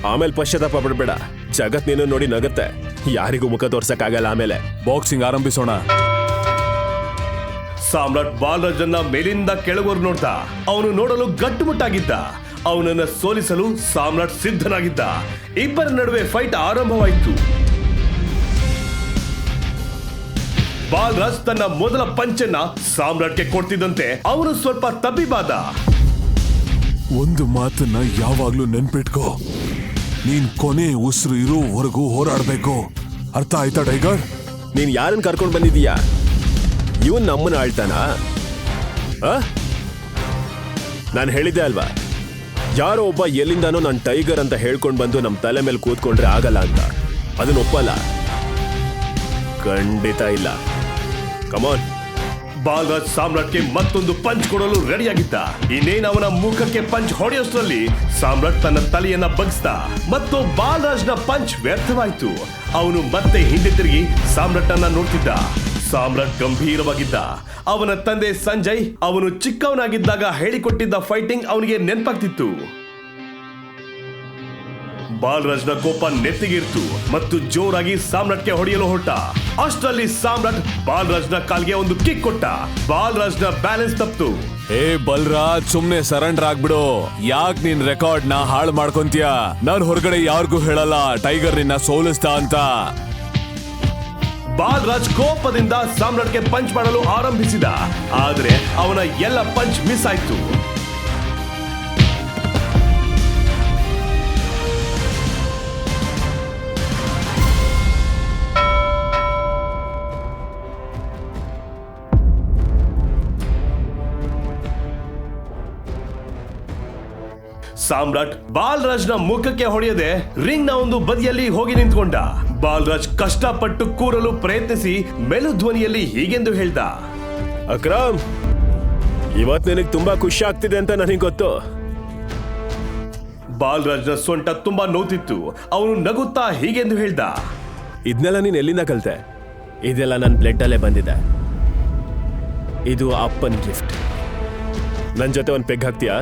ಆಮೇಲೆ ಪಶ್ಚಾತ್ತಾಪ ಪಡ್ಬೇಡ. ಜಗತ್ ನೀನು ನೋಡಿ ನಗತ್ತೆ, ಯಾರಿಗೂ ಮುಖ ತೋರ್ಸಕ್ಕಾಗಲ್ಲ. ಆಮೇಲೆ ಬಾಕ್ಸಿಂಗ್ ಆರಂಭಿಸೋಣ. ಸಾಮ್ರಾಟ್ ಬಾಲರಾಜನ್ನ ಮೇಲಿಂದ ಕೆಳಗೋರ್ಗ್ ನೋಡ್ದ. ಅವನು ನೋಡಲು ಗಟ್ಟುಮುಟ್ಟಾಗಿದ್ದ. ಅವನನ್ನ ಸೋಲಿಸಲು ಸಾಮ್ರಾಟ್ ಸಿದ್ಧನಾಗಿದ್ದ. ಇಬ್ಬರ ನಡುವೆ ಫೈಟ್ ಆರಂಭವಾಯಿತು. ಬಾಲರಾಜ್ ತನ್ನ ಮೊದಲ ಪಂಚನ್ನ ಸಾಮ್ರಾಟ್ಗೆ ಕೊಡ್ತಿದ್ದಂತೆ ಅವನು ಸ್ವಲ್ಪ ತಬ್ಬಿಬಾದ. ಒಂದು ಮಾತನ್ನ ಯಾವಾಗ್ಲೂ ನೆನ್ಪಿಟ್ಕೋ, ನೀನ್ ಕೊನೆ ಉಸಿರು ಇರೋವರೆಗೂ ಹೋರಾಡ್ಬೇಕು. ಅರ್ಥ ಆಯ್ತಾ ಟೈಗರ್? ನೀನ್ ಯಾರನ್ನ ಕರ್ಕೊಂಡು ಬಂದಿದೀಯಾ? ಇವನ್ ನಮ್ಮನ್ನ ಆಳ್ತಾನ? ನಾನು ಹೇಳಿದ್ದೆ ಅಲ್ವಾ, ಯಾರೋ ಒಬ್ಬ ಎಲ್ಲಿಂದಾನೋ ನಾನು ಟೈಗರ್ ಅಂತ ಹೇಳ್ಕೊಂಡು ಬಂದು ನಮ್ಮ ತಲೆ ಮೇಲೆ ಕೂತ್ಕೊಂಡ್ರೆ ಆಗಲ್ಲ ಅಂತ. ಅದನ್ನ ಒಪ್ಪಲ್ಲ, ಖಂಡಿತ ಇಲ್ಲ. ಕಮಾನ್. ಬಾಲರಾಜ್ ಸಾಮ್ರಾಟ್ಗೆ ಮತ್ತೊಂದು ಪಂಚ್ ಕೊಡಲು ರೆಡಿಯಾಗಿದ್ದ. ಇನ್ನೇನು ಅವನ ಮುಖಕ್ಕೆ ಪಂಚ್ ಹೊಡೆಯೋಷ್ಟರಲ್ಲಿ ಸಾಮ್ರಾಟ್ ತನ್ನ ತಲೆಯನ್ನ ಬಗ್ಸ್ದ ಮತ್ತು ಬಾಲರಾಜ್ನ ಪಂಚ್ ವ್ಯರ್ಥವಾಯಿತು. ಅವನು ಮತ್ತೆ ಹಿಂದೆ ತಿರುಗಿ ಸಾಮ್ರಾಟ್ನನ್ನ ನೋಡ್ತಿದ್ದ. ಸಾಮ್ರಾಟ್ ಗಂಭೀರವಾಗಿದ್ದ. ಅವನ ತಂದೆ ಸಂಜಯ್ ಅವನು ಚಿಕ್ಕವನಾಗಿದ್ದಾಗ ಹೇಳಿಕೊಟ್ಟಿದ್ದ ಫೈಟಿಂಗ್ ಅವನಿಗೆ ನೆನಪಾಗ್ತಿತ್ತು. ಬಾಲರಾಜ್ನ ಕೋಪ ನೆತ್ತಿಗಿರ್ತು ಮತ್ತು ಜೋರಾಗಿ ಸಾಮ್ರಾಟ್ಗೆ ಹೊಡೆಯಲು ಹೊರಟ. ಅಷ್ಟರಲ್ಲಿ ಸಾಮ್ರಾಟ್ ಬಾಲರಾಜ್ನ ಕಾಲ್ಗೆ ಒಂದು ಕಿಕ್ ಕೊಟ್ಟ. ಬಾಲರಾಜ್ನ ಬ್ಯಾಲೆನ್ಸ್ ತಪ್ಪಿತು. ಏ ಬಲ್ರಾಜ್, ಸುಮ್ನೆ ಸರೆಂಡರ್ ಆಗ್ಬಿಡು. ಯಾಕೆ ನಿನ್ ರೆಕಾರ್ಡ್ ನ ಹಾಳು ಮಾಡ್ಕೊಂತೀಯ? ನಾನ್ ಹೊರಗಡೆ ಯಾರಿಗೂ ಹೇಳಲ್ಲ ಟೈಗರ್ ನಿನ್ನ ಸೋಲಿಸ್ತಾ ಅಂತ. ಬಾಲರಾಜ್ ಕೋಪದಿಂದ ಸಾಮ್ರಾಟ್ಗೆ ಪಂಚ್ ಮಾಡಲು ಆರಂಭಿಸಿದ. ಆದ್ರೆ ಅವನ ಎಲ್ಲ ಪಂಚ್ ಮಿಸ್ ಆಯ್ತು. ಸಾಮ್ರಾಟ್ ಬಾಲರಾಜ್ನ ಮುಖಕ್ಕೆ ಹೊಡೆಯದೆ ರಿಂಗ್ ನ ಒಂದು ಬದಿಯಲ್ಲಿ ಹೋಗಿ ನಿಂತ್ಕೊಂಡ. ಬಾಲರಾಜ್ ಕಷ್ಟಪಟ್ಟು ಕೂರಲು ಪ್ರಯತ್ನಿಸಿ ಮೆಲು ಧ್ವನಿಯಲ್ಲಿ ಹೀಗೆಂದು ಹೇಳ್ದ, ಅಕ್ರಮ್, ಇವತ್ ನಿನಗೆ ತುಂಬಾ ಖುಷಿ ಆಗ್ತಿದೆ ಅಂತ ನನಗೆ ಗೊತ್ತು. ಬಾಲರಾಜ್ನ ಸೊಂಟ ತುಂಬಾ ನೋತಿತ್ತು. ಅವನು ನಗುತ್ತಾ ಹೀಗೆಂದು ಹೇಳ್ದ, ಇದನ್ನೆಲ್ಲ ನೀನ್ ಎಲ್ಲಿಂದ ಕಲ್ತೆ? ಇದೆಲ್ಲ ನನ್ನ ಬ್ಲಡ್ ಅಲ್ಲೇ ಬಂದಿದೆ. ಇದು ಅಪ್ಪನ್ ಗಿಫ್ಟ್. ನನ್ ಜೊತೆ ಒಂದು ಪೆಗ್ ಹಾಕ್ತೀಯಾ?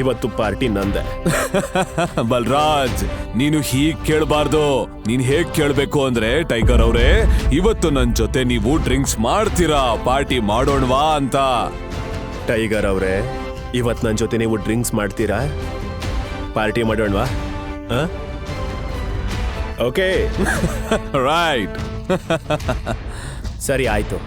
ಇವತ್ತು ಪಾರ್ಟಿ ನಂದೆ. ಬಲ್ರಾಜ್, ನೀನು ಹೀಗ್ ಕೇಳಬಾರ್ದು. ನೀನ್ ಹೇಗ್ ಕೇಳ್ಬೇಕು ಅಂದ್ರೆ, ಟೈಗರ್ ಅವ್ರೆ, ಇವತ್ತು ನನ್ ಜೊತೆ ನೀವು ಡ್ರಿಂಕ್ಸ್ ಮಾಡ್ತೀರಾ, ಪಾರ್ಟಿ ಮಾಡೋಣವಾ ಅಂತ. ಟೈಗರ್ ಅವ್ರೆ, ಇವತ್ ನನ್ ಜೊತೆ ನೀವು ಡ್ರಿಂಕ್ಸ್ ಮಾಡ್ತೀರಾ, ಪಾರ್ಟಿ ಮಾಡೋಣವಾ? ಓಕೆ. ರೈಟ್. ಸರಿ, ಆಯ್ತು.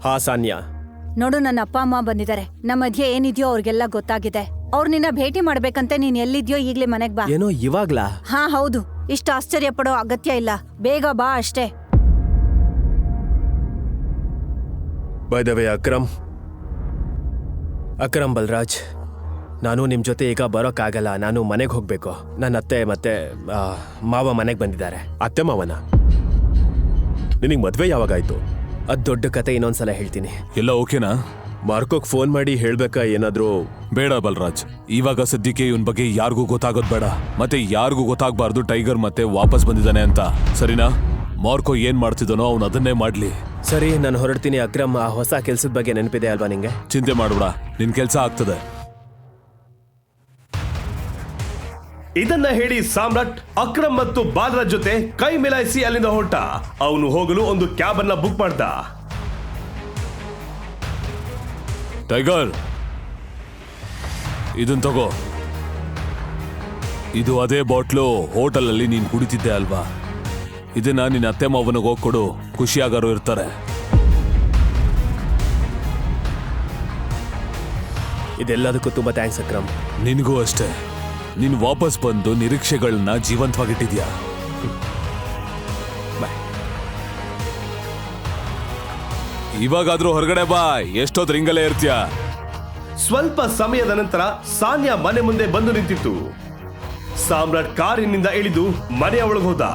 ಹಾ ಸಾನ್ಯಾ, ನೋಡು, ನನ್ನ ಅಪ್ಪ ಅಮ್ಮ ಬಂದಿದ್ದಾರೆ. ನಮ್ಮ ಮಧ್ಯೆ ಏನಿದ್ಯೋ ಅವ್ರಿಗೆಲ್ಲ ಗೊತ್ತಾಗಿದೆ. ಅವ್ರು ನಿನ್ನ ಭೇಟಿ ಮಾಡ್ಬೇಕಂತೆ. ನೀನ್ ಎಲ್ಲಿದ್ಯೋ ಈಗ್ಲೇ ಮನೆಗ್ ಬಾ. ಏನೋ ಇವಾಗ್ಲಾ? ಹಾ ಹೌದು. ಇಷ್ಟು ಆಶ್ಚರ್ಯ ಪಡೋ ಅಗತ್ಯ ಇಲ್ಲ. ಬೇಗ ಬಾ ಅಷ್ಟೇ. ಬೈ ದ ವೇ ಅಕ್ರಮ್ ಬಲ್ರಾಜ್, ನಾನು ನಿಮ್ ಜೊತೆ ಈಗ ಬರೋಕ್ಕಾಗಲ್ಲ. ನಾನು ಮನೆಗೆ ಹೋಗ್ಬೇಕು. ನನ್ನ ಅತ್ತೆ ಮತ್ತೆ ಮಾವ ಮನೆಗೆ ಬಂದಿದ್ದಾರೆ. ಅತ್ತೆ ಮಾವನ? ನಿನಗೆ ಮದ್ವೆ ಯಾವಾಗಾಯ್ತು? ಅದ್ ದೊಡ್ಡ ಕತೆ, ಇನ್ನೊಂದ್ಸಲ ಹೇಳ್ತೀನಿ. ಎಲ್ಲ ಓಕೆನಾ? ಮಾರ್ಕೋಕ್ ಫೋನ್ ಮಾಡಿ ಹೇಳ್ಬೇಕಾ ಏನಾದ್ರು? ಬೇಡ ಬಲ್ರಾಜ್, ಇವಾಗ ಸದ್ಯಕ್ಕೆ ಇವನ್ ಬಗ್ಗೆ ಯಾರಿಗೂ ಗೊತ್ತಾಗೋದ್ ಬೇಡ. ಮತ್ತೆ ಯಾರಿಗೂ ಗೊತ್ತಾಗ್ಬಾರ್ದು ಟೈಗರ್ ಮತ್ತೆ ವಾಪಸ್ ಬಂದಿದ್ದಾನೆ ಅಂತ, ಸರಿನಾ? ಮಾರ್ಕೋ ಏನ್ ಮಾಡ್ತಿದ್ದಾನೋ ಅವ್ನು ಅದನ್ನೇ ಮಾಡ್ಲಿ. ಸರಿ, ನಾನು ಹೊರಡ್ತೀನಿ. ಅಕ್ರಮ್, ಆ ಹೊಸ ಕೆಲ್ಸದ ಬಗ್ಗೆ ನೆನಪಿದೆ ಅಲ್ವಾ ನಿಂಗೆ? ಚಿಂತೆ ಮಾಡ್ಬೇಡ, ನಿನ್ ಕೆಲ್ಸ ಆಗ್ತದೆ. ಇದನ್ನ ಹೇಳಿ ಸಾಮ್ರಾಟ್ ಅಕ್ರಮ್ ಮತ್ತು ಬಾಲರಾಜ್ ಜೊತೆ ಕೈ ಮಿಲಾಯಿಸಿ ಅಲ್ಲಿಂದ ಹೊರಟ. ಅವನು ಹೋಗಲು ಒಂದು ಕ್ಯಾಬ್ ಅನ್ನ ಬುಕ್ ಮಾಡ್ದ. ಟೈಗರ್, ಇದನ್ ತಗೋ. ಇದು ಅದೇ ಬಾಟ್ಲು ಹೋಟೆಲ್ ಅಲ್ಲಿ ನೀನ್ ಕುಡಿತಿದ್ದೆ ಅಲ್ವಾ? ಇದನ್ನ ನಿನ್ನ ಅತ್ತೆ ಮಾವನಿಗೆ ಹೋಗ್ಕೊಡು, ಖುಷಿಯಾಗಾರು ಇರ್ತಾರೆ. ಇದೆಲ್ಲದಕ್ಕೂ ತುಂಬಾ ಥ್ಯಾಂಕ್ಸ್ ಅಕ್ರಮ್. ನಿನಗೂ ಅಷ್ಟೇ. ನೀನ್ ವಾಪಸ್ ಬಂದು ನಿರೀಕ್ಷೆಗಳನ್ನ ಜೀವಂತವಾಗಿಟ್ಟಿದ್ಯಾ. ಇವಾಗಾದ್ರೂ ಹೊರಗಡೆ ಬಾ, ಎಷ್ಟೊತ್ತು ರಿಂಗಲ್ಲೇ ಇರ್ತೀಯ. ಸ್ವಲ್ಪ ಸಮಯದ ನಂತರ ಸಾನ್ಯಾ ಮನೆ ಮುಂದೆ ಬಂದು ನಿಂತಿತ್ತು. ಸಾಮ್ರಾಟ್ ಕಾರಿನಿಂದ ಇಳಿದು ಮನೆಯ ಒಳಗೆ ಹೋದ.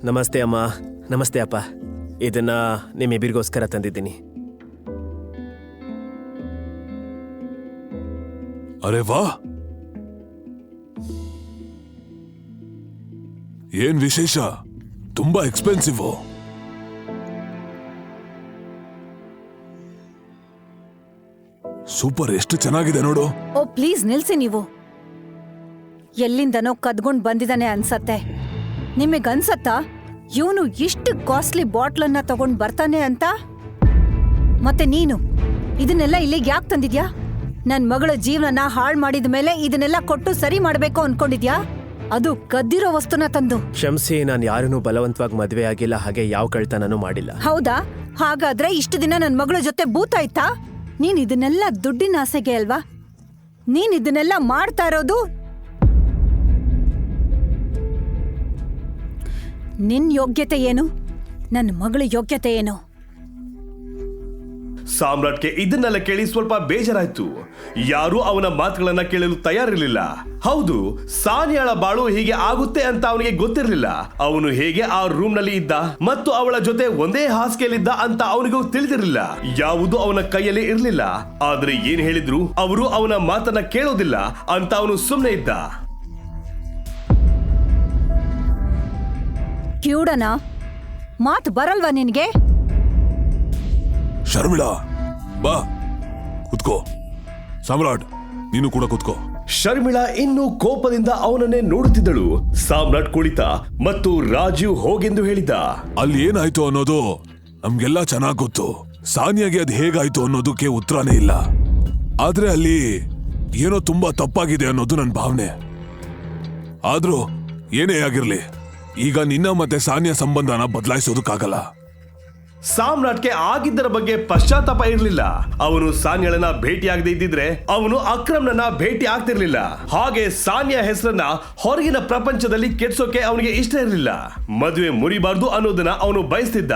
ನಮಸ್ತೆ ಅಮ್ಮ. ನಮಸ್ತೆ ಅಪ್ಪ. ಇದನ್ನ ನಿಮ್ಮಿಬ್ಬರಿಗೋಸ್ಕರ ತಂದಿದ್ದೀನಿ. ಅರೆ ವಾ, ಏನ್ ವಿಶೇಷ? ತುಂಬಾ ಎಕ್ಸ್ಪೆನ್ಸಿವ್. ಸೂಪರ್, ಎಷ್ಟು ಚೆನ್ನಾಗಿದೆ ನೋಡು. ಓ ಪ್ಲೀಸ್ ನಿಲ್ಸಿ ನೀವು. ಎಲ್ಲಿಂದನೋ ಕದ್ಗೊಂಡ್ ಬಂದಿದ್ದಾನೆ ಅನ್ಸತ್ತೆ. ನಿಮಗನ್ಸತ್ತಾ ಇವನು ಇಷ್ಟು ಕಾಸ್ಟ್ಲಿ ಬಾಟ್ಲನ್ನ ತಗೊಂಡ್ ಬರ್ತಾನೆ ಅಂತ? ಮತ್ತೆ ನೀನು ಇದನ್ನೆಲ್ಲ ಇಲ್ಲಿಗೆ ಯಾಕೆ ತಂದಿದ್ಯಾ? ನನ್ ಮಗಳ ಜೀವನನ ಹಾಳು ಮಾಡಿದ ಮೇಲೆ ಇದನ್ನೆಲ್ಲ ಕೊಟ್ಟು ಸರಿ ಮಾಡ್ಬೇಕು ಅನ್ಕೊಂಡಿದ್ಯಾ? ಅದು ಕದ್ದಿರೋ ವಸ್ತುನ ತಂದು. ಕ್ಷಮಿಸಿ, ನಾನು ಯಾರನ್ನೂ ಬಲವಂತವಾಗಿ ಮದುವೆ ಆಗಿಲ್ಲ, ಹಾಗೆ ಯಾವ ಕಳ್ತನೂ ಮಾಡಿಲ್ಲ. ಹೌದಾ? ಹಾಗಾದ್ರೆ ಇಷ್ಟು ದಿನ ನನ್ ಮಗಳ ಜೊತೆ ಬೂತಾಯ್ತಾ? ನೀನ್ ಇದನ್ನೆಲ್ಲ ದುಡ್ಡಿನ ಆಸೆಗೆ ಅಲ್ವಾ? ನೀನ್ ಇದನ್ನೆಲ್ಲ ಮಾಡ್ತಾ ಇರೋದು ನಿನ್ ಯೋಗ್ಯತೆ ಏನು? ನನ್ನ ಮಗಳ ಯೋಗ್ಯತೆ ಏನು? ಸಾಮ್ರಾಟ್ಗೆ ಇದನ್ನೆಲ್ಲ ಕೇಳಿ ಸ್ವಲ್ಪ ಬೇಜಾರಾಯ್ತು. ಯಾರೂ ಅವನ ಮಾತುಗಳನ್ನ ಕೇಳಲು ತಯಾರಿರಲಿಲ್ಲ. ಹೌದು, ಸಾನ್ಯಾಳ ಬಾಳು ಹೀಗೆ ಆಗುತ್ತೆ ಅಂತ ಅವನಿಗೆ ಗೊತ್ತಿರಲಿಲ್ಲ. ಅವನು ಹೇಗೆ ಆ ರೂಮ್ ನಲ್ಲಿ ಇದ್ದ ಮತ್ತು ಅವಳ ಜೊತೆ ಒಂದೇ ಹಾಸಿಗೆಯಲ್ಲಿದ್ದ ಅಂತ ಅವನಿಗೂ ತಿಳಿದಿರಲಿಲ್ಲ. ಯಾವುದು ಅವನ ಕೈಯಲ್ಲಿ ಇರಲಿಲ್ಲ. ಆದ್ರೆ ಏನ್ ಹೇಳಿದ್ರು ಅವರು ಅವನ ಮಾತನ್ನ ಕೇಳೋದಿಲ್ಲ ಅಂತ ಅವನು ಸುಮ್ಮನೆ ಇದ್ದ. ಕ್ಯೂಡನ ಮಾತು ಬರಲ್ವಾ ನಿನ್ಗೆ? ಶರ್ಮಿಳಾ, ಬಾ ಕುತ್ಕೋ. ಸಾಮ್ರಾಟ್, ನೀನು ಕೂಡ ಕುತ್ಕೋ. ಶರ್ಮಿಳಾ ಇನ್ನೂ ಕೋಪದಿಂದ ಅವನನ್ನೇ ನೋಡುತ್ತಿದ್ದಳು. ಸಾಮ್ರಾಟ್ ಕುಳಿತ ಮತ್ತು ರಾಜೀವ್ ಹೋಗೆಂದು ಹೇಳಿದ. ಅಲ್ಲಿ ಏನಾಯ್ತು ಅನ್ನೋದು ನಮ್ಗೆಲ್ಲ ಚೆನ್ನಾಗ್ ಗೊತ್ತು. ಸಾನಿಯಾಗೆ ಅದ್ ಹೇಗಾಯ್ತು ಅನ್ನೋದಕ್ಕೆ ಉತ್ತರನೇ ಇಲ್ಲ. ಆದ್ರೆ ಅಲ್ಲಿ ಏನೋ ತುಂಬಾ ತಪ್ಪಾಗಿದೆ ಅನ್ನೋದು ನನ್ನ ಭಾವನೆ. ಆದ್ರೂ ಏನೇ ಆಗಿರ್ಲಿ, ಈಗ ನಿನ್ನ ಮತ್ತೆ ಸಾನಿಯಾ ಸಂಬಂಧನ ಬದಲಾಯಿಸೋದಕ್ಕಾಗಲ್ಲ. ಸಾಮ್ರಾಟ್ಗೆ ಆಗಿದ್ದರ ಬಗ್ಗೆ ಪಶ್ಚಾತ್ತಾಪ ಇರಲಿಲ್ಲ. ಅವನು ಸಾನ್ಯಾಳನ್ನ ಭೇಟಿಯಾಗದೆ ಇದ್ದಿದ್ರೆ ಅವನು ಅಕ್ರಮ್ನನ್ನ ಭೇಟಿ ಆಗ್ತಿರ್ಲಿಲ್ಲ. ಹಾಗೆ ಸಾನ್ಯಾ ಹೆಸರನ್ನ ಹೊರಗಿನ ಪ್ರಪಂಚದಲ್ಲಿ ಕೆಡ್ಸೋಕೆ ಅವನಿಗೆ ಇಷ್ಟ ಇರಲಿಲ್ಲ. ಮದುವೆ ಮುರಿಬಾರ್ದು ಅನ್ನೋದನ್ನ ಅವನು ಬಯಸ್ತಿದ್ದ.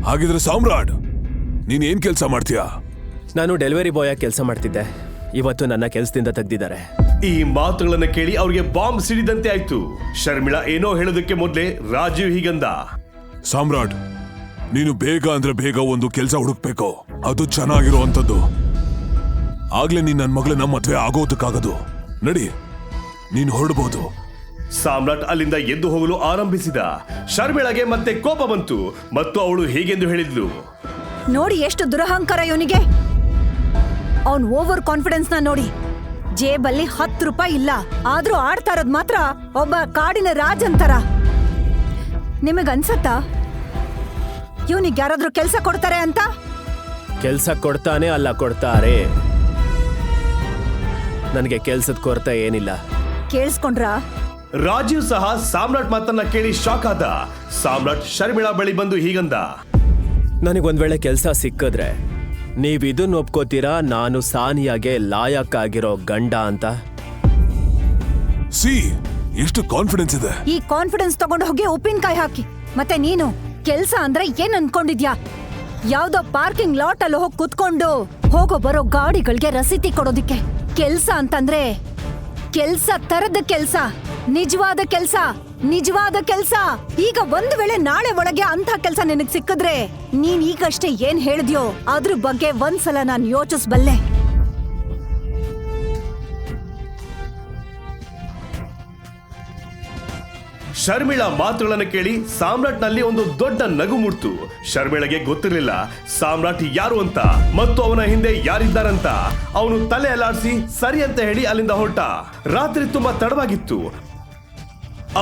ಹಾಗಿದ್ರೆ ಸಾಮ್ರಾಟ್, ನೀನ್ ಏನ್ ಕೆಲಸ ಮಾಡ್ತೀಯಾ? ನಾನು ಡೆಲಿವರಿ ಬಾಯ್ ಆಗಿ ಕೆಲಸ ಮಾಡ್ತಿದ್ದೆ. ಇವತ್ತು ನನ್ನ ಕೆಲಸದಿಂದ ತೆಗ್ದಿದ್ದಾರೆ. ಈ ಮಾತುಗಳನ್ನ ಕೇಳಿ ಅವರಿಗೆ ಬಾಂಬ್ ಸಿಡಿದಂತೆ ಆಯ್ತು. ಶರ್ಮಿಳಾ ಏನೋ ಹೇಳೋದಕ್ಕೆ ಮೊದಲೇ ರಾಜೀವ್ ಹೀಗಂದ. ಸಾಮ್ರಾಟ್, ನೀನು ಬೇಗ ಅಂದ್ರೆ ಬೇಗ ಒಂದು ಕೆಲಸ ಹುಡುಕ್ಬೇಕು. ಅದು ಚೆನ್ನಾಗಿರುವಂತದ್ದು. ಆಗ್ಲೇ ನೀನ್ ನನ್ ಮಗಳನ್ನ ಮದ್ವೆ ಆಗೋದಕ್ಕಾಗದು. ನಡಿ, ನೀನು ಹೊರಡಬಹುದು. ಸಾಮ್ರಾಟ್ ಅಲ್ಲಿಂದ ಎದ್ದು ಹೋಗಲು ಆರಂಭಿಸಿದ. ಶರ್ಮಿಳಾಗೆ ಮತ್ತೆ ಕೋಪ ಬಂತು ಮತ್ತು ಅವಳು ಹೀಗೆಂದು ಹೇಳಿದ್ಲು. ನೋಡಿ ಎಷ್ಟು ದುರಹಂಕಾರ ಇವನಿಗೆ. ಅವನ್ ಓವರ್ ಕಾನ್ಫಿಡೆನ್ಸ್ ನ ನೋಡಿ. ಜೇಬಲ್ಲಿ 10 ರೂಪಾಯಿ ಇಲ್ಲ, ಆದ್ರೂ ಆಡ್ತಾ ಇರೋದ್ ಮಾತ್ರ ಒಬ್ಬ ಕಾಡಿನ ರಾಜ್ ಅಂತಾರ. ನಿಮಗನ್ಸತ್ತಾ ಇವನಿಗೆ ಯಾರಾದ್ರೂ ಕೆಲಸ ಕೊಡ್ತಾರೆ ಅಂತ? ಕೆಲಸ ಕೊಡ್ತಾನೆ ಅಲ್ಲ, ಕೊಡ್ತಾರೆ. ನನಗೆ ಕೆಲ್ಸದ ಕೊರತೆ ಏನಿಲ್ಲ. ಕೇಳಿಸ್ಕೊಂಡ್ರಾ? ರಾಜೀವ್ ಸಹ ಸಾಮ್ರಾಟ್ ಮಾತನ್ನ ಕೇಳಿ ಶಾಕ್ ಆದ. ಸಾಮ್ರಾಟ್ ಶರ್ಮಿಳಾ ಬಳಿ ಬಂದು ಹೀಗಂದ. ನನಗೊಂದ್ ವೇಳೆ ಕೆಲಸ ಸಿಕ್ಕಿದ್ರೆ ನೀವ್ ಇದನ್ನ ಒಪ್ಕೋತೀರಾ, ನಾನು ಸಾನಿಯಾಗೆ ಲಾಯಕ್ಕಾಗಿರೋ ಗಂಡ ಅಂತ? ಸಿ, ಎಷ್ಟು ಕಾನ್ಫಿಡೆನ್ಸ್ ಇದೆ. ಈ ಕಾನ್ಫಿಡೆನ್ಸ್ ತಗೊಂಡು ಹೋಗಿ ಉಪ್ಪಿನಕಾಯಿ ಹಾಕಿ. ಮತ್ತೆ ನೀನು ಕೆಲ್ಸ ಅಂದ್ರೆ ಏನ್ ಅನ್ಕೊಂಡಿದ್ಯಾ? ಯಾವ್ದೋ ಪಾರ್ಕಿಂಗ್ ಲಾಟ್ ಅಲ್ಲಿ ಹೋಗಿ ಕುತ್ಕೊಂಡು ಹೋಗೋ ಬರೋ ಗಾಡಿಗಳಿಗೆ ರಸೀತಿ ಕೊಡೋದಿಕ್ಕೆ ಕೆಲ್ಸ ಅಂತಂದ್ರೆ ಕೆಲ್ಸ ತರದ ಕೆಲ್ಸ, ನಿಜವಾದ ಕೆಲ್ಸ, ನಿಜವಾದ ಕೆಲ್ಸ. ಈಗ ಒಂದು ವೇಳೆ ನಾಳೆ ಒಳಗೆ ಅಂತ ಕೆಲ್ಸ ನಿನಗ್ ಸಿಕ್ಕಿದ್ರೆ ನೀನ್ ಈಗಷ್ಟೇ ಏನ್ ಹೇಳಿದ್ಯೋ ಅದ್ರ ಬಗ್ಗೆ ಒಂದ್ಸಲ ನಾನ್ ಯೋಚಿಸ್ಬಲ್ಲೆ. ಶರ್ಮಿಳಾ ಮಾತುಗಳನ್ನು ಕೇಳಿ ಸಾಮ್ರಾಟ್ನಲ್ಲಿ ಒಂದು ದೊಡ್ಡ ನಗು ಮೂಡ್ತು. ಶರ್ಮಿಳಗೆ ಗೊತ್ತಿರಲಿಲ್ಲ ಸಾಮ್ರಾಟ್ ಯಾರು ಅಂತ ಮತ್ತು ಅವನ ಹಿಂದೆ ಯಾರಿದ್ದಾರಂತ. ಅವನು ತಲೆ ಅಲ್ಲಾಡಿಸಿ ಸರಿ ಅಂತ ಹೇಳಿ ಅಲ್ಲಿಂದ ಹೊರಟ. ರಾತ್ರಿ ತುಂಬಾ ತಡವಾಗಿತ್ತು.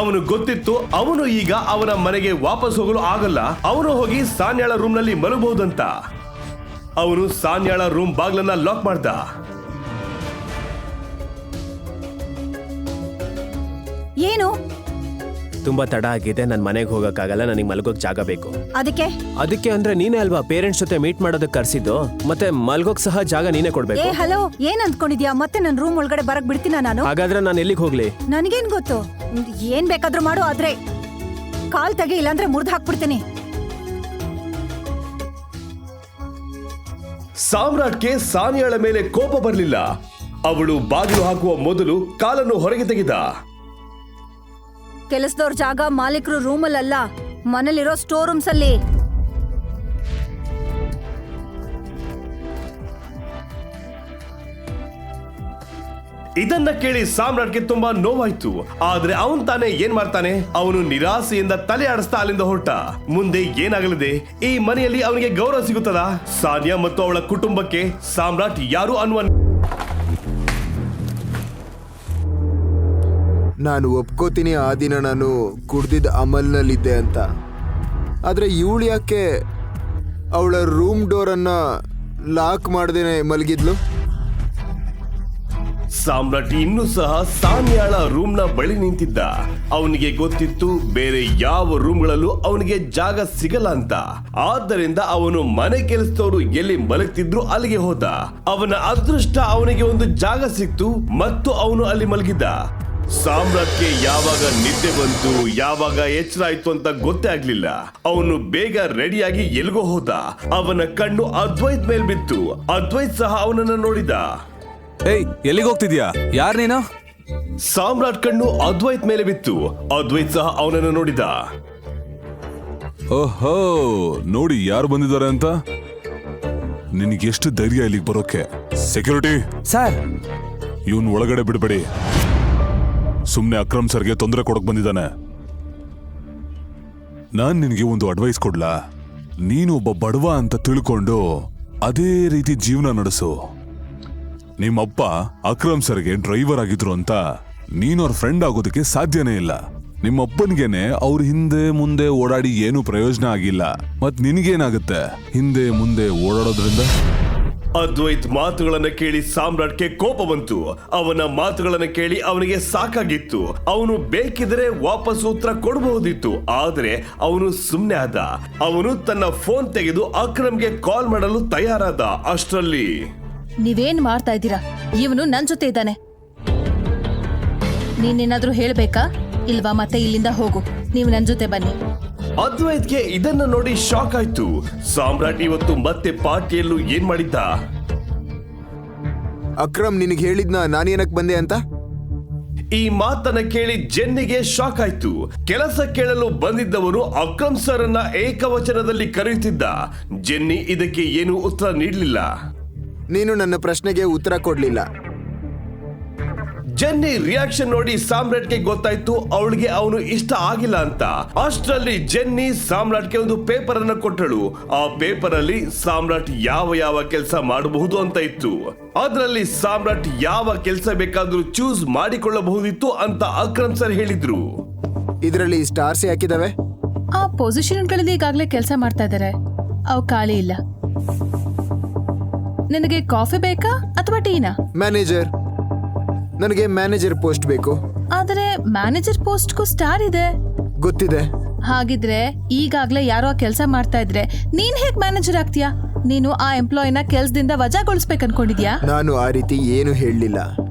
ಅವನು ಗೊತ್ತಿತ್ತು ಅವನು ಈಗ ಅವನ ಮನೆಗೆ ವಾಪಸ್ ಹೋಗಲು ಆಗಲ್ಲ. ಅವನು ಹೋಗಿ ಸಾನ್ಯಾಳ ರೂಮ್ ನಲ್ಲಿ ಮಲಗಬಹುದಂತ. ಅವನು ಸಾನ್ಯಾಳ ರೂಮ್ ಬಾಗ್ಲನ್ನ ಲಾಕ್ ಮಾಡ್ದ. ಏನು ತುಂಬಾ ತಡ ಆಗಿದೆ, ನನ್ ಮನೆಗೆ ಹೋಗಕ್ಕಾಗಲ್ಲ, ನನಗೆ ಮಲ್ಗೋಕ್ ಜಾಗ ಬೇಕು. ಅದಕ್ಕೆ ಅಂದ್ರೆ ನೀನೇ ಅಲ್ವಾ ಪೇರೆಂಟ್ಸ್ ಜೊತೆ ಮೀಟ್ ಮಾಡೋದಕ್ಕೆ ಕರ್ಸಿದ್ದು, ಮತ್ತೆ ಮಲ್ಗೋಕ್ ಸಹ ಜಾಗ ನೀನೇ ಕೊಡ್ಬೇಕು. ಹಲೋ, ಏನ್ ಅಂದ್ಕೊಂಡಿದ್ಯಾ? ಮತ್ತೆ ನನ್ ರೂಮ್ ಒಳಗಡೆ ಬರಕ್ ಬಿಡ್ತೀನ ನಾನು? ಹಾಗಾದ್ರೆ ನಾನು ಎಲ್ಲಿಗೆ ಹೋಗ್ಲಿ? ನನಗೇನ್ ಗೊತ್ತು, ಏನ್ ಬೇಕಾದ್ರೂ ಮಾಡು, ಆದ್ರೆ ಕಾಲ್ ತೆಗಿ, ಇಲ್ಲಾಂದ್ರೆ ಮುರ್ದ್ ಹಾಕ್ಬಿಡ್ತೀನಿ. ಸಾಮ್ರಾಟ್ಗೆ ಸಾನ್ಯಾಳ ಮೇಲೆ ಕೋಪ ಬರಲಿಲ್ಲ. ಅವಳು ಬಾಗಿಲು ಹಾಕುವ ಮೊದಲು ಕಾಲನ್ನು ಹೊರಗೆ ತೆಗೆದ. ಕೆಲಸದವ್ರ ಜಾಗ ಮಾಲೀಕರು ರೂಮಲ್ಲ, ಮನೇಲಿರೋ ಸ್ಟೋರ್ ರೂಮ್ಸ್ ಅಲ್ಲಿ. ಇದನ್ನ ಕೇಳಿ ಸಾಮ್ರಾಟ್ಗೆ ತುಂಬಾ ನೋವಾಯ್ತು. ಆದ್ರೆ ಅವನ್ ತಾನೇ ಏನ್ ಮಾಡ್ತಾನೆ? ಅವನು ನಿರಾಸೆಯಿಂದ ತಲೆ ಆಡಿಸ್ತಾ ಅಲ್ಲಿಂದ ಹೊರಟ. ಮುಂದೆ ಏನಾಗಲಿದೆ? ಈ ಮನೆಯಲ್ಲಿ ಅವನಿಗೆ ಗೌರವ ಸಿಗುತ್ತದಾ? ಸಾನ್ಯಾ ಮತ್ತು ಅವಳ ಕುಟುಂಬಕ್ಕೆ ಸಾಮ್ರಾಟ್ ಯಾರು ಅನ್ನುವ ನಾನು ಒಪ್ಕೋತೀನಿ ಆ ದಿನ ನಾನು ಕುಡ್ದಿದ್ದ ಅಮಲ್ನಲ್ಲಿದ್ದೆ ಅಂತ. ಆದರೆ ಇವಳು ಯಾಕೆ ಅವಳ ರೂಮ್ ಡೋರನ್ನು ಲಾಕ್ ಮಾಡ್ದೇನೆ ಮಲಗಿದ್ಲು? ಸಾಮ್ರಾಟ್ ಇನ್ನೂ ಸಹ ಸಾನ್ಯಾಳ ರೂಮ್ನ ಬಳಿ ನಿಂತಿದ್ದ. ಅವನಿಗೆ ಗೊತ್ತಿತ್ತು ಬೇರೆ ಯಾವ ರೂಮ್ಗಳಲ್ಲೂ ಅವನಿಗೆ ಜಾಗ ಸಿಗಲ್ಲ ಅಂತ. ಆದ್ದರಿಂದ ಅವನು ಮನೆ ಕೆಲಸದವರು ಎಲ್ಲಿ ಮಲಗ್ತಿದ್ರು ಅಲ್ಲಿಗೆ ಹೋದ. ಅವನ ಅದೃಷ್ಟ ಅವನಿಗೆ ಒಂದು ಜಾಗ ಸಿಕ್ತು ಮತ್ತು ಅವನು ಅಲ್ಲಿ ಮಲಗಿದ್ದ. ಸಾಮ್ರಾಟ್ಗೆ ಯಾವಾಗ ನಿದ್ದೆ ಬಂತು, ಯಾವಾಗ ಎಚ್ಚರ ಆಯ್ತು ಅಂತ ಗೊತ್ತೇ ಆಗ್ಲಿಲ್ಲ. ಅವನು ಬೇಗ ರೆಡಿಯಾಗಿ ಎಲ್ಗೋ ಹೋದ. ಅವನ ಕಣ್ಣು ಅದ್ವೈತ್ ಮೇಲ್ ಬಿತ್ತು. ಅದ್ವೈತ್ ಸಹ ಅವನನ್ನ ನೋಡಿದ. ಏಯ್, ಎಲ್ಲಿಗೆ ಹೋಗ್ತಿದ್ಯಾ? ಯಾರ್ ನೀನು? ಸಾಮ್ರಾಟ್ ಕಣ್ಣು ಅದ್ವೈತ್ ಮೇಲೆ ಬಿತ್ತು. ಅದ್ವೈತ್ ಸಹ ಅವನನ್ನು ನೋಡಿದ. ಓಹೋ, ನೋಡಿ ಯಾರು ಬಂದಿದ್ದಾರೆ ಅಂತ. ನಿನಗೆ ಎಷ್ಟು ಧೈರ್ಯ ಇಲ್ಲಿಗೆ ಬರೋಕೆ? ಸೆಕ್ಯೂರಿಟಿ ಸರ್, ಇವನ್ ಒಳಗಡೆ ಬಿಡಬೇಡಿ. ಸುಮ್ನೆ ಅಕ್ರಮ್ ಸರ್ಗೆ ತೊಂದರೆ ಕೊಡಕ್ ಬಂದಿದ್ದಾನೆ. ನಾನ್ ನಿನಗೆ ಒಂದು ಅಡ್ವೈಸ್ ಕೊಡ್ಲಾ? ನೀನು ಒಬ್ಬ ಬಡವ ಅಂತ ತಿಳ್ಕೊಂಡು ಅದೇ ರೀತಿ ಜೀವನ ನಡೆಸು. ನಿಮ್ಮಪ್ಪ ಅಕ್ರಮ್ ಸರ್ಗೆ ಡ್ರೈವರ್ ಆಗಿದ್ರು ಅಂತ ನೀನು ಅವ್ರ ಫ್ರೆಂಡ್ ಆಗೋದಕ್ಕೆ ಸಾಧ್ಯನೇ ಇಲ್ಲ. ನಿಮ್ಮಪ್ಪನ್ಗೇನೆ ಅವ್ರ ಹಿಂದೆ ಮುಂದೆ ಓಡಾಡಿ ಏನು ಪ್ರಯೋಜನ ಆಗಿಲ್ಲ. ಮತ್ ನಿನಗೇನಾಗುತ್ತೆ ಹಿಂದೆ ಮುಂದೆ ಓಡಾಡೋದ್ರಿಂದ? ಅದ್ವೈತ್ ಮಾತುಗಳನ್ನ ಕೇಳಿ ಸಾಮ್ರಾಟ್ಗೆ ಕೋಪ ಬಂತು. ಅವನ ಮಾತುಗಳನ್ನ ಕೇಳಿ ಅವನಿಗೆ ಸಾಕಾಗಿತ್ತು. ಅವನು ಬೇಕಿದ್ರೆ ವಾಪಸ್ ಉತ್ತರ ಕೊಡಬಹುದಿತ್ತು. ಆದ್ರೆ ಅವನು ಸುಮ್ನೆ ಆದ. ಅವನು ತನ್ನ ಫೋನ್ ತೆಗೆದು ಅಕ್ರಮ್ಗೆ ಕಾಲ್ ಮಾಡಲು ತಯಾರಾದ. ಅಷ್ಟರಲ್ಲಿ ನೀವೇನ್ ಮಾಡ್ತಾ ಇದ್ದೀರಾ? ಇವನು ನನ್ ಜೊತೆ ಇದ್ದಾನೆ. ನೀನೇನಾದ್ರೂ ಹೇಳ್ಬೇಕಾ ಇಲ್ವಾ? ಮತ್ತೆ ಇಲ್ಲಿಂದ ಹೋಗು, ನೀವು ನನ್ ಜೊತೆ ಬನ್ನಿ. ಅದ್ವೈತ್ಗೆ ಇದನ್ನ ನೋಡಿ ಶಾಕ್ ಆಯ್ತು. ಸಾಮ್ರಾಟ್ ಇವತ್ತು ಮತ್ತೆ ಪಾರ್ಟಿಯಲ್ಲೂ ಏನ್ ಮಾಡಿದ್ದ? ಅಕ್ರಮ್ ನಿನಗೆ ಹೇಳಿದ್ನ ನಾನೇನಕ್ ಬಂದೆ ಅಂತ? ಈ ಮಾತನ್ನ ಕೇಳಿ ಜೆನ್ನಿಗೆ ಶಾಕ್ ಆಯ್ತು. ಕೆಲಸ ಕೇಳಲು ಬಂದಿದ್ದವನು ಅಕ್ರಮ್ ಸರ್ ಅನ್ನ ಏಕವಚನದಲ್ಲಿ ಕರೆಯುತ್ತಿದ್ದ. ಜೆನ್ನಿ ಇದಕ್ಕೆ ಏನು ಉತ್ತರ ನೀಡಲಿಲ್ಲ. ನೀನು ನನ್ನ ಪ್ರಶ್ನೆಗೆ ಉತ್ತರ ಕೊಡ್ಲಿಲ್ಲ. ಜೆನ್ನಿ ರಿಯಾಕ್ಷನ್ ನೋಡಿ ಸಾಮ್ರಾಟ್ಗೆ ಗೊತ್ತಾಯ್ತು ಅವಳಿಗೆ ಅವನು ಇಷ್ಟ ಆಗಿಲ್ಲ ಅಂತ. ಅಷ್ಟರಲ್ಲಿ ಜೆನ್ನಿ ಸಾಮ್ರಾಟ್ಗೆ ಒಂದು ಪೇಪರ್ ಅನ್ನು ಕೊಟ್ಟಳು. ಆ ಪೇಪರ್ ಅಲ್ಲಿ ಸಾಮ್ರಾಟ್ ಯಾವ ಯಾವ ಕೆಲಸ ಮಾಡಬಹುದು ಅಂತ ಇತ್ತು. ಅದರಲ್ಲಿ ಸಾಮ್ರಾಟ್ ಯಾವ ಕೆಲಸ ಬೇಕಾದ್ರೂ ಚೂಸ್ ಮಾಡಿಕೊಳ್ಳಬಹುದಿತ್ತು ಅಂತ ಅಕ್ರಮ್ ಸರ್ ಹೇಳಿದ್ರು. ಇದರಲ್ಲಿ ಸ್ಟಾರ್ಸ್ ಯಾಕಿದಾವೆ? ಆ ಪೊಸಿಷನ್ಗಳಲ್ಲಿ ಈಗಾಗಲೇ ಕೆಲಸ ಮಾಡ್ತಾ ಇದ್ದಾರೆ, ಅವು ಖಾಲಿ ಇಲ್ಲ. ನಿನಗೆ ಕಾಫಿ ಬೇಕಾ ಅಥವಾ ಟೀನಾ? ಮ್ಯಾನೇಜರ್. ನನಗೆ ಮ್ಯಾನೇಜರ್ ಪೋಸ್ಟ್ ಬೇಕು. ಆದರೆ ಮ್ಯಾನೇಜರ್ ಪೋಸ್ಟ್ಗೂ ಸ್ಟಾರ್ ಇದೆ. ಗೊತ್ತಿದೆ. ಹಾಗಿದ್ರೆ ಈಗಾಗ್ಲೇ ಯಾರೋ ಕೆಲಸ ಮಾಡ್ತಾ ಇದ್ರೆ ನೀನ್ ಹೇಗ್ ಮ್ಯಾನೇಜರ್ ಆಗ್ತೀಯಾ? ನೀನು ಆ ಎಂಪ್ಲಾಯಿನ ಕೆಲ್ಸದಿಂದ ವಜಾಗೊಳಿಸ್ಬೇಕು ಅನ್ಕೊಂಡಿದ್ಯಾ? ನಾನು ಆ ರೀತಿ ಏನು ಹೇಳಲಿಲ್ಲ.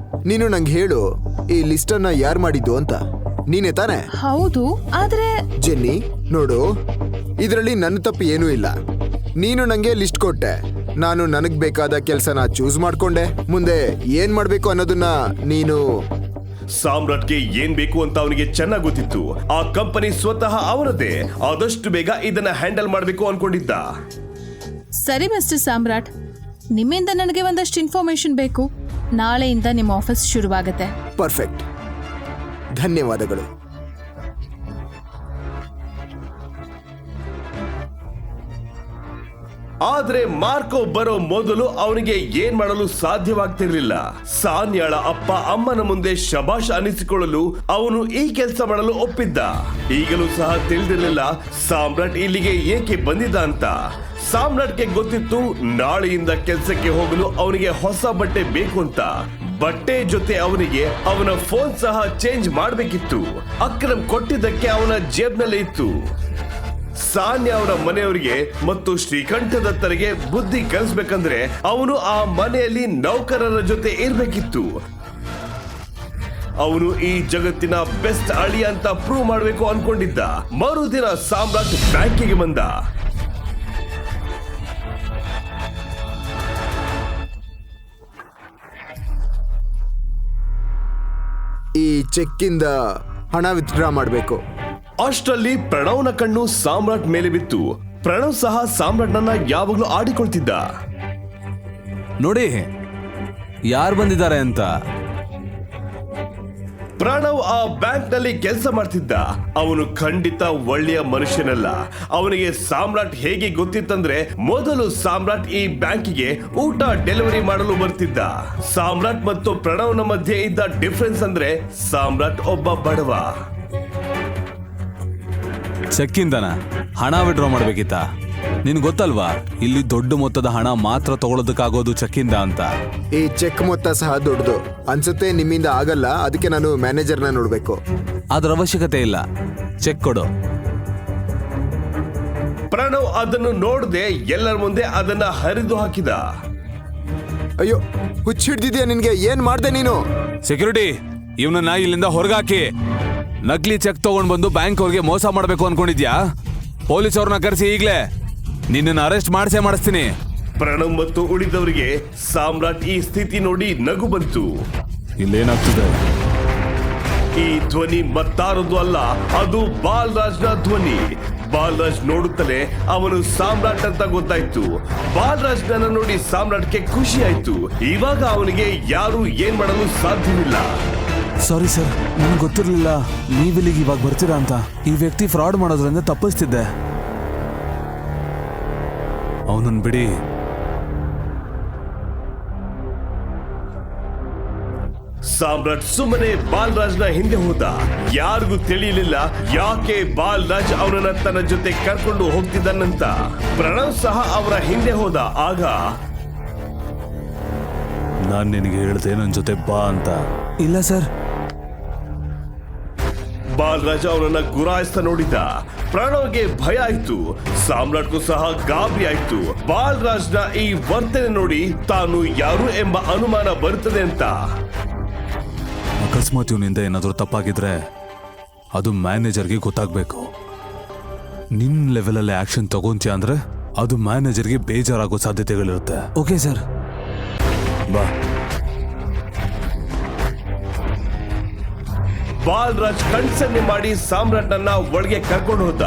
ನೀನು ನಂಗೆ ಹೇಳು, ಈ ಲಿಸ್ಟ್ ಅನ್ನ ಯಾರು ಮಾಡಿದ್ದು ಅಂತ. ನೀನೇ ತಾನೆ? ಹೌದು, ಆದ್ರೆ ಜೆನ್ನಿ ನೋಡು, ಇದರಲ್ಲಿ ನನ್ನ ತಪ್ಪು ಏನೂ ಇಲ್ಲ. ನೀನು ನಂಗೆ ಲಿಸ್ಟ್ ಕೊಟ್ಟೆ, ನಾನು ನನಗ್ ಬೇಕಾದ ಕೆಲಸನ ಚೂಸ್ ಮಾಡ್ಕೊಂಡೆ. ಮುಂದೆ ಏನ್ ಮಾಡ್ಬೇಕು ಅನ್ನೋದನ್ನ ನೀನು. ಸಾಮ್ರಾಟ್ಗೆ ಏನ್ ಬೇಕು ಅಂತ ಅವನಿಗೆ ಚೆನ್ನಾಗಿ ಗೊತ್ತಿತ್ತು. ಆ ಕಂಪನಿ ಸ್ವತಃ ಅವನದೇ. ಆದಷ್ಟು ಬೇಗ ಇದನ್ನ ಹ್ಯಾಂಡಲ್ ಮಾಡಬೇಕು ಅನ್ಕೊಂಡಿದ್ದ. ಸರಿ ಮಿಸ್ಟರ್ ಸಾಮ್ರಾಟ್, ನಿಮ್ಮಿಂದ ನನಗೆ ಒಂದಷ್ಟು ಇನ್ಫಾರ್ಮೇಶನ್ ಬೇಕು. ನಾಳೆಯಿಂದ ನಿಮ್ಮ ಆಫೀಸ್ ಶುರುವಾಗುತ್ತೆ. ಪರ್ಫೆಕ್ಟ್, ಧನ್ಯವಾದಗಳು. ಆದ್ರೆ ಮಾರ್ಕೋ ಬರೋ ಮೊದಲು ಅವನಿಗೆ ಏನ್ ಮಾಡಲು ಸಾಧ್ಯವಾಗ್ತಿರ್ಲಿಲ್ಲ. ಸಾನ್ಯಾಳ ಅಪ್ಪ ಅಮ್ಮನ ಮುಂದೆ ಶಬಾಷ್ ಅನಿಸಿಕೊಳ್ಳಲು ಅವನು ಈ ಕೆಲಸ ಮಾಡಲು ಒಪ್ಪಿದ್ದ. ಈಗಲೂ ಸಹ ತಿಳಿದಿರಲಿಲ್ಲ ಸಾಮ್ರಾಟ್ ಇಲ್ಲಿಗೆ ಏಕೆ ಬಂದಿದ್ದ ಅಂತ. ಸಾಮ್ರಾಟ್ಗೆ ಗೊತ್ತಿತ್ತು ನಾಳೆಯಿಂದ ಕೆಲಸಕ್ಕೆ ಹೋಗಲು ಅವನಿಗೆ ಹೊಸ ಬಟ್ಟೆ ಬೇಕು ಅಂತ. ಬಟ್ಟೆ ಜೊತೆ ಅವನಿಗೆ ಅವನ ಫೋನ್ ಸಹ ಚೇಂಜ್ ಮಾಡಬೇಕಿತ್ತು. ಅಕ್ರಮ್ ಕೊಟ್ಟಿದ್ದಕ್ಕೆ ಅವನ ಜೇಬ್ನಲ್ಲೇ ಇತ್ತು. ಸಾನ್ಯಾ ಅವರ ಮನೆಯವರಿಗೆ ಮತ್ತು ಶ್ರೀಕಂಠದತ್ತರಿಗೆ ಬುದ್ಧಿ ಕಲಿಸ್ಬೇಕಂದ್ರೆ ಅವನು ಆ ಮನೆಯಲ್ಲಿ ನೌಕರರ ಜೊತೆ ಇರ್ಬೇಕಿತ್ತು. ಅವನು ಈ ಜಗತ್ತಿನ ಬೆಸ್ಟ್ ಅಳಿ ಅಂತ ಪ್ರೂವ್ ಮಾಡಬೇಕು ಅನ್ಕೊಂಡಿದ್ದ. ಮರುದಿನ ಸಾಮ್ರಾಟ್ ಬ್ಯಾಂಕಿಗೆ ಬಂದ. ಈ ಚೆಕ್ಕಿಂದ ಹಣ ವಿತ್ಡ್ರಾ ಮಾಡಬೇಕು. ಅಷ್ಟರಲ್ಲಿ ಪ್ರಣವ್ನ ಕಣ್ಣು ಸಾಮ್ರಾಟ್ ಮೇಲೆ ಬಿತ್ತು. ಪ್ರಣವ್ ಸಹ ಸಾಮ್ರಾಟ್ನನ್ನ ಯಾವಾಗ್ಲೂ ಆಡಿಕೊಳ್ತಿದ್ದ. ನೋಡಿ ಯಾರು ಬಂದಿದ್ದಾರೆ ಅಂತ. ಪ್ರಣವ್ ಆ ಬ್ಯಾಂಕ್ ನಲ್ಲಿ ಕೆಲಸ ಮಾಡ್ತಿದ್ದ. ಅವನು ಖಂಡಿತ ಒಳ್ಳೆಯ ಮನುಷ್ಯನಲ್ಲ. ಅವನಿಗೆ ಸಾಮ್ರಾಟ್ ಹೇಗೆ ಗೊತ್ತಿತ್ತಂದ್ರೆ ಮೊದಲು ಸಾಮ್ರಾಟ್ ಈ ಬ್ಯಾಂಕಿಗೆ ಊಟ ಡೆಲಿವರಿ ಮಾಡಲು ಬರ್ತಿದ್ದ. ಸಾಮ್ರಾಟ್ ಮತ್ತು ಪ್ರಣವ್ನ ಮಧ್ಯೆ ಇದ್ದ ಡಿಫರೆನ್ಸ್ ಅಂದ್ರೆ ಸಾಮ್ರಾಟ್ ಒಬ್ಬ ಬಡವ. ಚೆಕ್ಕಿಂದನ ಹಣ ವಿಡ್ರಾ ಮಾಡ್ಬೇಕಿತ್ತ? ನಿನ್ ಗೊತ್ತಲ್ವಾ ಇಲ್ಲಿ ದೊಡ್ಡ ಮೊತ್ತದ ಹಣ ಮಾತ್ರ ತಗೊಳ್ಳೋದಕ್ಕಾಗೋದು ಚೆಕ್ಕಿಂದ ಅಂತ. ಈ ಚೆಕ್ ಮೊತ್ತ ಸಹ ದೊಡ್ಡದು ಅನ್ಸುತ್ತೆ. ನಿಮ್ಮಿಂದ ಆಗಲ್ಲ, ಅದಕ್ಕೆ ನಾನು ಮ್ಯಾನೇಜರ್ನ ನೋಡ್ಬೇಕು. ಅದ್ರ ಅವಶ್ಯಕತೆ ಇಲ್ಲ, ಚೆಕ್ ಕೊಡು. ಪ್ರಣವ್ ಅದನ್ನು ನೋಡದೆ ಎಲ್ಲರ ಮುಂದೆ ಅದನ್ನ ಹರಿದು ಹಾಕಿದ. ಅಯ್ಯೋ, ಹುಚ್ಚಿಡ್ದಿದ್ಯಾ ನಿನ್ಗೆ? ಏನ್ ಮಾಡ್ದೆ ನೀನು? ಸೆಕ್ಯೂರಿಟಿ, ಇವನನ್ನ ಇಲ್ಲಿಂದ ಹೊರಗಾಕಿ. ನಕಲಿ ಚೆಕ್ ತಗೊಂಡ್ ಬಂದು ಬ್ಯಾಂಕ್ ಅವ್ರಿಗೆ ಮೋಸ ಮಾಡ್ಬೇಕು ಅನ್ಕೊಂಡಿದ್ಯಾ? ಪೊಲೀಸ್ ಅವ್ರನ್ನ ಕರೆಸಿ ಈಗ್ಲೇ ನಿನ್ನನ್ನು ಅರೆಸ್ಟ್ ಮಾಡಿಸ್ತೀನಿ. ಪ್ರಣವ್ ಮತ್ತು ಉಳಿದವರಿಗೆ ಸಾಮ್ರಾಟ್ ಈ ಸ್ಥಿತಿ ನೋಡಿ ನಗು ಬಂತು. ಇಲ್ಲೇನಾಗ್ತಿದೆ? ಈ ಧ್ವನಿ ಮತ್ತಾರದು ಅಲ್ಲ, ಅದು ಬಾಲರಾಜ್ನ ಧ್ವನಿ. ಬಾಲರಾಜ್ ನೋಡುತ್ತಲೇ ಅವನು ಸಾಮ್ರಾಟ್ ಅಂತ ಗೊತ್ತಾಯ್ತು. ಬಾಲರಾಜ್ನ ನೋಡಿ ಸಾಮ್ರಾಟ್ಗೆ ಖುಷಿ ಆಯ್ತು. ಇವಾಗ ಅವನಿಗೆ ಯಾರು ಏನ್ ಮಾಡಲು ಸಾಧ್ಯವಿಲ್ಲ. ಸಾರಿ ಸರ್, ನನ್ಗೆ ಗೊತ್ತಿರ್ಲಿಲ್ಲ ನೀವಿಲ್ಲಿಗೆ ಇವಾಗ ಬರ್ತೀರಾ ಅಂತ. ಈ ವ್ಯಕ್ತಿ ಫ್ರಾಡ್ ಮಾಡೋದ್ರಿಂದ ತಪ್ಪಿಸ್ತಿದ್ದೆ. ಅವನನ್ನು ಬಿಡಿ. ಸಾಮ್ರಾಟ್ ಸುಮ್ಮನೆ ಬಾಲರಾಜ್ನ ಹಿಂದೆ ಹೋದ. ಯಾರಿಗೂ ತಿಳಿಯಲಿಲ್ಲ ಯಾಕೆ ಬಾಲರಾಜ್ ಅವನನ್ನ ತನ್ನ ಜೊತೆ ಕರ್ಕೊಂಡು ಹೋಗ್ತಿದ್ದಾನಂತ. ಪ್ರಣವ್ ಸಹ ಅವರ ಹಿಂದೆ ಹೋದ. ಆಗ ನಾನ್ ನಿನಗೆ ಹೇಳ್ದೆ ನನ್ನ ಜೊತೆ ಬಾ ಅಂತ. ಇಲ್ಲ ಸರ್. ಬಾಲರಾಜ್ ಅವನನ್ನ ಗುರಾಯಿಸ್ತಾ ನೋಡಿದ. ಪ್ರಣವ್ಗೆ ಭಯ ಆಯ್ತು. ಸಾಮ್ರಾಟ್ಗೂ ಸಹ ಗಾಬರಿ ಆಯ್ತು. ಬಾಲರಾಜ್ನ ಈ ವರ್ತನೆ ನೋಡಿ ತಾನು ಯಾರು ಎಂಬ ಅನುಮಾನ ಬರುತ್ತದೆ ಅಂತ. ಅಕಸ್ಮಾತ್ ಇವನಿಂದ ಏನಾದರೂ ತಪ್ಪಾಗಿದ್ರೆ ಅದು ಮ್ಯಾನೇಜರ್ಗೆ ಗೊತ್ತಾಗ್ಬೇಕು. ನಿನ್ ಲೆವೆಲಲ್ಲಿ ಆಕ್ಷನ್ ತಗೊಂತೀಯ ಅಂದ್ರೆ ಅದು ಮ್ಯಾನೇಜರ್ಗೆ ಬೇಜಾರಾಗೋ ಸಾಧ್ಯತೆಗಳಿರುತ್ತೆ. ಓಕೆ ಸರ್, ಬಾ. ಬಾಲರಾಜ್ ಕಣ್ಸನ್ನೆ ಮಾಡಿ ಸಾಮ್ರಾಟ್ನನ್ನ ಒಳಗೆ ಕರ್ಕೊಂಡು ಹೋದ.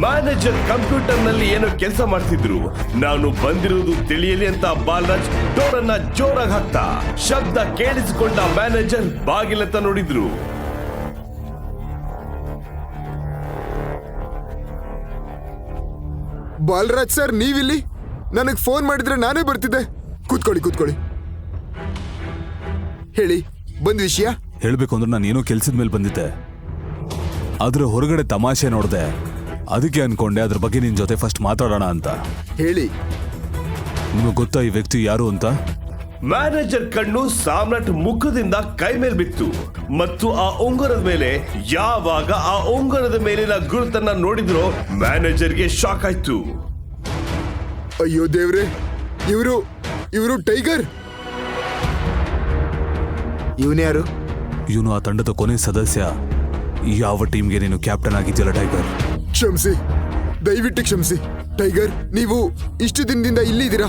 ಮ್ಯಾನೇಜರ್ ಕಂಪ್ಯೂಟರ್ ನಲ್ಲಿ ಏನೋ ಕೆಲಸ ಮಾಡ್ತಿದ್ರು. ನಾನು ಬಂದಿರುವುದು ತಿಳಿಯಲಿ ಅಂತ ಬಾಲರಾಜ್ ಡೋರ್ ಅನ್ನ ಜೋರಾಗಿ ಹಾಕ್ತ. ಶಬ್ದ ಕೇಳಿಸಿಕೊಂಡ ಮ್ಯಾನೇಜರ್ ಬಾಗಿಲತ್ತ ನೋಡಿದ್ರು. ಬಾಲರಾಜ್ ಸರ್, ನೀವಿಲ್ಲಿ? ನನಗ್ ಫೋನ್ ಮಾಡಿದ್ರೆ ನಾನೇ ಬರ್ತಿದ್ದೆ. ಕೂತ್ಕೊಳ್ಳಿ. ಹೇಳಿ, ಬಂದ್ ವಿಷಯ? ಹೇಳ್ಬೇಕು ಅಂದ್ರೆ ನಾನು ಏನೋ ಕೆಲ್ಸದ ಮೇಲೆ ಬಂದಿದ್ದೆ. ಆದ್ರೆ ಹೊರಗಡೆ ತಮಾಷೆ ನೋಡ್ದೆ, ಅದಕ್ಕೆ ಅನ್ಕೊಂಡೆ ಅದ್ರ ಬಗ್ಗೆ ನಿನ್ ಜೊತೆ ಫಸ್ಟ್ ಮಾತಾಡೋಣ ಅಂತ. ಹೇಳಿ. ನಿಮಗೆ ಗೊತ್ತಾ ಈ ವ್ಯಕ್ತಿ ಯಾರು ಅಂತ? ಮ್ಯಾನೇಜರ್ ಕಣ್ಣು ಸಾಮ್ರಾಟ್ ಮುಖದಿಂದ ಕೈ ಮೇಲೆ ಬಿತ್ತು ಮತ್ತು ಆ ಉಂಗುರದ ಮೇಲೆ ಯಾವಾಗ ಆ ಉಂಗುರದ ಮೇಲಿನ ಗುರುತನ್ನ ನೋಡಿದ್ರೋ ಮ್ಯಾನೇಜರ್ಗೆ ಶಾಕ್ ಆಯ್ತು. ಅಯ್ಯೋ ದೇವ್ರೆ, ಇವರು ಟೈಗರ್. ಇವನ್ಯಾರು? ಇವನು ಆ ತಂಡದ ಕೊನೆ ಸದಸ್ಯ. ಯಾವ ಟೀಮ್ಗೆ ನೀನು ಕ್ಯಾಪ್ಟನ್ ಆಗಿದ್ಯಲ್ಲ ಟೈಗರ್. ಕ್ಷಮಿಸಿ, ದಯವಿಟ್ಟು ಕ್ಷಮಿಸಿ. ಟೈಗರ್, ನೀವು ಇಷ್ಟು ದಿನದಿಂದ ಇಲ್ಲಿದ್ದೀರಾ.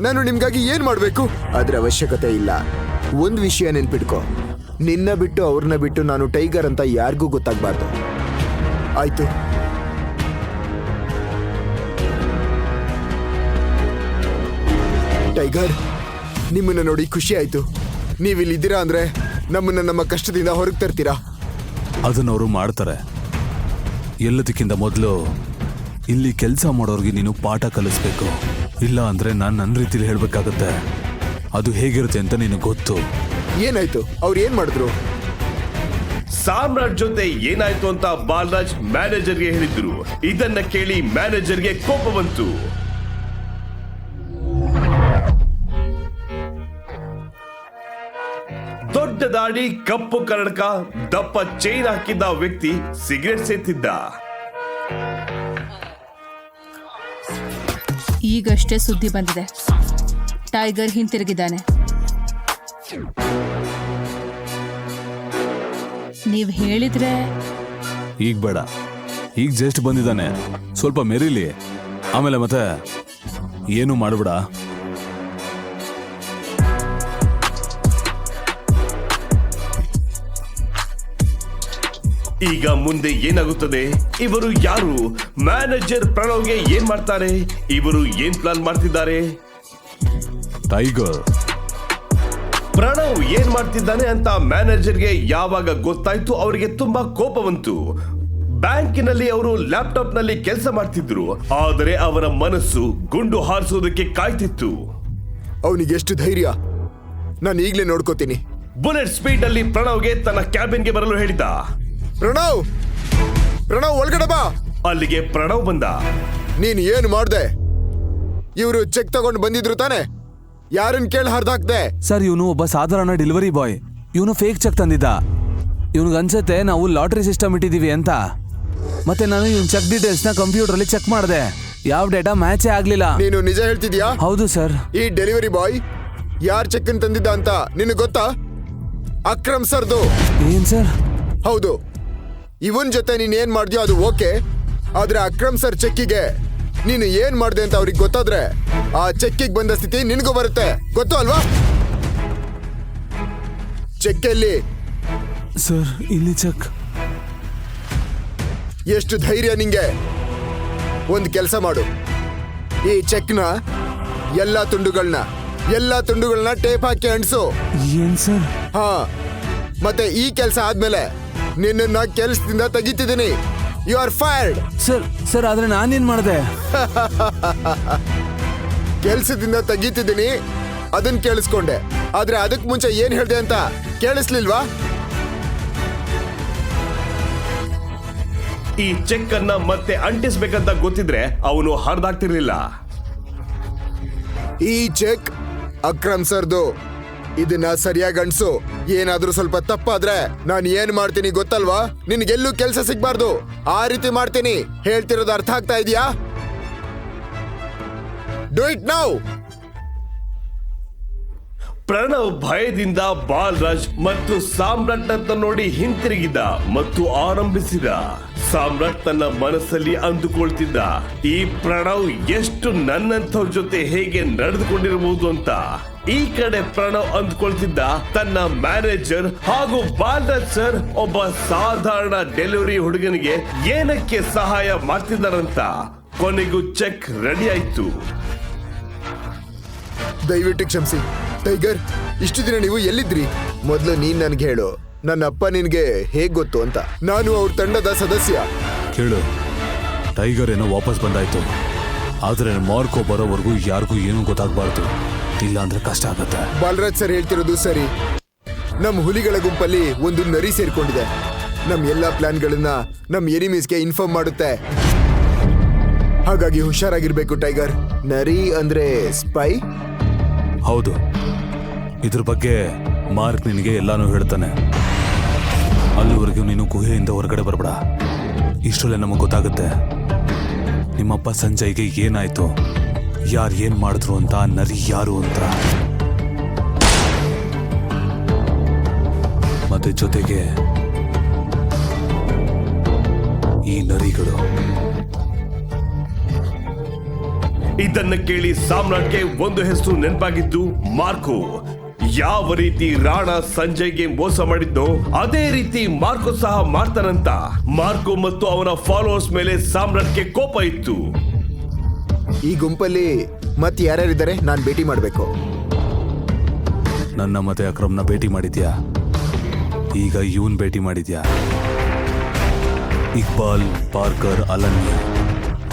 ನಾನು ನಿಮ್ಗಾಗಿ ಏನ್ ಮಾಡ್ಬೇಕು? ಅದ್ರ ಅವಶ್ಯಕತೆ ಇಲ್ಲ. ಒಂದ್ ವಿಷಯ ನೆನ್ಪಿಟ್ಕೋ, ನಿನ್ನ ಬಿಟ್ಟು ಅವ್ರನ್ನ ಬಿಟ್ಟು ನಾನು ಟೈಗರ್ ಅಂತ ಯಾರಿಗೂ ಗೊತ್ತಾಗ್ಬಾರ್ದು, ಆಯ್ತು? ಟೈಗರ್, ನಿಮ್ಮನ್ನ ನೋಡಿ ಖುಷಿ ಆಯ್ತು. ನೀವಿಲ್ಲಿದ್ದೀರಾ ಅಂದ್ರೆ ನಮ್ಮನ್ನ ನಮ್ಮ ಕಷ್ಟದಿಂದ ಹೊರಗೆ ತರ್ತೀರಾ. ಅದನ್ನವರು ಮಾಡ್ತಾರೆ. ಎಲ್ಲದಕ್ಕಿಂತ ಮೊದಲು ಇಲ್ಲಿ ಕೆಲಸ ಮಾಡೋರ್ಗೆ ನೀನು ಪಾಠ ಕಲಿಸ್ಬೇಕು, ಇಲ್ಲ ಅಂದ್ರೆ ನಾನು ನನ್ನ ರೀತಿಲಿ ಹೇಳ್ಬೇಕಾಗತ್ತೆ. ಅದು ಹೇಗಿರುತ್ತೆ ಅಂತ ನಿನಗೆ ಗೊತ್ತು. ಏನಾಯ್ತು? ಅವ್ರು ಏನ್ ಮಾಡಿದ್ರು? ಸಾಮ್ರಾಟ್ ಜೊತೆ ಏನಾಯ್ತು ಅಂತ ಬಾಲರಾಜ್ ಮ್ಯಾನೇಜರ್ಗೆ ಹೇಳಿದ್ರು. ಇದನ್ನ ಕೇಳಿ ಮ್ಯಾನೇಜರ್ಗೆ ಕೋಪ ಬಂತು. ದೊಡ್ಡ ದಾಡಿ, ಕಪ್ಪು ಕನ್ನಡಕ, ದಪ್ಪ ಚೈನ್ ಹಾಕಿದ್ದ ವ್ಯಕ್ತಿ ಸಿಗರೆಟ್ ಸೇತಿದ್ದ. ಈಗಷ್ಟೇ ಸುದ್ದಿ ಬಂದಿದೆ, ಟೈಗರ್ ಹಿಂತಿರುಗಿದ್ದಾನೆ. ನೀವ್ ಹೇಳಿದ್ರೆ. ಈಗ ಬೇಡ, ಈಗ ಜಸ್ಟ್ ಬಂದಿದ್ದಾನೆ, ಸ್ವಲ್ಪ ಮೆರೀಲಿ, ಆಮೇಲೆ ಮತ್ತೆ ಏನು ಮಾಡ್ಬೇಡ. ಈಗ ಮುಂದೆ ಏನಾಗುತ್ತದೆ? ಇವರು ಯಾರು? ಮ್ಯಾನೇಜರ್ ಪ್ರಣವ್ಗೆ ಏನ್ ಮಾಡ್ತಾರೆ? ಇವರು ಏನ್ ಪ್ಲಾನ್ ಮಾಡ್ತಿದ್ದಾರೆ? ಟೈಗರ್ ಪ್ರಣವ್ ಏನ್ ಮಾಡ್ತಿದ್ದಾನೆ ಅಂತ ಮ್ಯಾನೇಜರ್ಗೆ ಯಾವಾಗ ಗೊತ್ತಾಯ್ತು ಅವರಿಗೆ ತುಂಬಾ ಕೋಪ ಬಂತು. ಬ್ಯಾಂಕಿನಲ್ಲಿ ಅವರು ಲ್ಯಾಪ್ಟಾಪ್ ನಲ್ಲಿ ಕೆಲಸ ಮಾಡ್ತಿದ್ರು, ಆದರೆ ಅವರ ಮನಸ್ಸು ಗುಂಡು ಹಾರಿಸೋದಕ್ಕೆ ಕಾಯ್ತಿತ್ತು. ಅವನಿಗೆ ಎಷ್ಟು ಧೈರ್ಯ! ನಾನು ಈಗಲೇ ನೋಡ್ಕೋತೀನಿ. ಬುಲೆಟ್ ಸ್ಪೀಡ್ ಅಲ್ಲಿ ಪ್ರಣವ್ಗೆ ತನ್ನ ಕ್ಯಾಬಿನ್ಗೆ ಬರಲು ಹೇಳಿದ. ಪ್ರಣವ್, ಪ್ರಣವ್ ಒಳಗಡೆ ಬಾ. ಅಲ್ಲಿಗೆ ಪ್ರಣವ್ ಬಂದ. ನೀನ್ ಏನು ಮಾಡ್ದೆ? ಇವರು ಚೆಕ್ ತಗೊಂಡು ಬಂದಿದ್ರು ತಾನೆ? ಯಾರನ್ನ ಕೇಳಿ ಹರಿದಾಕ್ದೆ? ಸರ್, ಇವನು ಒಬ್ಬ ಸಾಧಾರಣ ಡೆಲಿವರಿ ಬಾಯ್. ಇವನು ಫೇಕ್ ಚೆಕ್ ತಂದಿದ್ದ. ಇವನಿಗೆ ಅನ್ಸತ್ತೆ ನಾವು ಲಾಟ್ರಿ ಸಿಸ್ಟಮ್ ಇಟ್ಟಿದೀವಿ ಅಂತ. ಮತ್ತೆ ನಾನು ಇವನ್ ಚೆಕ್ ಡೀಟೇಲ್ಸ್ ನ ಕಂಪ್ಯೂಟರ್ ಅಲ್ಲಿ ಚೆಕ್ ಮಾಡಿದೆ, ಯಾವ ಡೇಟಾ ಮ್ಯಾಚೇ ಆಗ್ಲಿಲ್ಲ. ನೀನು ನಿಜ ಹೇಳ್ತಿದ್ಯಾ? ಹೌದು ಸರ್. ಈ ಡೆಲಿವರಿ ಬಾಯ್ ಯಾರ್ ಚೆಕ್ ತಂದಿದ್ದ ಅಂತ ನಿನಗೆ ಗೊತ್ತಾ? ಅಕ್ರಮ್ ಸರ್ದು. ಏನ್ ಸರ್? ಹೌದು. ಇವನ್ ಜೊತೆ ನೀನ್ ಏನ್ ಮಾಡ್ದ್ಯೋ ಅದು ಓಕೆ, ಆದ್ರೆ ಅಕ್ರಮ್ ಸರ್ ಚೆಕ್ಕಿಗೆ ನೀನು ಏನ್ ಮಾಡ್ದೆ ಅಂತ ಅವ್ರಿಗೆ ಗೊತ್ತಾದ್ರೆ ಆ ಚೆಕ್ಕಿಗೆ ಬಂದ ಸ್ಥಿತಿ ನಿನಗೂ ಬರುತ್ತೆ, ಗೊತ್ತು ಅಲ್ವಾ? ಚೆಕ್ ಎಲ್ಲಿ? ಸರ್, ಇಲ್ಲಿ ಚೆಕ್. ಎಷ್ಟು ಧೈರ್ಯ ನಿಂಗೆ? ಒಂದು ಕೆಲಸ ಮಾಡು, ಈ ಚೆಕ್ನ ಎಲ್ಲಾ ತುಂಡುಗಳನ್ನ ಟೇಪ್ ಹಾಕಿ ಅಂಟಿಸು. ಏನ್ ಸರ್? ಹಾ, ಮತ್ತೆ ಈ ಕೆಲಸ ಆದ್ಮೇಲೆ ನಿನ್ನ ಕೆಲಸದಿಂದ ತೆಗಿತಿದ್ದೀನಿ. You are fired. ಸರ್, ಆದ್ರೆ ನಾನೇನ್ ಮಾಡಿದೆ? ಕೆಲಸದಿಂದ ತೆಗಿತಿದ್ದೀನಿ, ಅದನ್ನ ಕೇಳಿಸ್ಕೊಂಡೆ, ಆದ್ರೆ ಅದಕ್ ಮುಂಚೆ ಏನ್ ಹೇಳ್ದೆ ಅಂತ ಕೇಳಿಸ್ಲಿಲ್ವಾ? ಈ ಚೆಕ್ ಅನ್ನ ಮತ್ತೆ ಅಂಟಿಸ್ಬೇಕಂತ ಗೊತ್ತಿದ್ರೆ ಅವನು ಹರಿದಾಗ್ತಿರ್ಲಿಲ್ಲ. ಈ ಚೆಕ್ ಅಕ್ರಮ್ ಸರ್ದು. ಇದನ್ನ ಸರಿಯಾಗಿ ಅನ್ಸು. ಏನಾದ್ರೂ ಸ್ವಲ್ಪ ತಪ್ಪಾದ್ರೆ ನಾನು ಏನ್ ಮಾಡ್ತೀನಿ ಗೊತ್ತಲ್ವಾ? ನಿನ್ಗೆಲ್ಲೂ ಕೆಲಸ ಸಿಗ್ಬಾರ್ದು, ಆ ರೀತಿ ಮಾಡ್ತೀನಿ. ಹೇಳ್ತಿರೋದು ಅರ್ಥ ಆಗ್ತಾ ಇದೆಯಾ? Do it now. ಪ್ರಣವ್ ಭಯದಿಂದ ಬಾಲರಾಜ್ ಮತ್ತು ಸಾಮ್ರಾಟ್ ಅಂತ ನೋಡಿ ಹಿಂತಿರುಗಿದ ಮತ್ತು ಆರಂಭಿಸಿದ. ಸಾಮ್ರಾಟ್ ತನ್ನ ಮನಸ್ಸಲ್ಲಿ ಅಂದುಕೊಳ್ತಿದ್ದ, ಈ ಪ್ರಣವ್ ಎಷ್ಟು ನನ್ನಂಥವ್ರ ಜೊತೆ ಹೇಗೆ ನಡೆದುಕೊಂಡಿರಬಹುದು ಅಂತ. ಈ ಕಡೆ ಪ್ರಣವ್ ಅಂದ್ಕೊಳ್ತಿದ್ದ, ತನ್ನ ಮ್ಯಾನೇಜರ್ ಹಾಗೂ ಬಾಲರಾಜ್ ಸರ್ ಒಬ್ಬ ಸಾಧಾರಣ ಡೆಲಿವರಿ ಹುಡುಗನಿಗೆ ಏನಕ್ಕೆ ಸಹಾಯ ಮಾಡ್ತಿದ್ದಾರಂತ. ಕೊನೆಗೂ ಚೆಕ್ ರೆಡಿ ಆಯ್ತು. ದಯವಿಟ್ಟು ಕ್ಷಮಿಸಿ ಟೈಗರ್, ಇಷ್ಟು ದಿನ ನೀವು ಎಲ್ಲಿದ್ರಿ? ಮೊದಲು ನೀನ್ ನನ್ಗೆ ಹೇಳು, ನನ್ನ ಅಪ್ಪ ನಿನ್ಗೆ ಹೇಗ್ ಗೊತ್ತು ಅಂತ. ನಾನು ಅವ್ರ ತಂಡದ ಸದಸ್ಯ. ಕೇಳು, ಟೈಗರ್ ಏನೋ ವಾಪಸ್ ಬಂದಾಯ್ತು, ಆದ್ರೆ ಮಾರ್ಕೋ ಬರೋವರೆಗೂ ಯಾರಿಗೂ ಏನೂ ಗೊತ್ತಾಗಬಾರ್ದು, ಇಲ್ಲ ಅಂದ್ರೆ ಕಷ್ಟ ಆಗತ್ತೆ. ಬಾಲರಾಜ್ ಸರ್ ಹೇಳ್ತಿರೋದು ಸರಿ. ನಮ್ ಹುಲಿಗಳ ಗುಂಪಲ್ಲಿ ಒಂದು ನರಿ ಸೇರ್ಕೊಂಡಿದೆ. ನಮ್ ಎಲ್ಲಾ ಪ್ಲಾನ್ಗಳನ್ನ ನಮ್ ಎನಿಮೀಸ್ಗೆ ಇನ್ಫಾರ್ಮ್ ಮಾಡುತ್ತೆ. ಹಾಗಾಗಿ ಹುಷಾರಾಗಿರ್ಬೇಕು ಟೈಗರ್. ನರಿ ಅಂದ್ರೆ ಸ್ಪೈ? ಹೌದು. ಇದ್ರ ಬಗ್ಗೆ ಮಾರ್ಕ್ ನಿನಗೆ ಎಲ್ಲಾನು ಹೇಳ್ತಾನೆ. ಅಲ್ಲಿವರೆಗೂ ನೀನು ಗುಹೆಯಿಂದ ಹೊರಗಡೆ ಬರಬೇಡ. ಇಷ್ಟರಲ್ಲೇ ನಮಗೆ ಗೊತ್ತಾಗುತ್ತೆ ನಿಮ್ಮಪ್ಪ ಸಂಜಯ್ಗೆ ಏನಾಯ್ತು, ಯಾರು ಏನ್ ಮಾಡಿದ್ರು ಅಂತ, ನರಿ ಯಾರು ಅಂತ. ಮತ್ತೆ ಜೊತೆಗೆ ಈ ನರಿಗಳು. ಇದನ್ನ ಕೇಳಿ ಸಾಮ್ರಾಟ್ಗೆ ಒಂದು ಹೆಸರು ನೆನಪಾಗಿದ್ದು, ಮಾರ್ಕೋ. ಯಾವ ರೀತಿ ರಾಣಾ ಸಂಜಯ್ಗೆ ಮೋಸ ಮಾಡಿದ್ನೋ ಅದೇ ರೀತಿ ಮಾರ್ಕೋ ಸಹ ಮಾಡ್ತಾನಂತ. ಮಾರ್ಕೋ ಮತ್ತು ಅವನ ಫಾಲೋವರ್ಸ್ ಮೇಲೆ ಸಾಮ್ರಾಟ್ಗೆ ಕೋಪ ಇತ್ತು. ಈ ಗುಂಪಲ್ಲಿ ಮತ್ತೆ ಯಾರ್ಯಾರಿದ್ದಾರೆ? ನಾನು ಭೇಟಿ ಮಾಡಬೇಕು. ನನ್ನ ಮತ್ತೆ ಅಕ್ರಮ್ನ ಭೇಟಿ ಮಾಡಿದ್ಯಾ? ಈಗ ಇವನ್ ಭೇಟಿ ಮಾಡಿದ್ಯಾ? ಇಕ್ಬಾಲ್, ಪಾರ್ಕರ್, ಅಲನ್ಯ,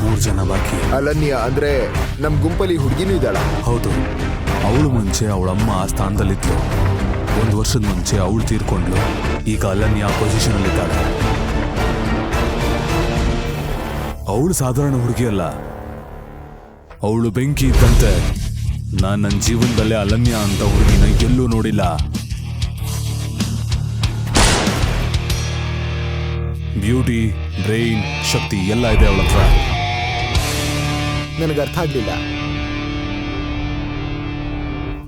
3 ಜನ ಬಾಕಿ. ಅಲನ್ಯ ಅಂದ್ರೆ ನಮ್ ಗುಂಪಲ್ಲಿ ಹುಡುಗಿನೂ ಇದ್ದಾಳ? ಹೌದು, ಅವಳು ಮುಂಚೆ ಅವಳಮ್ಮ ಆ ಸ್ಥಾನದಲ್ಲಿದ್ಲು. 1 ವರ್ಷದ ಮುಂಚೆ ಅವಳು ತೀರ್ಕೊಂಡ್ಲು. ಈಗ ಅಲನ್ಯ ಪೊಸಿಷನ್ ಅಲ್ಲಿದ್ದಾಳೆ. ಅವಳು ಸಾಧಾರಣ ಹುಡುಗಿ ಅಲ್ಲ, ಅವಳು ಬೆಂಕಿ ಇದ್ದಂತೆ. ನಾನ್ ನನ್ನ ಜೀವನದಲ್ಲೇ ಅಲನ್ಯ ಅಂತ ಹುಡುಗಿನ ಎಲ್ಲೂ ನೋಡಿಲ್ಲ. ಬ್ಯೂಟಿ, ಬ್ರೈನ್, ಶಕ್ತಿ ಎಲ್ಲ ಇದೆ ಅವಳ ಹತ್ರ. ನನಗೆ ಅರ್ಥ ಆಗ್ಲಿಲ್ಲ.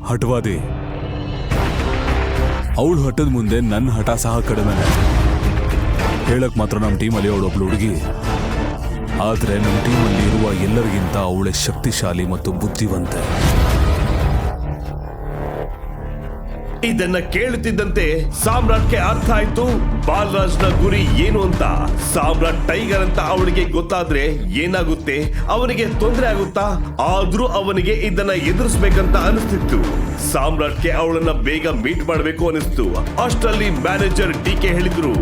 ಹಠವಾದಿ. ಅವಳು ಹಠದ ಮುಂದೆ ನನ್ನ ಹಠ ಸಹ ಕಡಿಮೆನೆ. ಹೇಳಕ್ ಮಾತ್ರ ನಮ್ಮ ಟೀಮಲ್ಲಿ ಅವಳೊಬ್ಳು ಹುಡುಗಿ, ಆದ್ರೆ ನಮ್ಮ ಟೀಮಲ್ಲಿ ಇರುವ ಎಲ್ಲರಿಗಿಂತ ಅವಳೆ ಶಕ್ತಿಶಾಲಿ ಮತ್ತು ಬುದ್ಧಿವಂತೆ. ಇದನ್ನ ಕೇಳುತ್ತಿದ್ದಂತೆ ಸಾಮ್ರಾಟ್ಗೆ ಅರ್ಥ ಆಯ್ತು ಬಾಲರಾಜ್ನ ಗುರಿ ಏನು ಅಂತ. ಸಾಮ್ರಾಟ್ ಟೈಗರ್ ಅಂತ ಅವನಿಗೆ ಗೊತ್ತಾದ್ರೆ ಏನಾಗುತ್ತೆ, ಅವನಿಗೆ ತೊಂದರೆ ಆಗುತ್ತಾ? ಆದ್ರೂ ಅವನಿಗೆ ಇದನ್ನ ಎದುರಿಸ್ಬೇಕಂತ ಅನಿಸ್ತಿತ್ತು. ಸಾಮ್ರಾಟ್ಗೆ ಅವಳನ್ನ ಬೇಗ ಮೀಟ್ ಮಾಡಬೇಕು ಅನಿಸ್ತು. ಅಷ್ಟರಲ್ಲಿ ಮ್ಯಾನೇಜರ್ ಡಿಕೆ ಹೇಳಿದ್ರು,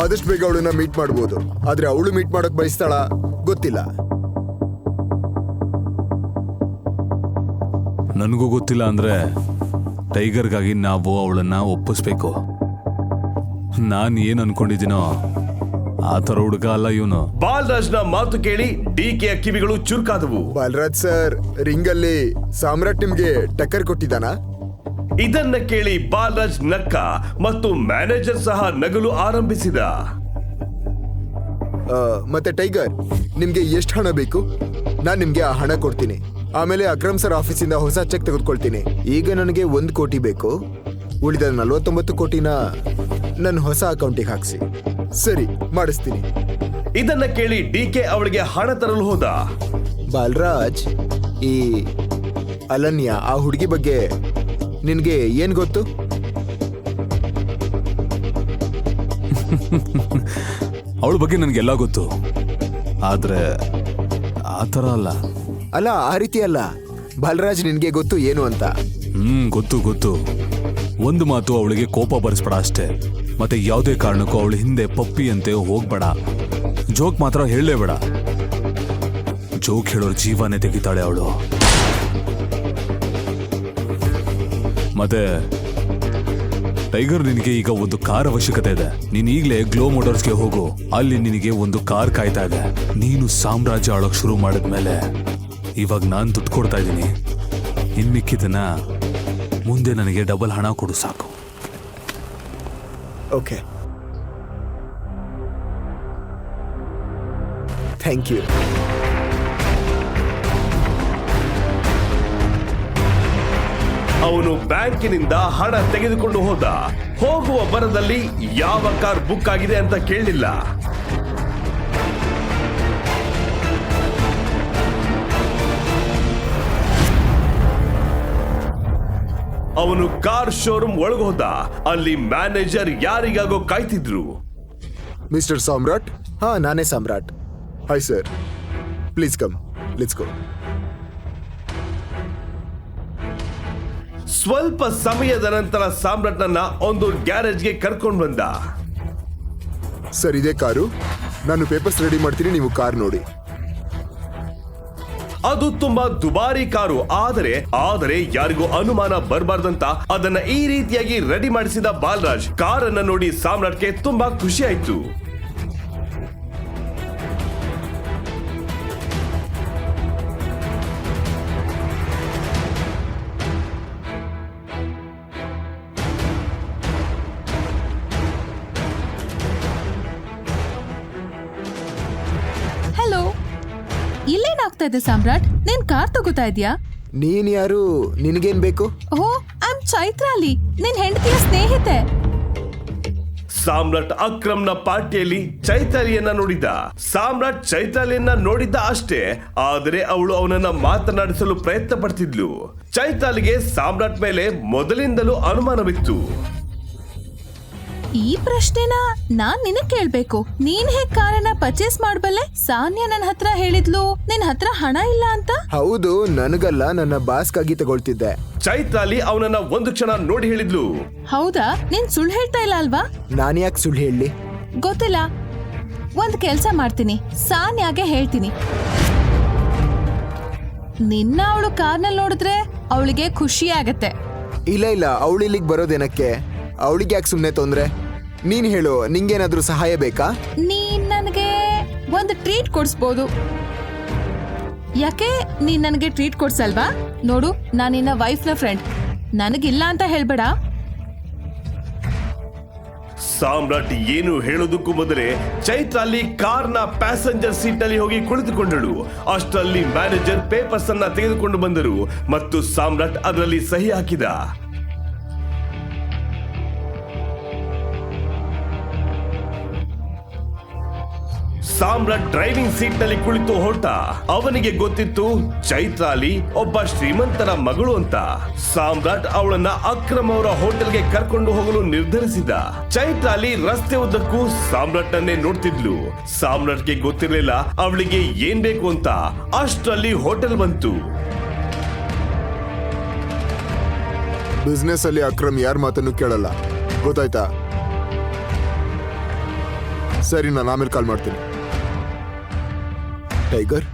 ಆದಷ್ಟು ಬೇಗ ಅವಳನ್ನ ಮೀಟ್ ಮಾಡ್ಬೋದು, ಆದ್ರೆ ಅವಳು ಮೀಟ್ ಮಾಡಕ್ ಬಯಸ್ತಾಳ ಗೊತ್ತಿಲ್ಲ. ನನಗೂ ಗೊತ್ತಿಲ್ಲ ಅಂದ್ರೆ ಟೈಗರ್ಗಾಗಿ ನಾವು ಅವಳನ್ನ ಒಪ್ಪಿಸ್ಬೇಕು. ನಾನ್ ಏನ್ ಅನ್ಕೊಂಡಿದ್ದೀನೋ ಆ ತರ ಹುಡುಗ ಅಲ್ಲ ಇವನು. ಬಾಲರಾಜ್ನ ಮಾತು ಕೇಳಿ ಡಿಕೆಯ ಕಿವಿಗಳು ಚುರುಕಾದವು. ಬಾಲರಾಜ್ ಸರ್, ರಿಂಗಲ್ಲಿ ಸಾಮ್ರಾಟ್ ನಿಮ್ಗೆ ಟಕ್ಕರ್ ಕೊಟ್ಟಿದ್ದಾನ? ಇದನ್ನ ಕೇಳಿ ಬಾಲರಾಜ್ ನಕ್ಕ ಮತ್ತು ಮ್ಯಾನೇಜರ್ ಸಹ ನಗಲು ಆರಂಭಿಸಿದ. ಮತ್ತೆ ಟೈಗರ್, ನಿಮ್ಗೆ ಎಷ್ಟು ಹಣ ಬೇಕು? ನಾನ್ ನಿಮ್ಗೆ ಆ ಹಣ ಕೊಡ್ತೀನಿ. ಆಮೇಲೆ ಅಕ್ರಮ್ ಸರ್ ಆಫೀಸಿಂದ ಹೊಸ ಚೆಕ್ ತೆಗೆದುಕೊಳ್ತೀನಿ. ಈಗ ನನಗೆ 1 ಕೋಟಿ ಬೇಕು. ಉಳಿದ 49 ಕೋಟಿನ ನನ್ನ ಹೊಸ ಅಕೌಂಟಿಗೆ ಹಾಕ್ಸಿ. ಸರಿ, ಮಾಡಿಸ್ತೀನಿ. ಇದನ್ನ ಕೇಳಿ ಡಿಕೆ ಅವಳಿಗೆ ಹಣ ತರಲು ಹೋದ. ಬಾಲರಾಜ್, ಈ ಅಲನ್ಯ ಆ ಹುಡುಗಿ ಬಗ್ಗೆ ನಿನ್ಗೆ ಏನ್ ಗೊತ್ತು? ಅವಳ ಬಗ್ಗೆ ನನಗೆಲ್ಲ ಗೊತ್ತು, ಆದ್ರೆ ಆ ಥರ ಅಲ್ಲ. ಅಲ್ಲ, ಆ ರೀತಿ ಅಲ್ಲ. ಬಾಲರಾಜ್, ನಿನ್ಗೆ ಗೊತ್ತು ಏನು ಅಂತ? ಗೊತ್ತು. ಒಂದು ಮಾತು, ಅವಳಿಗೆ ಕೋಪ ಬರ್ಸ್ಬೇಡ ಅಷ್ಟೇ. ಮತ್ತೆ ಯಾವುದೇ ಕಾರಣಕ್ಕೂ ಅವಳ ಹಿಂದೆ ಪಪ್ಪಿ ಅಂತೆ ಹೋಗ್ಬೇಡ. ಜೋಕ್ ಮಾತ್ರ ಹೇಳಲೇಬೇಡ. ಜೋಕ್ ಹೇಳೋರ್ ಜೀವನೇ ತೆಗಿತಾಳೆ ಅವಳು. ಮತ್ತೆ ಟೈಗರ್, ನಿನಗೆ ಈಗ ಒಂದು ಕಾರ್ ಅವಶ್ಯಕತೆ ಇದೆ. ನೀನ್ ಈಗಲೇ ಗ್ಲೋ ಮೋಟರ್ಸ್ಗೆ ಹೋಗು. ಅಲ್ಲಿ ನಿನಗೆ ಒಂದು ಕಾರ್ ಕಾಯ್ತಾ ಇದೆ. ನೀನು ಸಾಮ್ರಾಜ್ಯ ಆಳೋಕ್ ಶುರು ಮಾಡಿದ್ಮೇಲೆ ಇವಾಗ ನಾನು ದುಡ್ಡು ಕೊಡ್ತಾ ಇದ್ದೀನಿ. ಇನ್ ಮಿಕ್ಕಿದನ್ನ ಮುಂದೆ ನನಗೆ ಡಬಲ್ ಹಣ ಕೊಡು ಸಾಕು. Okay, thank you. ಅವನು ಬ್ಯಾಂಕಿನಿಂದ ಹಣ ತೆಗೆದುಕೊಂಡು ಹೋದ. ಹೋಗುವ ಬರದಲ್ಲಿ ಯಾವ ಕಾರ್ ಬುಕ್ ಆಗಿದೆ ಅಂತ ಕೇಳಲಿಲ್ಲ. ಅವನು ಕಾರ್ ಶೋರೂಮ್ ಒಳಗೋದ. ಅಲ್ಲಿ ಮ್ಯಾನೇಜರ್ ಯಾರಿಗಾಗೋ ಕಾಯ್ತಿದ್ರು. ಮಿಸ್ಟರ್ ಸಾಮ್ರಾಟ್? ಹಾ, ನಾನೇ Samrat. Hi sir, please come, let's go. ಸ್ವಲ್ಪ ಸಮಯದ ನಂತರ ಸಾಮ್ರಾಟ್ನನ್ನ ಒಂದು ಗ್ಯಾರೇಜ್ಗೆ ಕರ್ಕೊಂಡು ಬಂದ. ಸರ್, ಇದೇ ಕಾರು. ನಾನು ಪೇಪರ್ಸ್ ರೆಡಿ ಮಾಡ್ತೀನಿ, ನೀವು ಕಾರ್ ನೋಡಿ. ಅದು ತುಂಬಾ ದುಬಾರಿ ಕಾರು. ಆದರೆ ಯಾರಿಗೂ ಅನುಮಾನ ಬರಬಾರ್ದಂತ ಅದನ್ನ ಈ ರೀತಿಯಾಗಿ ರೆಡಿ ಮಾಡಿಸಿದ ಬಾಲರಾಜ್. ಕಾರನ್ನ ನೋಡಿ ಸಾಮ್ರಾಟ್ಗೆ ತುಂಬಾ ಖುಷಿ ಆಯ್ತು. ಹಲೋ, ಇಲ್ಲೇನಾಗ್ತಾ ಇದೆ ಸಾಮ್ರಾಟ್? ನೀನ್ ಕಾರ್ ತಗೋತಾ ಇದ್ಯಾ? ನೀನ್ ಯಾರು? ನಿನಗೇನ್ ಬೇಕು? ಓ, ಐ ಆಮ್ ಚೈತ್ರಾಲಿ, ನಿನ್ ಹೆಂಡತಿಯ ಸ್ನೇಹಿತೆ. ಸಾಮ್ರಾಟ್ ಅಕ್ರಮ್ನ ಪಾರ್ಟಿಯಲ್ಲಿ ಚೈತಾಲಿಯನ್ನ ನೋಡಿದ. ಸಾಮ್ರಾಟ್ ಚೈತಾಲಿಯನ್ನ ನೋಡಿದ್ದ ಅಷ್ಟೇ, ಆದರೆ ಅವಳು ಅವನನ್ನ ಮಾತನಾಡಿಸಲು ಪ್ರಯತ್ನ ಪಡ್ತಿದ್ಲು. ಚೈತಾಲಿಗೆ ಸಾಮ್ರಾಟ್ ಮೇಲೆ ಮೊದಲಿಂದಲೂ ಅನುಮಾನವಿತ್ತು. ಈ ಪ್ರಶ್ನೆನ ನಾನ್ ನಿನಗ್ ಕೇಳ್ಬೇಕು. ನೀನ್ ಹೇಗ್ ಕಾರನ್ನ ಪರ್ಚೇಸ್ ಮಾಡ್ಬಲ್ಲೆ? ಸಾನ್ಯಾ ನನ್ನ ಹತ್ರ ಹೇಳಿದ್ಲು ನಿನ್ ಹತ್ರ ಹಣ ಇಲ್ಲ ಅಂತ. ಹೌದು, ನನಗಲ್ಲ, ನನ್ನ ಬಾಸ್ಗಾಗಿ ತಗೊಳ್ತಿದ್ದೆ. ಚೈತ್ರಾಲಿ ಅವನನ್ನ ಒಂದು ಕ್ಷಣ ನೋಡಿ ಹೇಳಿದ್ಲು. ಹೌದಾ? ನೀನ್ ಸುಳ್ಳು ಹೇಳ್ತಾ ಇಲ್ಲ ಅಲ್ವಾ? ನಾನ್ ಯಾಕೆ ಸುಳ್ಳು ಹೇಳಿ? ಗೊತ್ತಿಲ್ಲ, ಒಂದ್ ಕೆಲ್ಸ ಮಾಡ್ತೀನಿ, ಸಾನ್ಯಾಗೆ ಹೇಳ್ತೀನಿ. ನಿನ್ನ ಅವಳು ಕಾರ್ನಲ್ಲಿ ನೋಡಿದ್ರೆ ಅವಳಿಗೆ ಖುಷಿ ಆಗತ್ತೆ. ಇಲ್ಲ ಇಲ್ಲ, ಅವಳು ಇಲ್ಲಿಗೆ ಬರೋದೇನಕ್ಕೆ? ಅವಳಿಗೆ ಯಾಕೆ ಸುಮ್ಮನೆ ತೊಂದ್ರೆ? ನೀನ್ ಹೇಳು, ನಿಂಗೇನಾದ್ರೂ ಸಹಾಯ ಬೇಕಾ? ನೀನ್ ನನಗೆ ಒಂದು ಟ್ರೀಟ್ ಕೊಡ್ಸ್ಬೋದು. ಯಾಕೆ ನೀನ್ ನನಗೆ ಟ್ರೀಟ್ ಕೊಡ್ಸಲ್ವಾ? ನೋಡು, ನಾನು ನಿನ್ನ ವೈಫ್ನ ಫ್ರೆಂಡ್, ನನಗಿಲ್ಲ ಅಂತ ಹೇಳ್ಬೇಡ. ಸಾಮ್ರಾಟ್ ಏನು ಹೇಳೋದಕ್ಕೂ ಮೊದಲೇ ಚೈತ್ರಾಲಿ ಕಾರ್ನ ಪ್ಯಾಸೆಂಜರ್ ಸೀಟ್ ನಲ್ಲಿ ಹೋಗಿ ಕುಳಿತುಕೊಂಡಳು. ಅಷ್ಟರಲ್ಲಿ ಮ್ಯಾನೇಜರ್ ಪೇಪರ್ಸ್ ಅನ್ನ ತೆಗೆದುಕೊಂಡು ಬಂದರು ಮತ್ತು ಸಾಮ್ರಾಟ್ ಅದರಲ್ಲಿ ಸಹಿ ಹಾಕಿದ. ಸಾಮ್ರಾಟ್ ಡ್ರೈವಿಂಗ್ ಸೀಟ್ ನಲ್ಲಿ ಕುಳಿತು ಹೊರಟ. ಅವನಿಗೆ ಗೊತ್ತಿತ್ತು ಚೈತ್ರಾಲಿ ಒಬ್ಬ ಶ್ರೀಮಂತರ ಮಗಳು ಅಂತ. ಸಾಮ್ರಾಟ್ ಅವಳನ್ನ ಅಕ್ರಮ್ ಅವರ ಹೋಟೆಲ್ಗೆ ಕರ್ಕೊಂಡು ಹೋಗಲು ನಿರ್ಧರಿಸಿದ. ಚೈತ್ರಾಲಿ ರಸ್ತೆ ಉದ್ದಕ್ಕೂ ಸಾಮ್ರಾಟ್ ಅನ್ನೇ ನೋಡ್ತಿದ್ಲು. ಸಾಮ್ರಾಟ್ಗೆ ಗೊತ್ತಿರಲಿಲ್ಲ ಅವಳಿಗೆ ಏನ್ ಬೇಕು ಅಂತ. ಅಷ್ಟರಲ್ಲಿ ಹೋಟೆಲ್ ಬಂತು. ಬಿಸ್ನೆಸ್ ಅಲ್ಲಿ ಅಕ್ರಮ್ ಯಾರ ಮಾತನ್ನು ಕೇಳಲ್ಲ, ಗೊತ್ತಾಯ್ತಾ? ಸರಿ, ನಾನು ಆಮೇಲೆ ಕಾಲ್ ಮಾಡ್ತೀನಿ. ಟೈಗರ್.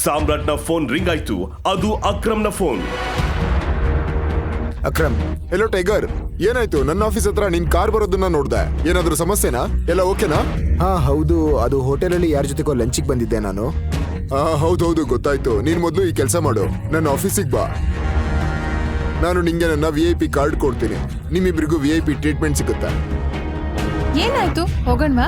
ಸಾಮ್ರಾಟ್ನ ಫೋನ್ ರಿಂಗ್ ಆಯ್ತು. ಅದು ಅಕ್ರಮ್ನ ಫೋನ್. ಅಕ್ರಮ್. ಹೆಲೋ ಟೈಗರ್, ಏನಾಯ್ತು? ನನ್ನ ಆಫೀಸ್ ಹತ್ರ ನಿನ್ ಕಾರ್ ಬರೋದನ್ನ ನೋಡ್ದೆ. ಏನಾದ್ರೂ ಸಮಸ್ಯೆನಾ? ಎಲ್ಲ ಓಕೆನಾ? ಹಾ ಹೌದು, ಅದು ಹೋಟೆಲಲ್ಲಿ ಯಾರ ಜೊತೆಗೋ ಲಂಚಿಗೆ ಬಂದಿದ್ದೆ ನಾನು. ಹೌದೌದು, ಗೊತ್ತಾಯ್ತು. ನೀನ್ ಮೊದಲು ಈ ಕೆಲಸ ಮಾಡು, ನನ್ನ ಆಫೀಸಿಗೆ ಬಾ. ನಾನು ನಿಂಗೆ ನನ್ನ VIP ಕಾರ್ಡ್ ಕೊಡ್ತೀನಿ. ನಿಮ್ಮಿಬ್ರಿಗೂ VIP ಟ್ರೀಟ್ಮೆಂಟ್ ಸಿಗುತ್ತೆ. ಏನಾಯ್ತು? ಹೋಗೋಣವಾ?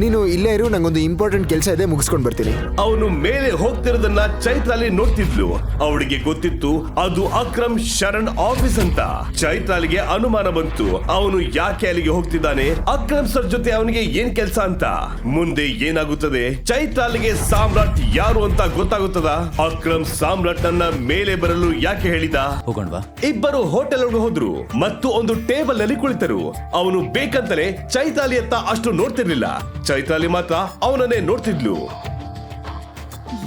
ನೀನು ಇಲ್ಲೇ ಇರು, ನಂಗೊಂದು ಇಂಪಾರ್ಟೆಂಟ್ ಕೆಲಸ ಇದೆ, ಮುಗಿಸ್ಕೊಂಡು ಬರ್ತೀನಿ. ಅವನು ಮೇಲೆ ಹೋಗ್ತಿರೋದನ್ನ ಚೈತ್ರಾಲಿ ನೋಡ್ತಿದ್ಲು. ಅವಳಿಗೆ ಗೊತ್ತಿತ್ತು ಅದು ಅಕ್ರಮ್ ಶರಣ್ ಆಫೀಸ್ ಅಂತ. ಚೈತ್ರಾಲಿಗೆ ಅನುಮಾನ ಬಂತು, ಅವನು ಯಾಕೆ ಅಲ್ಲಿಗೆ ಹೋಗ್ತಿದ್ದಾನೆ, ಅಕ್ರಮ್ ಸರ್ ಜೊತೆ ಅವನಿಗೆ ಏನ್ ಕೆಲಸ ಅಂತ. ಮುಂದೆ ಏನಾಗುತ್ತದೆ? ಚೈತ್ರಾಲಿಗೆ ಸಾಮ್ರಾಟ್ ಯಾರು ಅಂತ ಗೊತ್ತಾಗುತ್ತದ? ಅಕ್ರಮ್ ಸಾಮ್ರಾಟ್ ನನ್ನ ಮೇಲೆ ಬರಲು ಯಾಕೆ ಹೇಳಿದ? ಹೋಗೋಣವಾ? ಇಬ್ಬರು ಹೋಟೆಲ್ ಒಳಗೆ ಹೋದ್ರು ಮತ್ತು ಒಂದು ಟೇಬಲ್ ನಲ್ಲಿ ಕುಳಿತರು. ಅವನು ಬೇಕಂತಲೇ ಚೈತ್ರಾಲಿ ಅಂತ ಅಷ್ಟು ನೋಡ್ತಿರ್ಲಿಲ್ಲ. ಚೈತ್ರಾಲಿ ಮಾತ್ರ ಅವನನ್ನೇ ನೋಡ್ತಿದ್ಲು.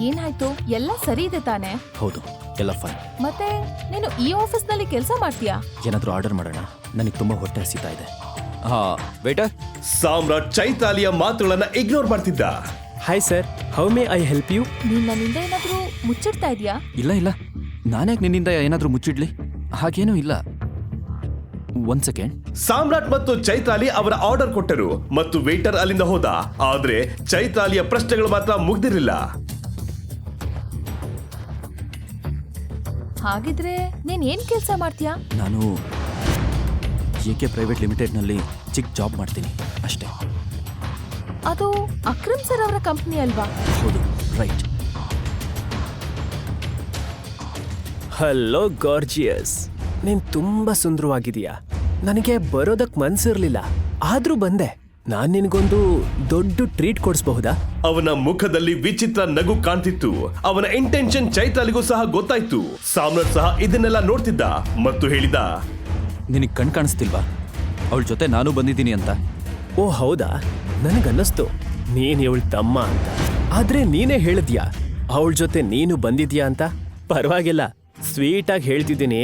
ಏನಾಯ್ತು? ಎಲ್ಲ ಸರಿ ಇದೆ ತಾನೆ? ಹೌದು, ಎಲ್ಲ ಫೈನ್. ಮತ್ತೆ ನೀನು ಈ ಆಫೀಸ್ ನಲ್ಲಿ ಕೆಲಸ ಮಾಡ್ತೀಯಾ? ಏನಾದ್ರೂ ಆರ್ಡರ್ ಮಾಡೋಣ, ನನಗೆ ತುಂಬಾ ಹೊಟ್ಟೆ ಹಸಿತಾ ಇದೆ. ಹಾ ವೇಟರ್. ಸಾಮ್ರಾಟ್ ಚೈತ್ರಾಲಿಯ ಮಾತುಗಳನ್ನ ಇಗ್ನೋರ್ ಮಾಡ್ತಿದ್ದ. Hi sir, how may I help you? ನೀನ್ ನನ್ನಿಂದ ಏನಾದ್ರೂ ಮುಚ್ಚಿಡ್ತಾ ಇದೀಯಾ? ಇಲ್ಲ ಇಲ್ಲ, ನಾನ್ಯಾಕೆ ನಿನ್ನಿಂದ ಏನಾದ್ರೂ ಮುಚ್ಚಿಡ್ಲಿ? ಹಾಗೇನೂ ಇಲ್ಲ. ಒಂದ್ ಸೆಕೆಂಡ್. ಸಾಮ್ರಾಟ್ ಮತ್ತು ಚೈತ್ರಾಲಿ ಅವರ ಆರ್ಡರ್ ಕೊಟ್ಟರು ಮತ್ತು ವೇಟರ್ ಅಲ್ಲಿಂದ ಹೋದ. ಆದ್ರೆ ಚೈತ್ರಾಲಿಯ ಪ್ರಶ್ನೆಗಳು ಮಾತ್ರ ಮುಗ್ದಿರಲಿಲ್ಲ. ಹಾಗಿದ್ರೆ ನೀನ್ ಏನ್ ಕೆಲಸ ಮಾಡ್ತೀಯಾ? ನಾನು AK ಪ್ರೈವೇಟ್ ಲಿಮಿಟೆಡ್ನಲ್ಲಿ ಚಿಕ್ಕ ಜಾಬ್ ಮಾಡ್ತೀನಿ ಅಷ್ಟೇ. ಅದು ಅಕ್ರಮ್ ಸರ್ ಅವರ ಕಂಪನಿ ಅಲ್ವಾ? ಹೌದು, ರೈಟ್. ಹಲೋ ಗಾರ್ಜಿಯಸ್, ನೀನ್ ತುಂಬಾ ಸುಂದರವಾಗಿದೀಯಾ. ನನಗೆ ಬರೋದಕ್ ಮನ್ಸಿರ್ಲಿಲ್ಲ, ಆದ್ರೂ ಬಂದೆ. ನಾನ್ ನಿನಗೊಂದು ದೊಡ್ಡ ಟ್ರೀಟ್ ಕೊಡಿಸಬಹುದಾ? ಅವನ ಮುಖದಲ್ಲಿ ವಿಚಿತ್ರ ನಗು ಕಾಣ್ತಿತ್ತು. ಅವನ ಇಂಟೆನ್ಷನ್ ಚೈತ್ರಾಲಿಗೂ ಸಹ ಗೊತ್ತಾಯ್ತು. ಸಾಮ್ರಾಟ್ ಸಹ ಇದನ್ನೆಲ್ಲ ನೋಡ್ತಿದ್ದ ಮತ್ತು ಹೇಳಿದ, ನಿನಗೆ ಕಣ್ ಕಾಣಿಸ್ತಿಲ್ವಾ ಅವಳ ಜೊತೆ ನಾನು ಬಂದಿದ್ದೀನಿ ಅಂತ? ಓ ಹೌದಾ, ನನಗನ್ನಿಸ್ತು ನೀನ್ ಇವಳ ತಮ್ಮ ಅಂತ. ಆದ್ರೆ ನೀನೇ ಹೇಳಿದ್ಯಾ ಅವಳ ಜೊತೆ ನೀನು ಬಂದಿದ್ಯಾ ಅಂತ. ಪರವಾಗಿಲ್ಲ, ಸ್ವೀಟ್ ಆಗಿ ಹೇಳ್ತಿದ್ದೀನಿ,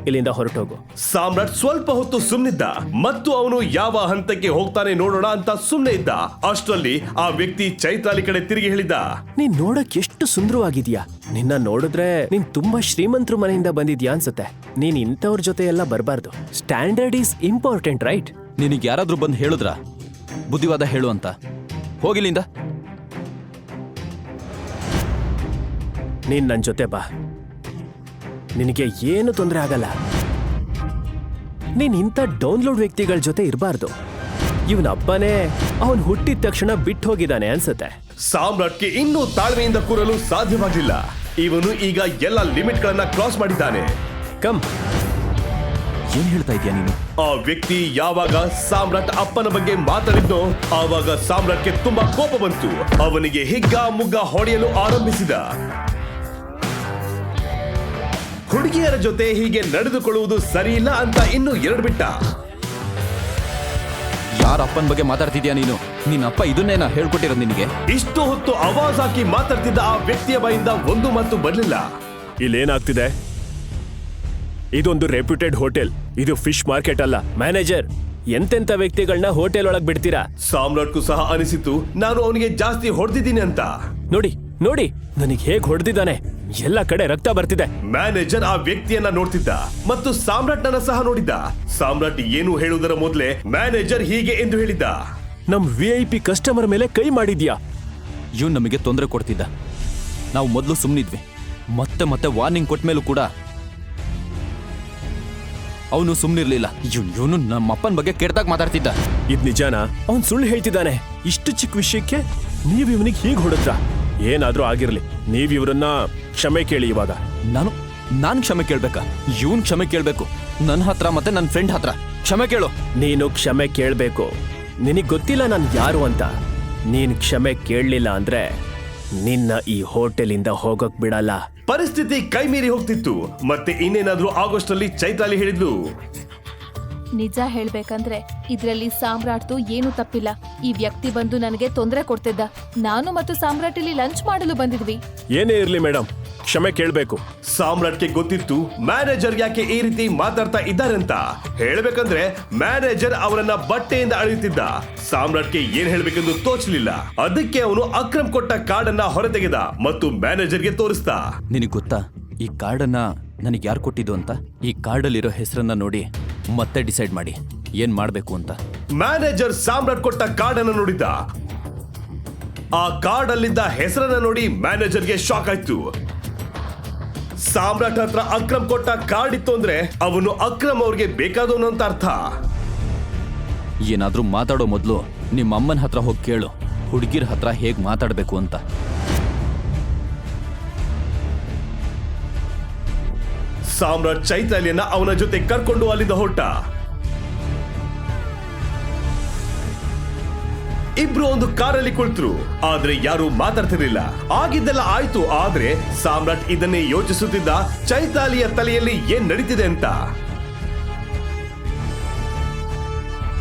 ಇಲ್ಲಿಂದ ಹೊರಟೋಗು. ಸಾಮ್ರಾಟ್ ಸ್ವಲ್ಪ ಹೊತ್ತು ಸುಮ್ನಿದ್ದ ಮತ್ತು ಅವನು ಯಾವ ಹಂತಕ್ಕೆ ಹೋಗ್ತಾನೆ ನೋಡೋಣ ಅಂತ ಸುಮ್ನೆ ಇದ್ದ. ಅಷ್ಟರಲ್ಲಿ ಆ ವ್ಯಕ್ತಿ ಚೈತ್ರಾಲಿ ಕಡೆ ತಿರುಗಿ ಹೇಳಿದ, ನೀನ್ ನೋಡಕ್ ಎಷ್ಟು ಸುಂದರವಾಗಿದ್ಯಾ. ನಿನ್ನ ನೋಡಿದ್ರೆ ನೀನ್ ತುಂಬಾ ಶ್ರೀಮಂತರ ಮನೆಯಿಂದ ಬಂದಿದ್ಯಾ ಅನ್ಸುತ್ತೆ. ನೀನ್ ಇಂಥವ್ರ ಜೊತೆ ಎಲ್ಲ ಬರಬಾರ್ದು. Standard is important, right? ನಿನಗೆ ಯಾರಾದ್ರೂ ಬಂದು ಹೇಳಿದ್ರ ಬುದ್ಧಿವಾದ ಹೇಳು ಅಂತ? ಹೋಗಿಲ್ಲಿಂದ. ನೀನ್ ನನ್ ಜೊತೆ ಬಾ, ನಿನಗೆ ಏನು ತೊಂದರೆ ಆಗಲ್ಲ. ನೀನ್ ಇಂಥ ಡೌನ್ಲೋಡ್ ವ್ಯಕ್ತಿಗಳ ಜೊತೆ ಇರಬಾರ್ದು. ಇವನ ಅಪ್ಪನೇ ಅವನ್ ಹುಟ್ಟಿದ ತಕ್ಷಣ ಬಿಟ್ಟು ಹೋಗಿದ್ದಾನೆ ಅನ್ಸುತ್ತೆ. ಸಾಮ್ರಾಟ್ಗೆ ಇನ್ನೂ ತಾಳ್ಮೆಯಿಂದ ಕೂರಲು ಸಾಧ್ಯವಾಗಿಲ್ಲ. ಇವನು ಈಗ ಎಲ್ಲ ಲಿಮಿಟ್ ಗಳನ್ನ ಕ್ರಾಸ್ ಮಾಡಿದ್ದಾನೆ. ಕಮ್. ಏನ್ ಹೇಳ್ತಾ ಇದೀಯ ನೀನು? ಆ ವ್ಯಕ್ತಿ ಯಾವಾಗ ಸಾಮ್ರಾಟ್ ಅಪ್ಪನ ಬಗ್ಗೆ ಮಾತಾಡಿದ್ನೋ ಆವಾಗ ಸಾಮ್ರಾಟ್ಗೆ ತುಂಬಾ ಕೋಪ ಬಂತು. ಅವನಿಗೆ ಹಿಗ್ಗ ಮುಗ್ಗ ಹೊಡೆಯಲು ಆರಂಭಿಸಿದ. ಹುಡುಗಿಯರ ಜೊತೆ ಹೀಗೆ ನಡೆದುಕೊಳ್ಳುವುದು ಸರಿಯಿಲ್ಲ ಅಂತ ಇನ್ನೂ 2 ಬಿಟ್ಟ. ಯಾರ ಅಪ್ಪನ ಬಗ್ಗೆ ಮಾತಾಡ್ತಿದ್ಯಾ ನೀನು? ನಿನ್ನ ಅಪ್ಪ ಇದನ್ನೇನ ಹೇಳ್ಕೊಟ್ಟಿರೋದು ನಿನಗೆ? ಇಷ್ಟು ಹೊತ್ತು ಆವಾಜ್ ಹಾಕಿ ಮಾತಾಡ್ತಿದ್ದ ಆ ವ್ಯಕ್ತಿಯ ಬಾಯಿಂದ ಒಂದು ಮಾತು ಬರ್ಲಿಲ್ಲ. ಇಲ್ಲೇನಾಗ್ತಿದೆ? ಇದೊಂದು ರೆಪ್ಯೂಟೆಡ್ ಹೋಟೆಲ್, ಇದು ಫಿಶ್ ಮಾರ್ಕೆಟ್ ಅಲ್ಲ. ಮ್ಯಾನೇಜರ್, ಎಂತೆಂತ ವ್ಯಕ್ತಿಗಳನ್ನ ಹೋಟೆಲ್ ಒಳಗ್ ಬಿಡ್ತೀರಾ? ಸಾಮ್ರಾಟ್ಗೂ ಸಹ ಅನಿಸಿತು ನಾನು ಅವನಿಗೆ ಜಾಸ್ತಿ ಹೊಡೆದಿದ್ದೀನಿ ಅಂತ. ನೋಡಿ ನೋಡಿ ನನಗೆ ಹೇಗ್ ಹೊಡೆದಿದ್ದಾನೆ, ಎಲ್ಲ ಕಡೆ ರಕ್ತ ಬರ್ತಿದೆ. ಮ್ಯಾನೇಜರ್ ಆ ವ್ಯಕ್ತಿಯನ್ನ ನೋಡ್ತಿದ್ದ ಮತ್ತು ಸಾಮ್ರಾಟ್ನನ್ನ ಸಹ ನೋಡಿದ್ದ. ಸಾಮ್ರಾಟ್ ಏನು ಹೇಳುವುದರ ಮೊದಲೇ ಮ್ಯಾನೇಜರ್ ಹೀಗೆ ಎಂದು ಹೇಳಿದ್ದ, ನಮ್ VIP ಕಸ್ಟಮರ್ ಮೇಲೆ ಕೈ ಮಾಡಿದ್ಯಾ? ಇವನು ನಮಗೆ ತೊಂದರೆ ಕೊಡ್ತಿದ್ದ. ನಾವು ಮೊದಲು ಸುಮ್ಮನಿದ್ವಿ. ಮತ್ತೆ ಮತ್ತೆ ವಾರ್ನಿಂಗ್ ಕೊಟ್ಟ ಮೇಲೂ ಕೂಡ ಅವನು ಸುಮ್ಮನಿರ್ಲಿಲ್ಲ. ಇವನು ನಮ್ಮ ಅಪ್ಪನ ಬಗ್ಗೆ ಕೆಟ್ಟದಾಗ ಮಾತಾಡ್ತಿದ್ದ. ಇದ್ ನಿಜಾನ? ಅವನ್ ಸುಳ್ಳು ಹೇಳ್ತಿದ್ದಾನೆ. ಇಷ್ಟು ಚಿಕ್ಕ ವಿಷಯಕ್ಕೆ ನೀವ್ ಇವನಿಗೆ ಹೀಗ್ ಹೊಡೆದ್ರ? ಏನಾದ್ರೂ ಆಗಿರ್ಲಿ, ನೀವ್ ಇವ್ರನ್ನ ಕ್ಷಮೆ ಕೇಳಿ. ಇವಾಗ ನಾನು ಕ್ಷಮೆ ಕೇಳ್ಬೇಕಾ? ಇವನ್ ಕ್ಷಮೆ ಕೇಳ್ಬೇಕು. ನನ್ನ ಹತ್ರ ಮತ್ತೆ ನನ್ನ ಫ್ರೆಂಡ್ ಹತ್ರ ಕ್ಷಮೆ ಕೇಳು. ನೀನು ಕ್ಷಮೆ ಕೇಳ್ಬೇಕು. ನಿನಗ್ ಗೊತ್ತಿಲ್ಲ ನಾನು ಯಾರು ಅಂತ. ನೀನ್ ಕ್ಷಮೆ ಕೇಳಲಿಲ್ಲ ಅಂದ್ರೆ ನಿನ್ನ ಈ ಹೋಟೆಲಿಂದ ಹೋಗಕ್ ಬಿಡಲ್ಲ. ಪರಿಸ್ಥಿತಿ ಕೈ ಮೀರಿ ಹೋಗ್ತಿತ್ತು. ಮತ್ತೆ ಇನ್ನೇನಾದ್ರೂ ಆಗೋಷ್ಟರಲ್ಲಿ ಚೈತಾಲಿ ಹೇಳಿದ್ಲು, ನಿಜ ಹೇಳ್ಬೇಕಂದ್ರೆ ಇದ್ರಲ್ಲಿ ಸಾಮ್ರಾಟ್ದು ಏನು ತಪ್ಪಿಲ್ಲ. ಈ ವ್ಯಕ್ತಿ ಬಂದು ನನಗೆ ತೊಂದರೆ ಕೊಡ್ತಿದ್ದ. ನಾನು ಮತ್ತು ಸಾಮ್ರಾಟ್ ಇಲ್ಲಿ ಲಂಚ್ ಮಾಡಲು ಬಂದಿದ್ವಿ. ಏನೇ ಇರ್ಲಿ ಮೇಡಮ್, ಕ್ಷಮೆ ಕೇಳ್ಬೇಕು. ಸಾಮ್ರಾಟ್ಗೆ ಗೊತ್ತಿತ್ತು ಮ್ಯಾನೇಜರ್ ಯಾಕೆ ಈ ರೀತಿ ಮಾತಾಡ್ತಾ ಇದ್ದಾರೆ ಅಂತ. ಹೇಳ್ಬೇಕಂದ್ರೆ ಮ್ಯಾನೇಜರ್ ಅವರನ್ನ ಬಟ್ಟೆಯಿಂದ ಅಳೆಯುತ್ತಿದ್ದ. ಸಾಮ್ರಾಟ್ಗೆ ಏನ್ ಹೇಳ್ಬೇಕೆಂದು ತೋಚಲಿಲ್ಲ. ಅದಕ್ಕೆ ಅವನು ಅಕ್ರಮ್ ಕೊಟ್ಟ ಕಾರ್ಡನ್ನ ಹೊರತೆಗೆದ ಮತ್ತು ಮ್ಯಾನೇಜರ್ಗೆ ತೋರಿಸ್ದ. ನಿನಗೆ ಗೊತ್ತಾ ಈ ಕಾರ್ಡನ್ನ ನನಗೆ ಯಾರು ಕೊಟ್ಟಿದ್ದು ಅಂತ? ಈ ಕಾರ್ಡಲ್ಲಿರೋ ಹೆಸರನ್ನ ನೋಡಿ ಮತ್ತೆ ಡಿಸೈಡ್ ಮಾಡಿ ಏನ್ ಮಾಡ್ಬೇಕು ಅಂತ. ಮ್ಯಾನೇಜರ್ ಸಾಮ್ರಾಟ್ ಕೊಟ್ಟ ಕಾರ್ಡನ್ನ ನೋಡಿದ್ದ. ಆ ಕಾರ್ಡ್ ಅಲ್ಲಿದ್ದ ಹೆಸರನ್ನ ನೋಡಿ ಮ್ಯಾನೇಜರ್ಗೆ ಶಾಕ್ ಆಯ್ತು. ಸಾಮ್ರಾಟ್ ಹತ್ರ ಅಕ್ರಮ್ ಕೊಟ್ಟ ಕಾರ್ಡ್ ಇತ್ತು ಅಂದ್ರೆ ಅವನು ಅಕ್ರಮ್ ಅವ್ರಿಗೆ ಬೇಕಾದವನು ಅಂತ ಅರ್ಥ. ಏನಾದ್ರೂ ಮಾತಾಡೋ ಮೊದಲು ನಿಮ್ಮ ಅಮ್ಮನ ಹತ್ರ ಹೋಗಿ ಕೇಳು, ಹುಡುಗಿರ ಹತ್ರ ಹೇಗ್ ಮಾತಾಡ್ಬೇಕು ಅಂತ. ಸಾಮ್ರಾಟ್ ಚೈತಾಲಿಯನ್ನ ಅವನ ಜೊತೆ ಕರ್ಕೊಂಡು ಅಲ್ಲಿಂದ ಹೊರಟ. ಇಬ್ರು ಒಂದು ಕಾರಲ್ಲಿ ಕುಳಿತರು. ಆದ್ರೆ ಯಾರು ಮಾತಾಡ್ತಿರ್ಲಿಲ್ಲ. ಆಗಿದ್ದೆಲ್ಲ ಆಯ್ತು. ಆದ್ರೆ ಸಾಮ್ರಾಟ್ ಇದನ್ನೇ ಯೋಚಿಸುತ್ತಿದ್ದ, ಚೈತಾಲಿಯ ತಲೆಯಲ್ಲಿ ಏನ್ ನಡೀತಿದೆ ಅಂತ.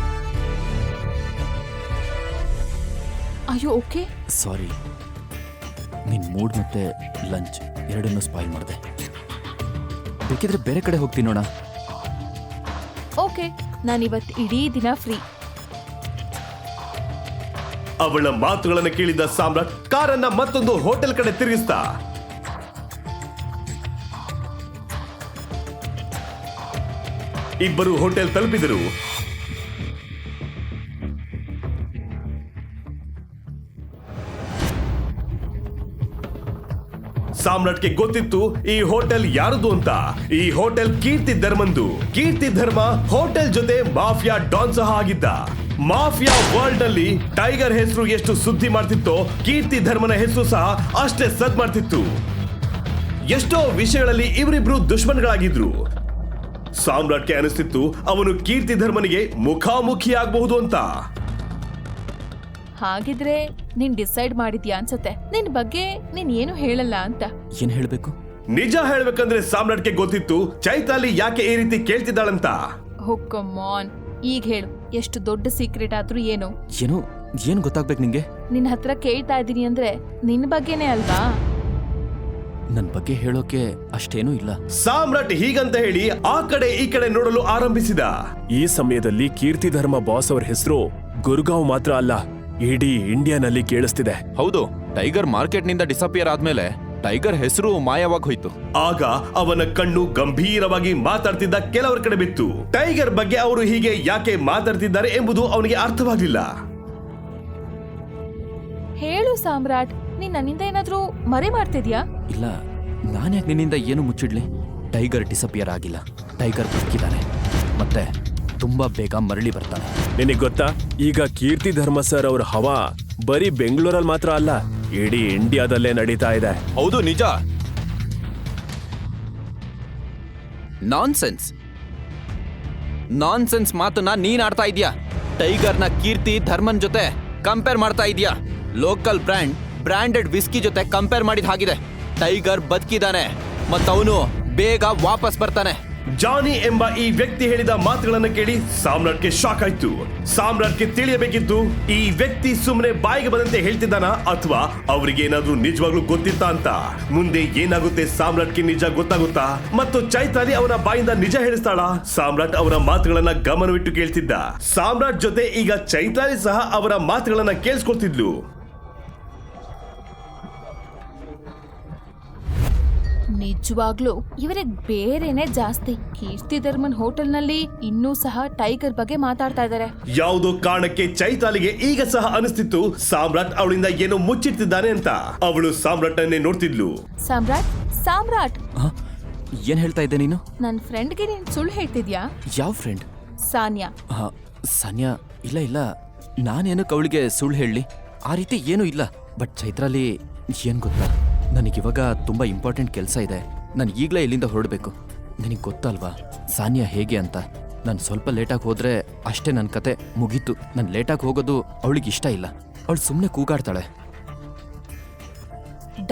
ಅಯ್ಯೋ ಓಕೆ. ಸಾರಿ, ನಿನ್ ಮೂಡ್ ಮತ್ತೆ ಲಂಚ್ ಎರಡನ್ನೂ ಸ್ಪಾಯ್ಲ್ ಮಾಡಿದೆ. ಬೇಕಿದ್ರೆ ಬೇರೆ ಕಡೆ ಹೋಗ್ತೀನಿ ನೋಡ. ಓಕೆ, ನಾನಿವತ್ತು ಇಡೀ ದಿನ ಫ್ರೀ. ಅವಳ ಮಾತುಗಳನ್ನು ಕೇಳಿದ ಸಾಮ್ರಾಟ್ ಕಾರನ್ನ ಮತ್ತೊಂದು ಹೋಟೆಲ್ ಕಡೆ ತಿರುಗಿಸ್ತಾ. ಇಬ್ಬರು ಹೋಟೆಲ್ ತಲುಪಿದರು. ಸಾಮ್ರಾಟ್ಗೆ ಗೊತ್ತಿತ್ತು ಈ ಹೋಟೆಲ್ ಯಾರದು ಅಂತ. ಈ ಹೋಟೆಲ್ ಕೀರ್ತಿ ಧರ್ಮಂದು. ಕೀರ್ತಿ ಧರ್ಮ ಹೋಟೆಲ್ ಜೊತೆ ಮಾಫಿಯಾ ಡಾನ್ ಸಹ ಆಗಿದ್ದ. ಮಾಫಿಯಾ ವರ್ಲ್ಡ್ ನಲ್ಲಿ ಟೈಗರ್ ಹೆಸರು ಎಷ್ಟು ಸುದ್ದಿ ಮಾಡ್ತಿತ್ತೋ ಕೀರ್ತಿ ಧರ್ಮನ ಹೆಸರು ಸಹ ಅಷ್ಟೇ ಸದ್ ಮಾಡ್ತಿತ್ತು. ಎಷ್ಟೋ ವಿಷಯಗಳಲ್ಲಿ ಇವರಿಬ್ರು ದುಶ್ಮನ್ಗಳಾಗಿದ್ರು. ಸಾಮ್ರಾಟ್ಗೆ ಅನಿಸ್ತಿತ್ತು ಅವನು ಕೀರ್ತಿ ಧರ್ಮನಿಗೆ ಮುಖಾಮುಖಿ ಆಗಬಹುದು ಅಂತ. ಹಾಗಿದ್ರೆ ನೀನ್ ಡಿಸೈಡ್ ಮಾಡಿದ್ಯಾ ಅನ್ಸತ್ತೆ. ನಿನ್ ಬಗ್ಗೆ ನೀನ್ ಏನು ಹೇಳಲ್ಲ ಅಂತ. ಏನ್ ಹೇಳ್ಬೇಕು? ನಿಜ ಹೇಳ್ಬೇಕಂದ್ರೆ ಸಾಮ್ರಾಟ್ಗೆ ಗೊತ್ತಿತ್ತು ಚೈತಾಲಿ ಯಾಕೆ ಈ ರೀತಿ ಕೇಳ್ತಿದ್ದಾಳಂತ. ಕಮಾನ್, ಈಗ ಹೇಳು, ಎಷ್ಟು ದೊಡ್ಡ ಸೀಕ್ರೆಟ್ ಆದ್ರೂ ಏನು? ಏನು ಗೊತ್ತಾಗ್ಬೇಕು ನಿಂಗೆ? ನಿನ್ ಹತ್ರ ಕೇಳ್ತಾ ಇದೀನಿ ಅಂದ್ರೆ ನಿನ್ ಬಗ್ಗೆನೇ ಅಲ್ವಾ? ನನ್ ಬಗ್ಗೆ ಹೇಳೋಕೆ ಅಷ್ಟೇನೂ ಇಲ್ಲ. ಸಾಮ್ರಾಟ್ ಹೀಗಂತ ಹೇಳಿ ಆ ಕಡೆ ಈ ಕಡೆ ನೋಡಲು ಆರಂಭಿಸಿದ. ಈ ಸಮಯದಲ್ಲಿ ಕೀರ್ತಿ ಧರ್ಮ ಬಾಸ್ ಅವ್ರ ಹೆಸರು ಗುರ್ಗಾಂವ್ ಮಾತ್ರ ಅಲ್ಲ, ಇಡೀ ಇಂಡಿಯಾನಲ್ಲಿ ಕೇಳಿಸ್ತಿದೆ. ಹೌದು, ಟೈಗರ್ ಮಾರ್ಕೆಟ್ ನಿಂದ ಡಿಸಪಿಯರ್ ಆದ್ಮೇಲೆ ಟೈಗರ್ ಹೆಸರು ಮಾಯವಾಗಿ ಹೋಯ್ತು. ಆಗ ಅವನ ಕಣ್ಣು ಗಂಭೀರವಾಗಿ ಮಾತಾಡ್ತಿದ್ದ ಕೆಲವರ ಕಡೆ ಬಿತ್ತು. ಟೈಗರ್ ಬಗ್ಗೆ ಅವರು ಹೀಗೆ ಯಾಕೆ ಮಾತಾಡ್ತಿದ್ದಾರೆ ಎಂಬುದು ಅವನಿಗೆ ಅರ್ಥವಾಗಲಿಲ್ಲ. ಹೇಳು ಸಾಮ್ರಾಟ್, ನೀನ್ ನನ್ನಿಂದ ಏನಾದ್ರೂ ಮರೆ ಮಾಡ್ತಿದ್ಯಾ? ಇಲ್ಲ, ನಾನ್ಯಾಕೆ ನಿನ್ನಿಂದ ಏನು ಮುಚ್ಚಿಡ್ಲಿ? ಟೈಗರ್ ಡಿಸಪಿಯರ್ ಆಗಿಲ್ಲ, ಟೈಗರ್ ಬದುಕಿದ್ದಾನೆ, ಮತ್ತೆ ತುಂಬಾ ಬೇಗ ಮರಳಿ ಬರ್ತಾನೆ. ನಿನಗ್ ಗೊತ್ತಾ, ಈಗ ಕೀರ್ತಿ ಧರ್ಮ ಸರ್ ಅವ್ರ ಹವಾ ಬರೀ ಬೆಂಗಳೂರಲ್ಲಿ ಮಾತ್ರ ಅಲ್ಲ, ಇಡೀ ಇಂಡಿಯಾದಲ್ಲೇ ನಡೀತಾ ಇದೆ. ಹೌದು, ನಿಜ. ನಾನ್ಸೆನ್ಸ್ ಮಾತನ್ನ ನೀನ್ ಆಡ್ತಾ ಇದೀಯಾ. ಟೈಗರ್ನ ಕೀರ್ತಿ ಧರ್ಮನ್ ಜೊತೆ ಕಂಪೇರ್ ಮಾಡ್ತಾ ಇದೀಯಾ. ಲೋಕಲ್ ಬ್ರ್ಯಾಂಡೆಡ್ ವಿಸ್ಕಿ ಜೊತೆ ಕಂಪೇರ್ ಮಾಡಿದ ಹಾಗಿದೆ. ಟೈಗರ್ ಬದುಕಿದಾನೆ ಮತ್ತವನು ಬೇಗ ವಾಪಸ್ ಬರ್ತಾನೆ. ಜಾನಿ ಎಂಬ ಈ ವ್ಯಕ್ತಿ ಹೇಳಿದ ಮಾತುಗಳನ್ನ ಕೇಳಿ ಸಾಮ್ರಾಟ್ಗೆ ಶಾಕ್ ಆಯ್ತು. ಸಾಮ್ರಾಟ್ಗೆ ತಿಳಿಯಬೇಕಿತ್ತು ಈ ವ್ಯಕ್ತಿ ಸುಮ್ಮನೆ ಬಾಯಿಗೆ ಬಂದಂತೆ ಹೇಳ್ತಿದ್ದಾನ ಅಥವಾ ಅವರಿಗೆ ಏನಾದ್ರೂ ನಿಜವಾಗ್ಲೂ ಗೊತ್ತಿತ್ತಾ ಅಂತ. ಮುಂದೆ ಏನಾಗುತ್ತೆ ಸಾಮ್ರಾಟ್ಗೆ ನಿಜ ಗೊತ್ತಾಗುತ್ತಾ ಮತ್ತು ಚೈತಾಲಿ ಅವನ ಬಾಯಿಂದ ನಿಜ ಹೇಳಿಸ್ತಾಳ? ಸಾಮ್ರಾಟ್ ಅವರ ಮಾತುಗಳನ್ನ ಗಮನವಿಟ್ಟು ಕೇಳ್ತಿದ್ದ. ಸಾಮ್ರಾಟ್ ಜೊತೆ ಈಗ ಚೈತಾಲಿ ಸಹ ಅವರ ಮಾತುಗಳನ್ನ ಕೇಳಿಸ್ಕೊಳ್ತಿದ್ಲು. ನಿಜವಾಗ್ಲೂ ಇವರಿಗೆ ಬೇರೆನೆ ಜಾಸ್ತಿ. ಕೀರ್ತಿಧರ್ಮನ್ ಹೋಟೆಲ್ನಲ್ಲಿ ಇನ್ನೂ ಸಹ ಟೈಗರ್ ಬಗ್ಗೆ ಮಾತಾಡ್ತಾ ಇದ್ದಾರೆ. ಯಾವುದೋ ಕಾರಣಕ್ಕೆ ಚೈತಾಲಿಗೆ ಈಗ ಸಹ ಅನಿಸ್ತಿತ್ತು ಸಾಮ್ರಾಟ್ ಅವಳಿಂದ ಏನೋ ಮುಚ್ಚಿಡ್ತಿದ್ದಾನೆ ಅಂತ. ಅವಳು ಸಾಮ್ರಾಟ್ ಅನ್ನೇ ನೋಡ್ತಿದ್ಲು. ಸಾಮ್ರಾಟ್, ಸಾಮ್ರಾಟ್, ಏನ್ ಹೇಳ್ತಾ ಇದ್ದೆ ನೀನು? ನನ್ ಫ್ರೆಂಡ್ಗೆ ನೀನ್ ಸುಳ್ಳು ಹೇಳ್ತಿದ್ಯಾ? ಯಾವ ಫ್ರೆಂಡ್? ಸಾನ್ಯಾ. ಸಾನ್ಯಾ? ಇಲ್ಲ, ನಾನೇನಕ್ಕೆ ಅವಳಿಗೆ ಸುಳ್ಳು ಹೇಳಲಿ? ಆ ರೀತಿ ಏನೂ ಇಲ್ಲ. ಬಟ್ ಚೈತ್ರಾಲಿ ಏನ್ ಗೊತ್ತಾ, ನನಗಿವಾಗ ತುಂಬಾ ಇಂಪಾರ್ಟೆಂಟ್ ಕೆಲಸ ಇದೆ. ನಾನು ಈಗಲೇ ಇಲ್ಲಿಂದ ಹೊರಡಬೇಕು. ನಿನಗೆ ಗೊತ್ತಲ್ವಾ ಸಾನ್ಯಾ ಹೇಗೆ ಅಂತ. ನಾನು ಸ್ವಲ್ಪ ಲೇಟಾಗಿ ಹೋದ್ರೆ ಅಷ್ಟೇ ನನ್ನ ಕತೆ ಮುಗೀತು. ನಾನು ಲೇಟಾಗಿ ಹೋಗೋದು ಅವಳಿಗೆ ಇಷ್ಟ ಇಲ್ಲ. ಅವಳು ಸುಮ್ಮನೆ ಕೂಗಾಡ್ತಾಳೆ.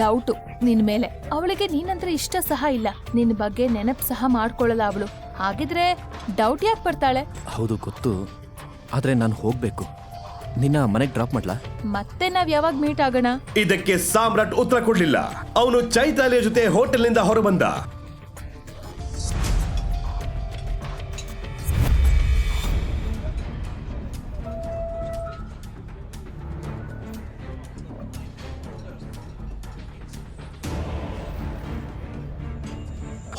ಡೌಟು ನಿನ್ ಮೇಲೆ. ಅವಳಿಗೆ ನೀನಂದ್ರೆ ಇಷ್ಟ ಸಹ ಇಲ್ಲ. ನಿನ್ ಬಗ್ಗೆ ನೆನಪು ಸಹ ಮಾಡ್ಕೊಳ್ಳಲ್ಲ ಅವಳು. ಹಾಗಿದ್ರೆ ಡೌಟ್ ಯಾಕೆ ಬರ್ತಾಳೆ? ಹೌದು ಗೊತ್ತು, ಆದ್ರೆ ನಾನು ಹೋಗ್ಬೇಕು. ನಿನ್ನ ಮನೆಗೆ ಡ್ರಾಪ್ ಮಾಡ್ಲಾ? ಮತ್ತೆ ನಾವ್ ಯಾವಾಗ ಮೀಟ್ ಆಗೋಣ? ಇದಕ್ಕೆ ಸಾಮ್ರಾಟ್ ಉತ್ತರ ಕೊಡ್ಲಿಲ್ಲ. ಅವನು ಚೈತಾಲಿಯ ಜೊತೆ ಹೋಟೆಲ್ನಿಂದ ಹೊರಬಂದ.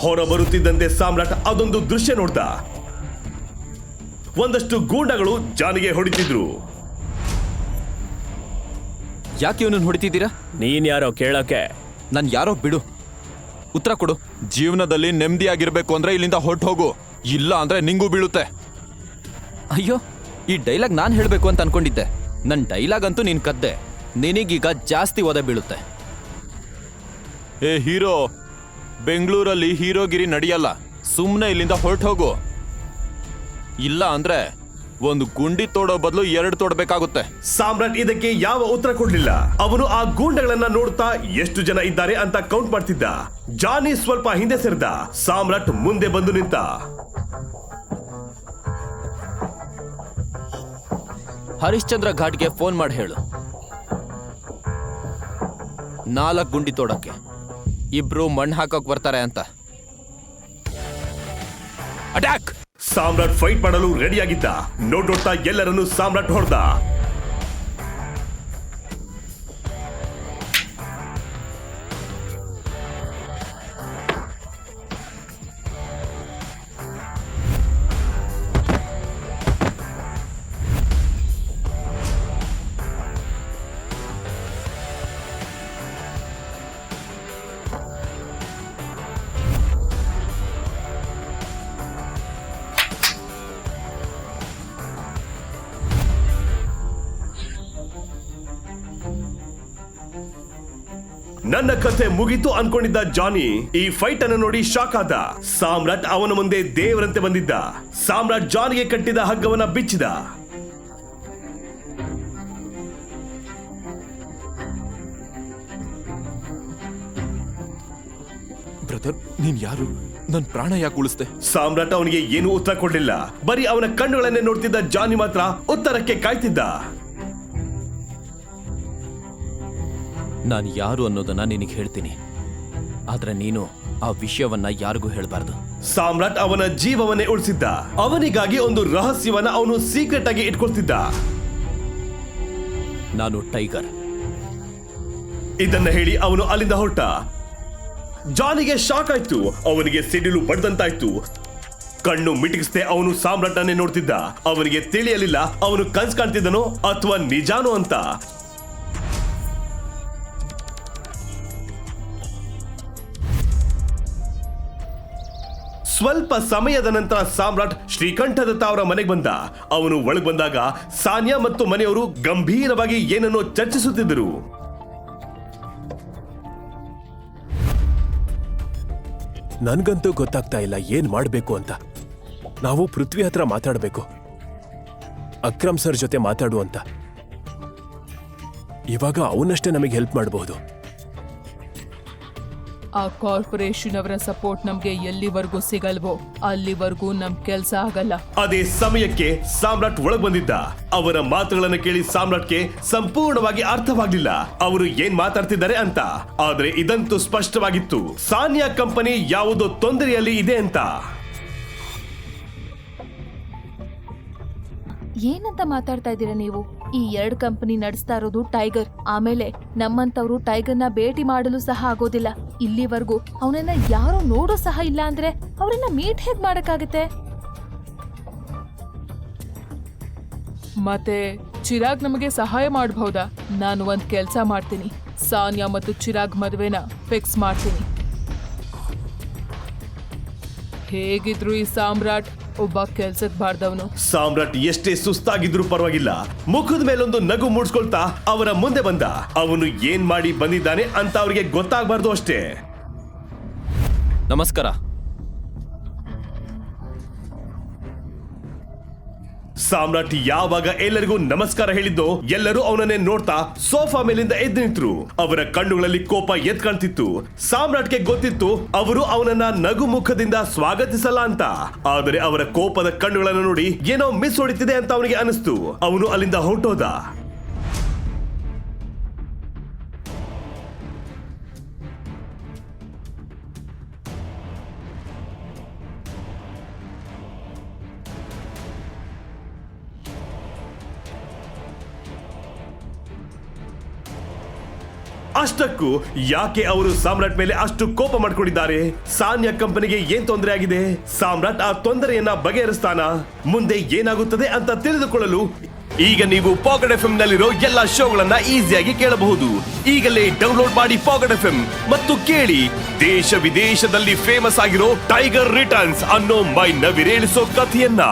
ಹೊರ ಬರುತ್ತಿದ್ದಂತೆ ಸಾಮ್ರಾಟ್ ಅದೊಂದು ದೃಶ್ಯ ನೋಡ್ದ. ಒಂದಷ್ಟು ಗೂಂಡಗಳು ಜಾನಿಗೆ ಹೊಡಿತಿದ್ರು. ಯಾಕೆ ಇವನನ್ನು ಹೊಡಿತಿದ್ದೀರಾ? ನೀನ್ ಯಾರೋ ಕೇಳಕ್ಕೆ? ನಾನು ಯಾರೋ ಬಿಡು, ಉತ್ತರ ಕೊಡು. ಜೀವನದಲ್ಲಿ ನೆಮ್ಮದಿಯಾಗಿರ್ಬೇಕು ಅಂದ್ರೆ ಇಲ್ಲಿಂದ ಹೊರಟು ಹೋಗು, ಇಲ್ಲ ಅಂದ್ರೆ ನಿಂಗೂ ಬೀಳುತ್ತೆ. ಅಯ್ಯೋ, ಈ ಡೈಲಾಗ್ ನಾನು ಹೇಳಬೇಕು ಅಂತ ಅನ್ಕೊಂಡಿದ್ದೆ. ನನ್ನ ಡೈಲಾಗ್ ಅಂತೂ ನೀನ್ ಕದ್ದೆ. ನಿನಗೀಗ ಜಾಸ್ತಿ ಒದೆ ಬೀಳುತ್ತೆ. ಏ ಹೀರೋ, ಬೆಂಗಳೂರಲ್ಲಿ ಹೀರೋಗಿರಿ ನಡೆಯಲ್ಲ. ಸುಮ್ಮನೆ ಇಲ್ಲಿಂದ ಹೊರಟು ಹೋಗು, ಇಲ್ಲ ಅಂದ್ರೆ ಒಂದು ಗುಂಡಿ ತೋಡೋ ಬದಲು 2 ತೋಡಬೇಕಾಗುತ್ತೆ. ಸಾಮ್ರಾಟ್ ಇದಕ್ಕೆ ಯಾವ ಉತ್ತರ ಕೊಡ್ಲಿಲ್ಲ. ಅವನು ಆ ಗೂಂಡಗಳನ್ನ ನೋಡ್ತಾ ಎಷ್ಟು ಜನ ಇದ್ದಾರೆ ಅಂತ ಕೌಂಟ್ ಮಾಡ್ತಿದ್ದ. ಜಾನಿ ಸ್ವಲ್ಪ ಹಿಂದೆ ಸರಿದ. ಸಾಮ್ರಾಟ್ ಮುಂದೆ ಬಂದು ನಿಂತ. ಹರಿಶ್ಚಂದ್ರ ಘಾಟ್ಗೆ ಫೋನ್ ಮಾಡಿ ಹೇಳು 4 ಗುಂಡಿ ತೋಡಕ್ಕೆ. 2 ಮಣ್ಣು ಹಾಕೋಕ್ ಬರ್ತಾರೆ ಅಂತ. ಅಟ್ಯಾಕ್! ಸಾಮ್ರಾಟ್ ಫೈಟ್ ಮಾಡಲು ರೆಡಿಯಾಗಿದ್ದ. ನೋಡ್ತಾ ಎಲ್ಲರನ್ನು ಸಾಮ್ರಾಟ್ ಹೊಡೆದ. ನನ್ನ ಕಥೆ ಮುಗಿತು ಅನ್ಕೊಂಡಿದ್ದ ಜಾನಿ ಈ ಫೈಟ್ ಅನ್ನು ನೋಡಿ ಶಾಕ್ ಆದ. ಸಾಮ್ರಾಟ್ ಅವನ ಮುಂದೆ ದೇವರಂತೆ ಬಂದಿದ್ದ. ಸಾಮ್ರಾಟ್ ಜಾನಿಗೆ ಕಟ್ಟಿದ ಹಗ್ಗವನ್ನ ಬಿಚ್ಚಿದ. ಬ್ರದರ್, ನೀನ್ ಯಾರು? ನನ್ ಪ್ರಾಣ ಯಾಕೆ ಉಳಿಸ್ದೆ? ಸಾಮ್ರಾಟ್ ಅವನಿಗೆ ಏನು ಉತ್ತರ ಕೊಡ್ಲಿಲ್ಲ. ಬರೀ ಅವನ ಕಣ್ಣುಗಳನ್ನೇ ನೋಡ್ತಿದ್ದ ಜಾನಿ ಮಾತ್ರ ಉತ್ತರಕ್ಕೆ ಕಾಯ್ತಿದ್ದ. ನಾನು ಯಾರು ಅನ್ನೋದನ್ನ ನಿನಗೆ ಹೇಳ್ತೀನಿ, ಆದ್ರೆ ನೀನು ಆ ವಿಷಯವನ್ನ ಯಾರಿಗೂ ಹೇಳಬಾರ್ದು. ಸಾಮ್ರಾಟ್ ಅವನ ಜೀವವನ್ನೇ ಉಳಿಸಿದ್ದ. ಅವನಿಗಾಗಿ ಒಂದು ರಹಸ್ಯವನ್ನ ಅವನು ಸೀಕ್ರೆಟ್ ಆಗಿ ಇಟ್ಕೊಳ್ತಿದ್ದ. ನಾನು ಟೈಗರ್. ಇದನ್ನ ಹೇಳಿ ಅವನು ಅಲ್ಲಿಂದ ಹೊರಟ. ಜಾನಿಗೆ ಶಾಕ್ ಆಯ್ತು. ಅವನಿಗೆ ಸಿಡಿಲು ಬಡ್ದಂತಾಯ್ತು. ಕಣ್ಣು ಮಿಟಿಗಿಸ್ದೆ ಅವನು ಸಾಮ್ರಾಟ್ ಅನ್ನೇ ನೋಡ್ತಿದ್ದ. ಅವನಿಗೆ ತಿಳಿಯಲಿಲ್ಲ ಅವನು ಕನ್ಸ್ ಕಾಣ್ತಿದ್ದನೋ ಅಥವಾ ನಿಜಾನೋ ಅಂತ. ಸ್ವಲ್ಪ ಸಮಯದ ನಂತರ ಸಾಮ್ರಾಟ್ ಶ್ರೀಕಂಠದತ್ತ ಅವರ ಮನೆಗೆ ಬಂದ. ಅವನು ಒಳಗೆ ಬಂದಾಗ ಸಾನ್ಯಾ ಮತ್ತು ಮನೆಯವರು ಗಂಭೀರವಾಗಿ ಏನನ್ನೋ ಚರ್ಚಿಸುತ್ತಿದ್ದರು. ನನ್ಗಂತೂ ಗೊತ್ತಾಗ್ತಾ ಇಲ್ಲ ಏನ್ ಮಾಡ್ಬೇಕು ಅಂತ. ನಾವು ಪೃಥ್ವಿ ಹತ್ರ ಮಾತಾಡ್ಬೇಕು, ಅಕ್ರಮ್ ಸರ್ ಜೊತೆ ಮಾತಾಡು ಅಂತ. ಇವಾಗ ಅವನಷ್ಟೇ ನಮಗೆ ಹೆಲ್ಪ್ ಮಾಡಬಹುದು. ಆ ಕಾರ್ಪೊರೇಷನ್ ಅವರ ಸಪೋರ್ಟ್ ನಮ್ಗೆ ಎಲ್ಲಿವರೆಗೂ ಸಿಗಲ್ವೋ ಅಲ್ಲಿವರೆಗೂ ನಮ್ ಕೆಲ್ಸ ಆಗಲ್ಲ. ಅದೇ ಸಮಯಕ್ಕೆ ಸಾಮ್ರಾಟ್ ಒಳಗ್ ಬಂದಿದ್ದ. ಅವರ ಮಾತುಗಳನ್ನು ಕೇಳಿ ಸಾಮ್ರಾಟ್ಗೆ ಸಂಪೂರ್ಣವಾಗಿ ಅರ್ಥವಾಗ್ಲಿಲ್ಲ ಅವರು ಏನ್ ಮಾತಾಡ್ತಿದ್ದಾರೆ ಅಂತ. ಆದ್ರೆ ಇದಂತೂ ಸ್ಪಷ್ಟವಾಗಿತ್ತು, ಸಾನ್ಯಾ ಕಂಪನಿ ಯಾವುದೋ ತೊಂದರೆಯಲ್ಲಿ ಇದೆ ಅಂತ. ಏನಂತ ಮಾತಾಡ್ತಾ ಇದ್ದೀರಾ ನೀವು? ಈ 2 ಕಂಪನಿ ನಡೆಸ್ತಾ ಇರೋದು ಟೈಗರ್. ಆಮೇಲೆ ನಮ್ಮಂತವ್ರು ಟೈಗರ್ನ ಭೇಟಿ ಮಾಡಲು ಸಹ ಆಗೋದಿಲ್ಲ. ಇಲ್ಲಿವರೆಗೂ ಅವನನ್ನ ಯಾರು ನೋಡೋ ಸಹ ಇಲ್ಲ ಅಂದ್ರೆ ಅವ್ರನ್ನ ಮೀಟ್ ಹೇಗ್ ಮಾಡಕ್ಕಾಗತ್ತೆ? ಮತ್ತೆ ಚಿರಾಗ್ ನಮಗೆ ಸಹಾಯ ಮಾಡಬಹುದಾ? ನಾನು ಒಂದ್ ಕೆಲ್ಸ ಮಾಡ್ತೀನಿ, ಸಾನ್ಯಾ ಮತ್ತು ಚಿರಾಗ್ ಮದುವೆನ ಫಿಕ್ಸ್ ಮಾಡ್ತೀನಿ. ಹೇಗಿದ್ರು ಈ ಸಾಮ್ರಾಟ್ ಒಬ್ಬ ಕೆಲ್ಸಕ್ ಬಾರ್ದವನು. ಸಾಮ್ರಾಟ್ ಎಷ್ಟೇ ಸುಸ್ತಾಗಿದ್ರು ಪರವಾಗಿಲ್ಲ, ಮುಖದ ಮೇಲೊಂದು ನಗು ಮೂಡ್ಸ್ಕೊಳ್ತಾ ಅವರ ಮುಂದೆ ಬಂದ. ಅವನು ಏನ್ ಮಾಡಿ ಬಂದಿದ್ದಾನೆ ಅಂತ ಅವರಿಗೆ ಗೊತ್ತಾಗಬಾರ್ದು ಅಷ್ಟೇ. ನಮಸ್ಕಾರ. ಸಾಮ್ರಾಟ್ ಯಾವಾಗ ಎಲ್ಲರಿಗೂ ನಮಸ್ಕಾರ ಹೇಳಿದ್ದೋ ಎಲ್ಲರೂ ಅವನನ್ನೇ ನೋಡ್ತಾ ಸೋಫಾ ಮೇಲಿಂದ ಎದ್ದು ನಿಂತರು. ಅವರ ಕಣ್ಣುಗಳಲ್ಲಿ ಕೋಪ ಎದ್ ಕಾಣ್ತಿತ್ತು. ಸಾಮ್ರಾಟ್ಗೆ ಗೊತ್ತಿತ್ತು ಅವರು ಅವನನ್ನ ನಗು ಮುಖದಿಂದ ಸ್ವಾಗತಿಸಲ್ಲ ಅಂತ. ಆದರೆ ಅವರ ಕೋಪದ ಕಣ್ಣುಗಳನ್ನು ನೋಡಿ ಏನೋ ಮಿಸ್ ಹೊಡಿತಿದೆ ಅಂತ ಅವನಿಗೆ ಅನಿಸ್ತು. ಅವನು ಅಲ್ಲಿಂದ ಹೊರಟೋದ. ಅಷ್ಟಕ್ಕೂ ಯಾಕೆ ಅವರು ಸಾಮ್ರಾಟ್ ಮೇಲೆ ಅಷ್ಟು ಕೋಪ ಮಾಡ್ಕೊಂಡಿದ್ದಾರೆ? ಸಾನ್ಯಾ ಕಂಪನಿಗೆ ಏನ್ ತೊಂದರೆ ಆಗಿದೆ? ಸಾಮ್ರಾಟ್ ಆ ತೊಂದರೆಯನ್ನ ಬಗೆಹರಿಸ್ತಾನ? ಮುಂದೆ ಏನಾಗುತ್ತದೆ ಅಂತ ತಿಳಿದುಕೊಳ್ಳಲು ಈಗ ನೀವು ಪಾಕೆಟ್ ಎಫ್ಎಂ ನಲ್ಲಿರೋ ಎಲ್ಲಾ ಶೋಗಳನ್ನ ಈಸಿಯಾಗಿ ಕೇಳಬಹುದು. ಈಗಲೇ ಡೌನ್ಲೋಡ್ ಮಾಡಿ ಪಾಕೆಟ್ ಎಫ್ಎಂ ಮತ್ತು ಕೇಳಿ ದೇಶ ವಿದೇಶದಲ್ಲಿ ಫೇಮಸ್ ಆಗಿರೋ ಟೈಗರ್ ರಿಟರ್ನ್ಸ್ ಅನ್ನೋ ಮೈ ನವಿರೇಳಿಸೋ ಕಥೆಯನ್ನ.